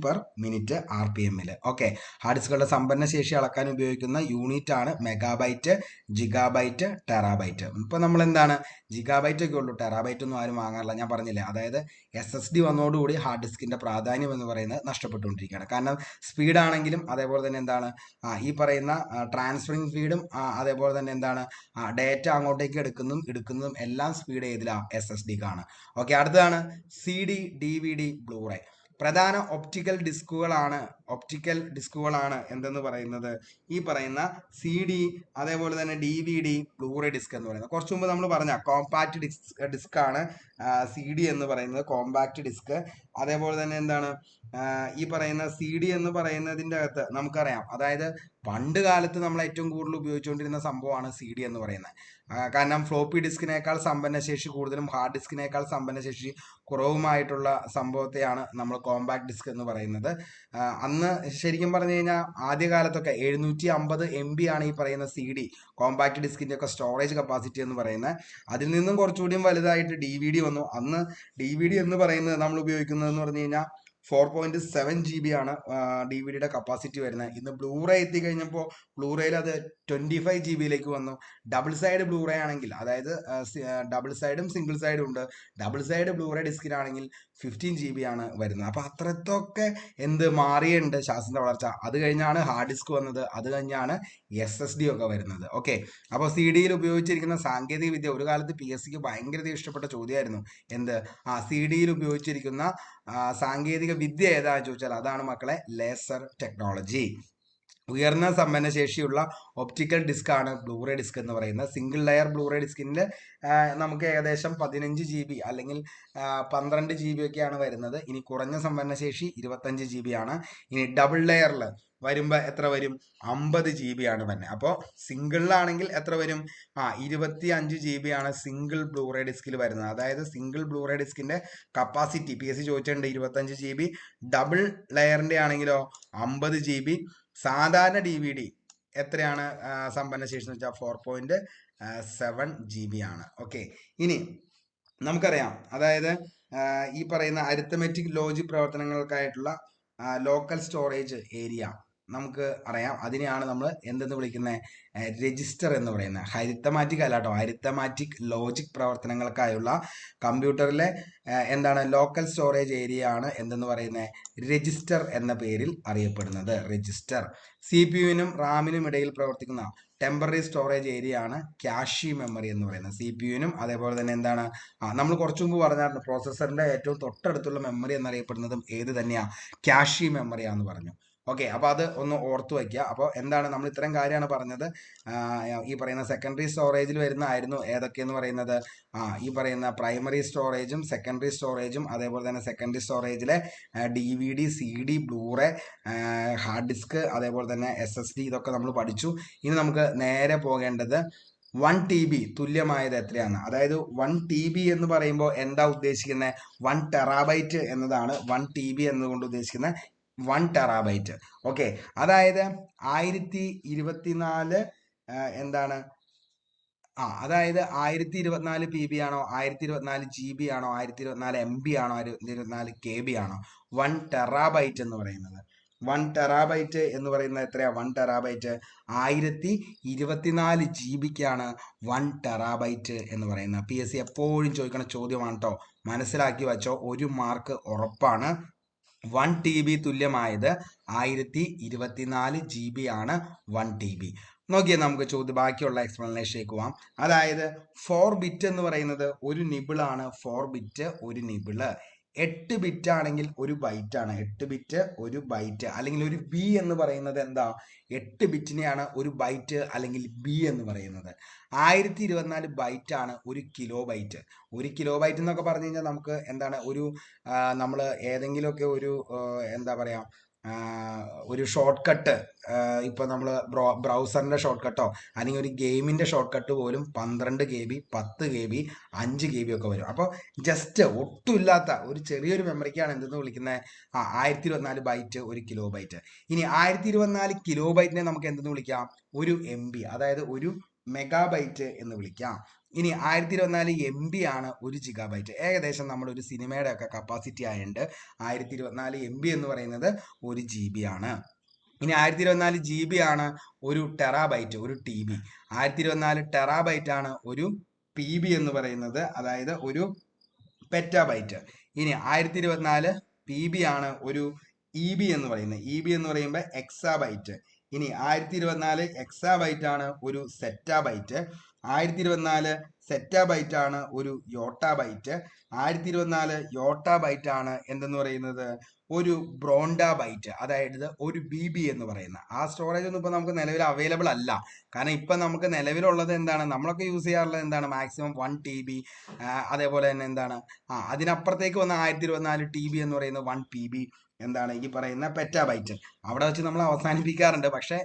പെർ മിനിറ്റ് RPM-ൽ. ഓക്കെ, ഹാർഡ് ഡിസ്കുകളുടെ സമ്പന്ന ശേഷി അളക്കാൻ ഉപയോഗിക്കുന്ന യൂണിറ്റ് ആണ് മെഗാബൈറ്റ്, ജിഗാബൈറ്റ്, ടെറാബൈറ്റ്. ഇപ്പൊ നമ്മൾ എന്താണ്, ജിഗാബൈറ്റ് ഒക്കെ ഉള്ളൂ, ടെറാബൈറ്റ് ഒന്നും ആരും വാങ്ങാറില്ല. ഞാൻ പറഞ്ഞില്ലേ, അതായത് SSD വന്നതോടുകൂടി ഹാർഡ് ഡിസ്കിന്റെ പ്രാധാന്യം എന്ന് പറയുന്നത് നഷ്ടപ്പെട്ടുകൊണ്ടിരിക്കുകയാണ്. കാരണം സ്പീഡ് ആണെങ്കിലും അതേപോലെ തന്നെ എന്താണ് ഈ പറയുന്ന ട്രാൻസ്ഫറിങ് സ്പീഡും അതേപോലെ തന്നെ എന്താണ് ഡേറ്റ അങ്ങോട്ടേക്ക് എടുക്കുന്നതും എല്ലാം സ്പീഡ് ഏതിലാ, SSDക്കാണ്. ഓക്കെ, അടുത്തതാണ് CD, DVD, ബ്ലൂറേ. പ്രധാന ഒപ്റ്റിക്കൽ ഡിസ്കുകളാണ് എന്തെന്ന് പറയുന്നത്, ഈ പറയുന്ന CD, അതേപോലെ തന്നെ DVD, ബ്ലൂറേ ഡിസ്ക് എന്ന് പറയുന്നത്. കുറച്ചു മുമ്പ് നമ്മൾ പറഞ്ഞ കോമ്പാക്ട് ഡിസ്ക് ആണ് CD എന്ന് പറയുന്നത്, കോമ്പാക്ട് ഡിസ്ക്. അതേപോലെ തന്നെ എന്താണ് ഈ പറയുന്ന CD എന്ന് പറയുന്നതിൻ്റെ അകത്ത് നമുക്കറിയാം, അതായത് പണ്ട് കാലത്ത് നമ്മൾ ഏറ്റവും കൂടുതൽ ഉപയോഗിച്ചുകൊണ്ടിരുന്ന സംഭവമാണ് CD എന്ന് പറയുന്നത്. കാരണം ഫ്ലോപ്പി ഡിസ്കിനേക്കാൾ സമ്പന്നശേഷി കൂടുതലും ഹാർഡ് ഡിസ്കിനേക്കാൾ സമ്പന്നശേഷി കുറവുമായിട്ടുള്ള സംഭവത്തെയാണ് നമ്മൾ കോമ്പാക്ട് ഡിസ്ക് എന്ന് പറയുന്നത്. അന്ന് ശരിക്കും പറഞ്ഞു കഴിഞ്ഞാൽ ആദ്യകാലത്തൊക്കെ 750 MB ആണ് ഈ പറയുന്ന CD, കോമ്പാക്ട് ഡിസ്കിന്റെ ഒക്കെ സ്റ്റോറേജ് കപ്പാസിറ്റി എന്ന് പറയുന്നത്. അതിൽ നിന്നും കുറച്ചുകൂടിയും വലുതായിട്ട് DVD വന്നു. അന്ന് DVD എന്ന് പറയുന്നത് നമ്മൾ ഉപയോഗിക്കുന്നത് എന്ന് പറഞ്ഞു കഴിഞ്ഞാൽ 4.7 GB ആണ് DVD-യുടെ കപ്പാസിറ്റി വരുന്നത്. ഇന്ന് ബ്ലൂറേ എത്തിക്കഴിഞ്ഞപ്പോൾ ബ്ലൂറേയിൽ അത് 25 GB വന്നു. ഡബിൾ സൈഡ് ബ്ലൂറേ ആണെങ്കിൽ, അതായത് ഡബിൾ സൈഡും സിംഗിൾ സൈഡും ഉണ്ട്. ഡബിൾ സൈഡ് ബ്ലൂറേ ഡിസ്കിനാണെങ്കിൽ 15 GB ആണ് വരുന്നത്. അപ്പോൾ അത്രത്തൊക്കെ മാറിയുണ്ട് ശാസ്ത്രത്തിന്റെ വളർച്ച. അത് കഴിഞ്ഞാണ് ഹാർഡ് ഡിസ്ക് വന്നത്, അത് കഴിഞ്ഞാണ് SSD ഒക്കെ വരുന്നത്. ഓക്കെ, അപ്പോൾ CD-യിൽ ഉപയോഗിച്ചിരിക്കുന്ന സാങ്കേതിക വിദ്യ ഒരു കാലത്ത് PSCക്ക് ഭയങ്കര ഇഷ്ടപ്പെട്ട ചോദ്യമായിരുന്നു. CD-യിൽ ഉപയോഗിച്ചിരിക്കുന്ന സാങ്കേതിക വിദ്യ ഏതാണെന്ന് ചോദിച്ചാൽ അതാണ് മക്കളെ ലേസർ ടെക്നോളജി. ഉയർന്ന സമ്പന്നശേഷിയുള്ള ഒപ്റ്റിക്കൽ ഡിസ്ക് ആണ് ബ്ലൂറേ ഡിസ്ക് എന്ന് പറയുന്നത്. സിംഗിൾ ലെയർ ബ്ലൂറേ ഡിസ്കിൻ്റെ നമുക്ക് ഏകദേശം 15 GB അല്ലെങ്കിൽ 12 GB ഒക്കെയാണ് വരുന്നത്. ഇനി കുറഞ്ഞ സമ്പന്നശേഷി 25 GB ആണ്. ഇനി ഡബിൾ ലെയറിൽ വരുമ്പോൾ എത്ര വരും, 50 GB ആണ് തന്നെ. അപ്പോൾ സിംഗിളിലാണെങ്കിൽ എത്ര വരും, 25 GB ആണ് സിംഗിൾ ബ്ലൂറേ ഡിസ്കിൽ വരുന്നത്. അതായത് സിംഗിൾ ബ്ലൂറേ ഡിസ്കിന്റെ കപ്പാസിറ്റി PSC ചോദിച്ചിട്ടുണ്ട് 25 GB. ഡബിൾ ലെയറിന്റെ ആണെങ്കിലോ 50 GB. സാധാരണ DVD എത്രയാണ് സമ്പന്നശേഷി എന്ന് വെച്ചാൽ 4.7 GB ആണ്. ഓക്കെ, ഇനി നമുക്കറിയാം, അതായത് ഈ പറയുന്ന അരിത്തമെറ്റിക് ലോജിക് പ്രവർത്തനങ്ങൾക്കായിട്ടുള്ള ലോക്കൽ സ്റ്റോറേജ് ഏരിയ നമുക്ക് അറിയാം. അതിനെയാണ് നമ്മൾ എന്തെന്ന് വിളിക്കുന്നത്? രജിസ്റ്റർ എന്ന് പറയുന്നത്. അരിത്തമാറ്റിക് അല്ല കേട്ടോ, അരിത്തമാറ്റിക് ലോജിക് പ്രവർത്തനങ്ങൾക്കായുള്ള കമ്പ്യൂട്ടറിലെ എന്താണ് ലോക്കൽ സ്റ്റോറേജ് ഏരിയ ആണ് എന്തെന്ന് പറയുന്നത്? രജിസ്റ്റർ എന്ന പേരിൽ അറിയപ്പെടുന്നത്. രജിസ്റ്റർ. CPU-നും റാമിനും ഇടയിൽ പ്രവർത്തിക്കുന്ന ടെമ്പററി സ്റ്റോറേജ് ഏരിയ ആണ് ക്യാഷി മെമ്മറി എന്ന് പറയുന്നത്. CPU-നും അതേപോലെ തന്നെ എന്താണ് നമ്മൾ കുറച്ചു മുമ്പ് പറഞ്ഞായിരുന്നു, പ്രോസസ്സറിന്റെ ഏറ്റവും തൊട്ടടുത്തുള്ള മെമ്മറി എന്നറിയപ്പെടുന്നതും ഏത് തന്നെയാ? ക്യാഷി മെമ്മറിയാന്ന് പറഞ്ഞു. ഓക്കെ, അപ്പോൾ അത് ഒന്ന് ഓർത്തു വയ്ക്കുക. അപ്പോൾ എന്താണ് നമ്മൾ ഇത്തരം കാര്യമാണ് പറഞ്ഞത്. ഈ പറയുന്ന സെക്കൻഡറി സ്റ്റോറേജിൽ വരുന്നതായിരുന്നു ഏതൊക്കെയെന്ന് പറയുന്നത്? ഈ പറയുന്ന പ്രൈമറി സ്റ്റോറേജും സെക്കൻഡറി സ്റ്റോറേജും അതേപോലെ തന്നെ സെക്കൻഡറി സ്റ്റോറേജിലെ DVD, CD, Blu-ray, hard disk, അതേപോലെ തന്നെ SSD, ഇതൊക്കെ നമ്മൾ പഠിച്ചു. ഇനി നമുക്ക് നേരെ പോകേണ്ടത് 1 TB തുല്യമായത് എത്രയാണ്? അതായത് 1 TB എന്ന് പറയുമ്പോൾ എന്താ ഉദ്ദേശിക്കുന്നത്? 1 ടെറാബൈറ്റ് എന്നതാണ് 1 TB എന്നതുകൊണ്ട് ഉദ്ദേശിക്കുന്നത്. 1 ടെറാബൈറ്റ്. ഓക്കെ, അതായത് 1024 എന്താണ് അതായത് 1024 PB ആണോ, 1024 GB ആണോ, 1024 MB ആണോ, 1024 KB ആണോ? 1 ടെറാബൈറ്റ് എന്ന് പറയുന്നത്. 1 ടെറാബൈറ്റ് എന്ന് പറയുന്നത് എത്രയാ? 1 ടെറാബൈറ്റ് 1024 GB-ക്കാണ് 1 ടെറാബൈറ്റ് എന്ന് പറയുന്നത്. PSC എപ്പോഴും ചോദിക്കുന്ന ചോദ്യമാണ് കേട്ടോ, മനസ്സിലാക്കി വച്ചോ, 1 മാർക്ക് ഉറപ്പാണ്. 1 TB തുല്യമായത് 1024 GB ആണ് 1 TB. നോക്കിയാൽ നമുക്ക് ചോദ്യം ബാക്കിയുള്ള എക്സ്പ്ലനേഷനിലേക്ക് പോവാം. അതായത് 4 ബിറ്റ് എന്ന് പറയുന്നത് ഒരു നിബിളാണ്. 4 ബിറ്റ് ഒരു നിബിള്. 8 ബിറ്റ് ആണെങ്കിൽ ഒരു ബൈറ്റ് ആണ്. 8 ബിറ്റ് ഒരു ബൈറ്റ്, അല്ലെങ്കിൽ ഒരു ബി എന്ന് പറയുന്നത് എന്താ? 8 ബിറ്റിനെയാണ് ഒരു ബൈറ്റ് അല്ലെങ്കിൽ ബി എന്ന് പറയുന്നത്. 1024 ബൈറ്റ് ആണ് ഒരു കിലോ ബൈറ്റ്. ഒരു കിലോ ബൈറ്റ് എന്നൊക്കെ പറഞ്ഞു കഴിഞ്ഞാൽ നമുക്ക് എന്താണ്, ഒരു നമ്മൾ ഏതെങ്കിലുമൊക്കെ ഒരു എന്താ പറയുക, ഒരു ഷോർട്ട് കട്ട്, ഇപ്പോൾ നമ്മൾ ബ്രൗസറിൻ്റെ ഷോർട്ട് കട്ടോ അല്ലെങ്കിൽ ഒരു ഗെയിമിൻ്റെ ഷോർട്ട് കട്ട് പോലും 12 KB, 10 KB, 5 KB ഒക്കെ വരും. അപ്പോൾ ജസ്റ്റ് ഒട്ടുമില്ലാത്ത ഒരു ചെറിയൊരു മെമ്മറിക്കാണ് എന്തെന്ന് വിളിക്കുന്നത്? 1024 ബൈറ്റ് ഒരു കിലോ ബൈറ്റ്. ഇനി 1024 കിലോ ബൈറ്റിനെ നമുക്ക് എന്തെന്ന് വിളിക്കാം? ഒരു MB, അതായത് ഒരു മെഗാബൈറ്റ് എന്ന് വിളിക്കാം. ഇനി 1024 MB ആണ് ഒരു ജിഗാബൈറ്റ്. ഏകദേശം നമ്മൾ ഒരു സിനിമയുടെ ഒക്കെ കപ്പാസിറ്റി ആയതുകൊണ്ട് 1024 MB എന്ന് പറയുന്നത് 1 GB ആണ്. ഇനി 1024 GB ആണ് ഒരു ടെറാബൈറ്റ്, ഒരു TB. 1024 ടെറാബൈറ്റ് ആണ് ഒരു PB എന്ന് പറയുന്നത്, അതായത് ഒരു പെറ്റാബൈറ്റ്. ഇനി 1024 PB ആണ് ഒരു EB എന്ന് പറയുന്നത്. EB എന്ന് പറയുമ്പോൾ എക്സാബൈറ്റ്. ഇനി 1024 എക്സാബൈറ്റ് ആണ് ഒരു സെറ്റാബൈറ്റ്. 1024 സെറ്റാബൈറ്റ് ആണ് ഒരു യോട്ടാബൈറ്റ്. 1024 യോട്ടാബൈറ്റ് ആണ് എന്തെന്ന് പറയുന്നത്? ഒരു ബ്രോണ്ടാബൈറ്റ്, അതായത് ഒരു BB എന്ന് പറയുന്ന. ആ സ്റ്റോറേജ് ഒന്നും ഇപ്പൊ നമുക്ക് നിലവിൽ അവൈലബിൾ അല്ല. കാരണം ഇപ്പൊ നമുക്ക് നിലവിലുള്ളത് എന്താണ്? നമ്മളൊക്കെ യൂസ് ചെയ്യാറുള്ളത് എന്താണ്? മാക്സിമം 1 TB, അതേപോലെ തന്നെ എന്താണ് അതിനപ്പുറത്തേക്ക് വന്ന 1024 TB എന്ന് പറയുന്നത് 1 PB എന്താണ് ഈ പറയുന്ന പെറ്റാബൈറ്റ്. അവിടെ വെച്ച് നമ്മൾ അവസാനിപ്പിക്കാറുണ്ട്. പക്ഷെ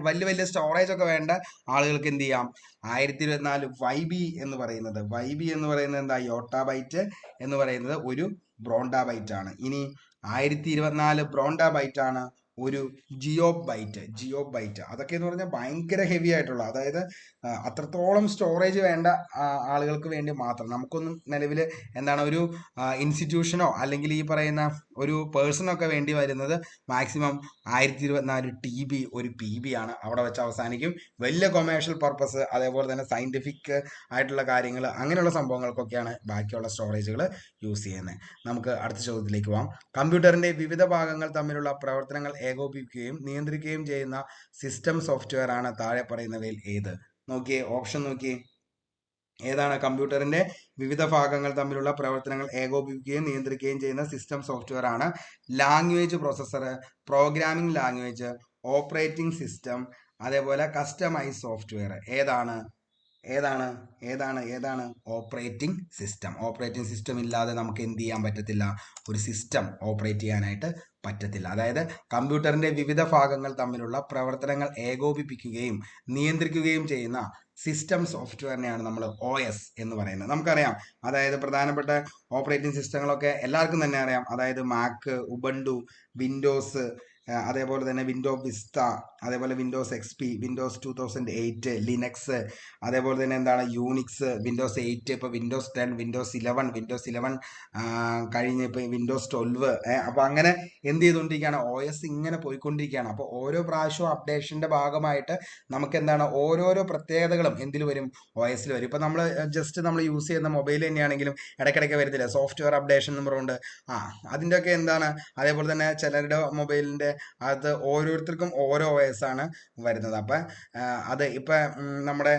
വലിയ വലിയ സ്റ്റോറേജ് ഒക്കെ വേണ്ട ആളുകൾക്ക് എന്ത് ചെയ്യാം? 1024 YB എന്ന് പറയുന്നത്, YB എന്ന് പറയുന്നത് എന്താ? യോട്ടാബൈറ്റ് എന്ന് പറയുന്നത് ഒരു ബ്രോണ്ടാബൈറ്റ് ആണ്. ഇനി 1024 ബ്രോണ്ടാബൈറ്റ് ആണ് ഒരു ജിയോബൈറ്റ്. അതൊക്കെ എന്ന് പറഞ്ഞാൽ ഭയങ്കര ഹെവി ആയിട്ടുള്ള, അതായത് അത്രത്തോളം സ്റ്റോറേജ് വേണ്ട ആളുകൾക്ക് വേണ്ടി മാത്രം. നമുക്കൊന്നും നിലവിൽ എന്താണ് ഒരു ഇൻസ്റ്റിറ്റ്യൂഷനോ അല്ലെങ്കിൽ ഈ പറയുന്ന ഒരു പേഴ്സണൊക്കെ വേണ്ടി വരുന്നത് മാക്സിമം 1024 TB ഒരു PB ആണ്. അവിടെ വെച്ച് അവസാനിക്കും. വലിയ കൊമേഴ്ഷ്യൽ പർപ്പസ്, അതേപോലെ തന്നെ സയന്റിഫിക് ആയിട്ടുള്ള കാര്യങ്ങൾ, അങ്ങനെയുള്ള സംഭവങ്ങൾക്കൊക്കെയാണ് ബാക്കിയുള്ള സ്റ്റോറേജുകൾ യൂസ് ചെയ്യുന്നത്. നമുക്ക് അടുത്ത ചോദ്യത്തിലേക്ക് പോകാം. കമ്പ്യൂട്ടറിന്റെ വിവിധ ഭാഗങ്ങൾ തമ്മിലുള്ള പ്രവർത്തനങ്ങൾ ഏകോപിപ്പിക്കുകയും നിയന്ത്രിക്കുകയും ചെയ്യുന്ന സിസ്റ്റം സോഫ്റ്റ്വെയർ ആണ് താഴെ പറയുന്നവയിൽ ഏത്? നോക്കിയേ, ഓപ്ഷൻ നോക്കിയേ. ഏതാണ്? കമ്പ്യൂട്ടറിന്റെ വിവിധ ഭാഗങ്ങൾ തമ്മിലുള്ള പ്രവർത്തനങ്ങൾ ഏകോപിപ്പിക്കുകയും നിയന്ത്രിക്കുകയും ചെയ്യുന്ന സിസ്റ്റം സോഫ്റ്റ്വെയർ ആണ് language processor, programming language, operating system, അതേപോലെ കസ്റ്റമൈസ് സോഫ്റ്റ്വെയർ. ഏതാണ്? Operating system. ഓപ്പറേറ്റിംഗ് സിസ്റ്റം ഇല്ലാതെ നമുക്ക് എന്ത് ചെയ്യാൻ പറ്റത്തില്ല? ഒരു സിസ്റ്റം ഓപ്പറേറ്റ് ചെയ്യാനായിട്ട് പറ്റത്തില്ല. അതായത് കമ്പ്യൂട്ടറിന്റെ വിവിധ ഭാഗങ്ങൾ തമ്മിലുള്ള പ്രവർത്തനങ്ങൾ ഏകോപിപ്പിക്കുകയും നിയന്ത്രിക്കുകയും ചെയ്യുന്ന സിസ്റ്റം സോഫ്റ്റ്വെയറിനെയാണ് നമ്മൾ OS എന്ന് പറയുന്നത്. നമുക്കറിയാം, അതായത് പ്രധാനപ്പെട്ട ഓപ്പറേറ്റിംഗ് സിസ്റ്റങ്ങളൊക്കെ എല്ലാവർക്കും തന്നെ അറിയാം. അതായത് മാക്, ഉബണ്ടു, വിൻഡോസ്, അതേപോലെ തന്നെ വിൻഡോ വിസ്റ്റ, അതേപോലെ വിൻഡോസ് XP, വിൻഡോസ് 2008, ലിനക്സ്, അതേപോലെ തന്നെ എന്താണ് യൂണിക്സ്, വിൻഡോസ് 8, ഇപ്പോൾ വിൻഡോസ് 10, വിൻഡോസ് 11 കഴിഞ്ഞ് ഇപ്പോൾ വിൻഡോസ് 12. അപ്പോൾ അങ്ങനെ എന്ത് ചെയ്തുകൊണ്ടിരിക്കുകയാണ്, OS ഇങ്ങനെ പോയിക്കൊണ്ടിരിക്കുകയാണ്. അപ്പോൾ ഓരോ പ്രാവശ്യവും അപ്ഡേഷൻ്റെ ഭാഗമായിട്ട് നമുക്ക് എന്താണ് ഓരോരോ പ്രത്യേകതകളും എന്തിൽ വരും, OSൽ വരും. ഇപ്പോൾ നമ്മൾ യൂസ് ചെയ്യുന്ന മൊബൈൽ തന്നെയാണെങ്കിലും ഇടയ്ക്കിടയ്ക്ക് വരത്തില്ല സോഫ്റ്റ്വെയർ അപ്ഡേഷൻ എന്ന് പറഞ്ഞുകൊണ്ട്. അതിൻ്റെയൊക്കെ എന്താണ്, അതേപോലെ തന്നെ ചിലരുടെ മൊബൈലിൻ്റെ അത് ഓരോരുത്തർക്കും ഓരോ OS ആണ് വരുന്നത്. അപ്പം അത് ഇപ്പം നമ്മുടെ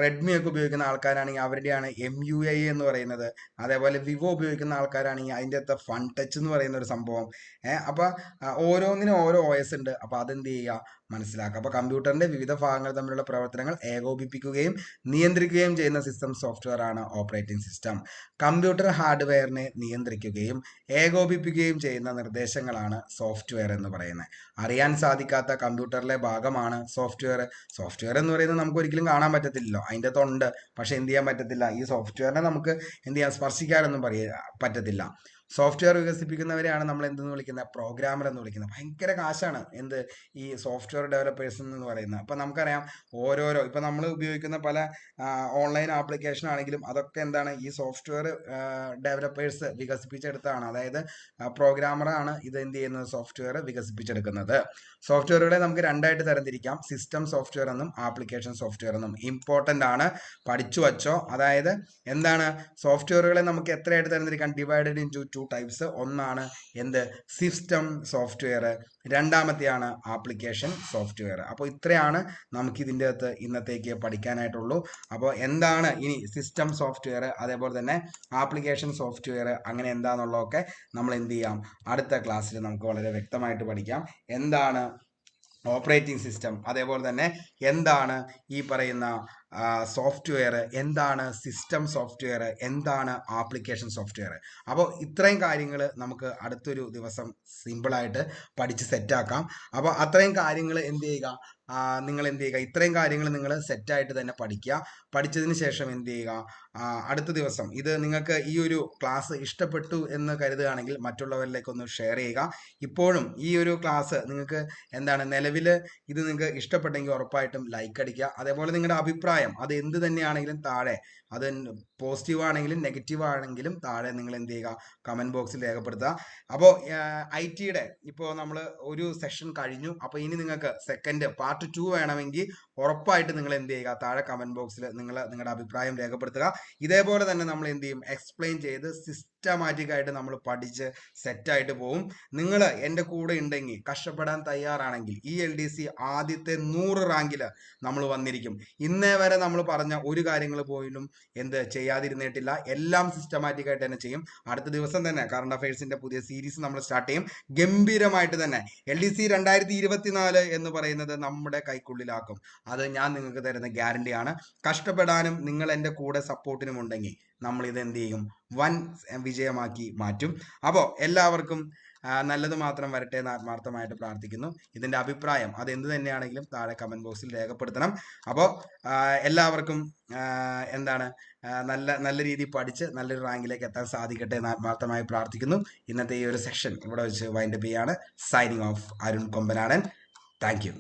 റെഡ്മി ഒക്കെ ഉപയോഗിക്കുന്ന ആൾക്കാരാണെങ്കിൽ അവരുടെയാണ് MUI എന്ന് പറയുന്നത്. അതേപോലെ വിവോ ഉപയോഗിക്കുന്ന ആൾക്കാരാണെങ്കിൽ അതിൻ്റെ അകത്ത് ഫൺ ടച്ച് എന്ന് പറയുന്ന ഒരു സംഭവം. അപ്പോൾ ഓരോന്നിനും ഓരോ OS ഉണ്ട്. അപ്പോൾ അതെന്ത് ചെയ്യുക, മനസ്സിലാക്കുക. അപ്പോൾ കമ്പ്യൂട്ടറിൻ്റെ വിവിധ ഭാഗങ്ങൾ തമ്മിലുള്ള പ്രവർത്തനങ്ങൾ ഏകോപിപ്പിക്കുകയും നിയന്ത്രിക്കുകയും ചെയ്യുന്ന സിസ്റ്റം സോഫ്റ്റ്വെയർ ആണ് ഓപ്പറേറ്റിംഗ് സിസ്റ്റം. കമ്പ്യൂട്ടർ ഹാർഡ്വെയറിനെ നിയന്ത്രിക്കുകയും ഏകോപിപ്പിക്കുകയും ചെയ്യുന്ന നിർദ്ദേശങ്ങളാണ് സോഫ്റ്റ്വെയർ എന്ന് പറയുന്നത്. അറിയാൻ സാധിക്കാത്ത കമ്പ്യൂട്ടറിലെ ഭാഗമാണ് സോഫ്റ്റ്വെയർ. സോഫ്റ്റ്വെയർ എന്ന് പറയുന്നത് നമുക്ക് ഒരിക്കലും കാണാൻ പറ്റത്തില്ലല്ലോ, അതിൻ്റെ അകത്തുണ്ട്, പക്ഷെ എന്ത് ചെയ്യാൻ പറ്റത്തില്ല, ഈ സോഫ്റ്റ്വെയറിനെ നമുക്ക് എന്ത് ചെയ്യാൻ, സ്പർശിക്കാനൊന്നും പറ്റത്തില്ല. സോഫ്റ്റ്വെയർ വികസിപ്പിക്കുന്നവരെയാണ് നമ്മൾ എന്തെന്ന് വിളിക്കുന്നത്, പ്രോഗ്രാമർ എന്ന് വിളിക്കുന്നത്. ഭയങ്കര കാശാണ് ഈ സോഫ്റ്റ്വെയർ ഡെവലപ്പേഴ്സ് എന്ന് പറയുന്നത്. അപ്പം നമുക്കറിയാം ഓരോരോ ഇപ്പം നമ്മൾ ഉപയോഗിക്കുന്ന പല ഓൺലൈൻ ആപ്ലിക്കേഷൻ ആണെങ്കിലും അതൊക്കെ എന്താണ്, ഈ സോഫ്റ്റ്വെയർ ഡെവലപ്പേഴ്സ് വികസിപ്പിച്ചെടുത്താണ്. അതായത് പ്രോഗ്രാമറാണ് ഇത് എന്ത് ചെയ്യുന്നത്, സോഫ്റ്റ്വെയർ വികസിപ്പിച്ചെടുക്കുന്നത്. സോഫ്റ്റ്വെയറുകളെ നമുക്ക് രണ്ടായിട്ട് തരംതിരിക്കാം, സിസ്റ്റം സോഫ്റ്റ്വെയർ എന്നും ആപ്ലിക്കേഷൻ സോഫ്റ്റ്വെയർ എന്നും. ഇമ്പോർട്ടൻ്റ് ആണ്, പഠിച്ചു വച്ചോ. അതായത് എന്താണ്, സോഫ്റ്റ്വെയറുകളെ നമുക്ക് എത്രയായിട്ട് തരംതിരിക്കാം, ഡിവൈഡഡ് ഇൻ ടു ടൈപ്സ്. ഒന്നാണ് സിസ്റ്റം സോഫ്റ്റ്വെയർ, രണ്ടാമത്തെയാണ് ആപ്ലിക്കേഷൻ സോഫ്റ്റ്വെയർ. അപ്പോൾ ഇത്രയാണ് നമുക്ക് ഇതിൻ്റെ അകത്ത് ഇന്നത്തേക്ക് പഠിക്കാനായിട്ടുള്ളൂ. അപ്പോൾ എന്താണ് ഇനി സിസ്റ്റം സോഫ്റ്റ്വെയർ, അതേപോലെ തന്നെ ആപ്ലിക്കേഷൻ സോഫ്റ്റ്വെയർ, അങ്ങനെ എന്താണെന്നുള്ളതൊക്കെ നമ്മൾ എന്ത് ചെയ്യാം, അടുത്ത ക്ലാസ്സിൽ നമുക്ക് വളരെ വ്യക്തമായിട്ട് പഠിക്കാം. എന്താണ് ഓപ്പറേറ്റിംഗ് സിസ്റ്റം, അതേപോലെ തന്നെ എന്താണ് ഈ പറയുന്ന സോഫ്റ്റ്വെയർ, എന്താണ് സിസ്റ്റം സോഫ്റ്റ്വെയർ, എന്താണ് ആപ്ലിക്കേഷൻ സോഫ്റ്റ്വെയർ. അപ്പോൾ ഇത്രയും കാര്യങ്ങൾ നമുക്ക് അടുത്തൊരു ദിവസം സിമ്പിളായിട്ട് പഠിച്ച് സെറ്റാക്കാം. അപ്പോൾ അത്രയും കാര്യങ്ങൾ എന്ത് ചെയ്യുക, നിങ്ങൾ എന്ത് ചെയ്യുക, ഇത്രയും കാര്യങ്ങൾ നിങ്ങൾ സെറ്റായിട്ട് തന്നെ പഠിക്കുക. പഠിച്ചതിന് ശേഷം എന്ത് ചെയ്യുക, അടുത്ത ദിവസം ഇത് നിങ്ങൾക്ക് ഈ ഒരു ക്ലാസ് ഇഷ്ടപ്പെട്ടു എന്ന് കരുതുകയാണെങ്കിൽ മറ്റുള്ളവരിലേക്കൊന്ന് ഷെയർ ചെയ്യുക. ഇപ്പോഴും ഈ ഒരു ക്ലാസ് നിങ്ങൾക്ക് എന്താണ്, നിലവിൽ ഇത് നിങ്ങൾക്ക് ഇഷ്ടപ്പെട്ടെങ്കിൽ ഉറപ്പായിട്ടും ലൈക്ക് അടിക്കുക. അതേപോലെ നിങ്ങളുടെ അഭിപ്രായം അത് എന്ത് തന്നെയാണെങ്കിലും താഴെ, അത് പോസിറ്റീവ് ആണെങ്കിലും നെഗറ്റീവ് ആണെങ്കിലും താഴെ നിങ്ങൾ എന്ത് ചെയ്യുക, കമൻറ്റ് ബോക്സിൽ രേഖപ്പെടുത്തുക. അപ്പോൾ IT-യുടെ ഇപ്പോൾ നമ്മൾ ഒരു സെഷൻ കഴിഞ്ഞു. അപ്പോൾ ഇനി നിങ്ങൾക്ക് സെക്കൻഡ് പാർട്ട് 2 വേണമെങ്കിൽ ഉറപ്പായിട്ട് നിങ്ങൾ എന്ത് ചെയ്യുക, താഴെ കമൻറ്റ് ബോക്സിൽ നിങ്ങളുടെ അഭിപ്രായം രേഖപ്പെടുത്തുക. ഇതേപോലെ തന്നെ നമ്മൾ എന്ത് ചെയ്യും, എക്സ്പ്ലെയിൻ ചെയ്ത് സിസ്റ്റമാറ്റിക്കായിട്ട് നമ്മൾ പഠിച്ച് സെറ്റായിട്ട് പോവും. നിങ്ങൾ എൻ്റെ കൂടെ ഉണ്ടെങ്കിൽ, കഷ്ടപ്പെടാൻ തയ്യാറാണെങ്കിൽ ഈ LDC ആദ്യത്തെ 100 റാങ്കിൽ നമ്മൾ വന്നിരിക്കും. ഇന്നേ വരെ നമ്മൾ പറഞ്ഞ ഒരു കാര്യങ്ങൾ പോലും ചെയ്യാതിരുന്നിട്ടില്ല. എല്ലാം സിസ്റ്റമാറ്റിക്കായിട്ട് തന്നെ ചെയ്യും. അടുത്ത ദിവസം തന്നെ കറണ്ട് അഫയേഴ്സിന്റെ പുതിയ സീരീസ് നമ്മൾ സ്റ്റാർട്ട് ചെയ്യും. ഗംഭീരമായിട്ട് തന്നെ LDC 2024 എന്ന് പറയുന്നത് നമ്മുടെ കൈക്കുള്ളിലാക്കും. അത് ഞാൻ നിങ്ങൾക്ക് തരുന്ന ഗ്യാരണ്ടിയാണ്. കഷ്ടപ്പെടാനും നിങ്ങൾ എൻ്റെ കൂടെ സപ്പോർട്ടിനും ഉണ്ടെങ്കിൽ നമ്മൾ ഇത് എന്ത് ചെയ്യും, വൻ വിജയമാക്കി മാറ്റും. അപ്പോൾ എല്ലാവർക്കും നല്ലത് മാത്രം വരട്ടെ എന്ന് ആത്മാർത്ഥമായിട്ട് പ്രാർത്ഥിക്കുന്നു. ഇതിൻ്റെ അഭിപ്രായം അത് എന്ത് തന്നെയാണെങ്കിലും താഴെ കമൻറ്റ് ബോക്സിൽ രേഖപ്പെടുത്തണം. അപ്പോൾ എല്ലാവർക്കും നല്ല രീതിയിൽ പഠിച്ച് നല്ലൊരു റാങ്കിലേക്ക് എത്താൻ സാധിക്കട്ടെ എന്ന് ആത്മാർത്ഥമായി പ്രാർത്ഥിക്കുന്നു. ഇന്നത്തെ ഈ ഒരു സെഷൻ ഇവിടെ വെച്ച് വൈൻഡപ്പ് ചെയ്യാണ്. Signing off, Arun Kombanadan. Thank you.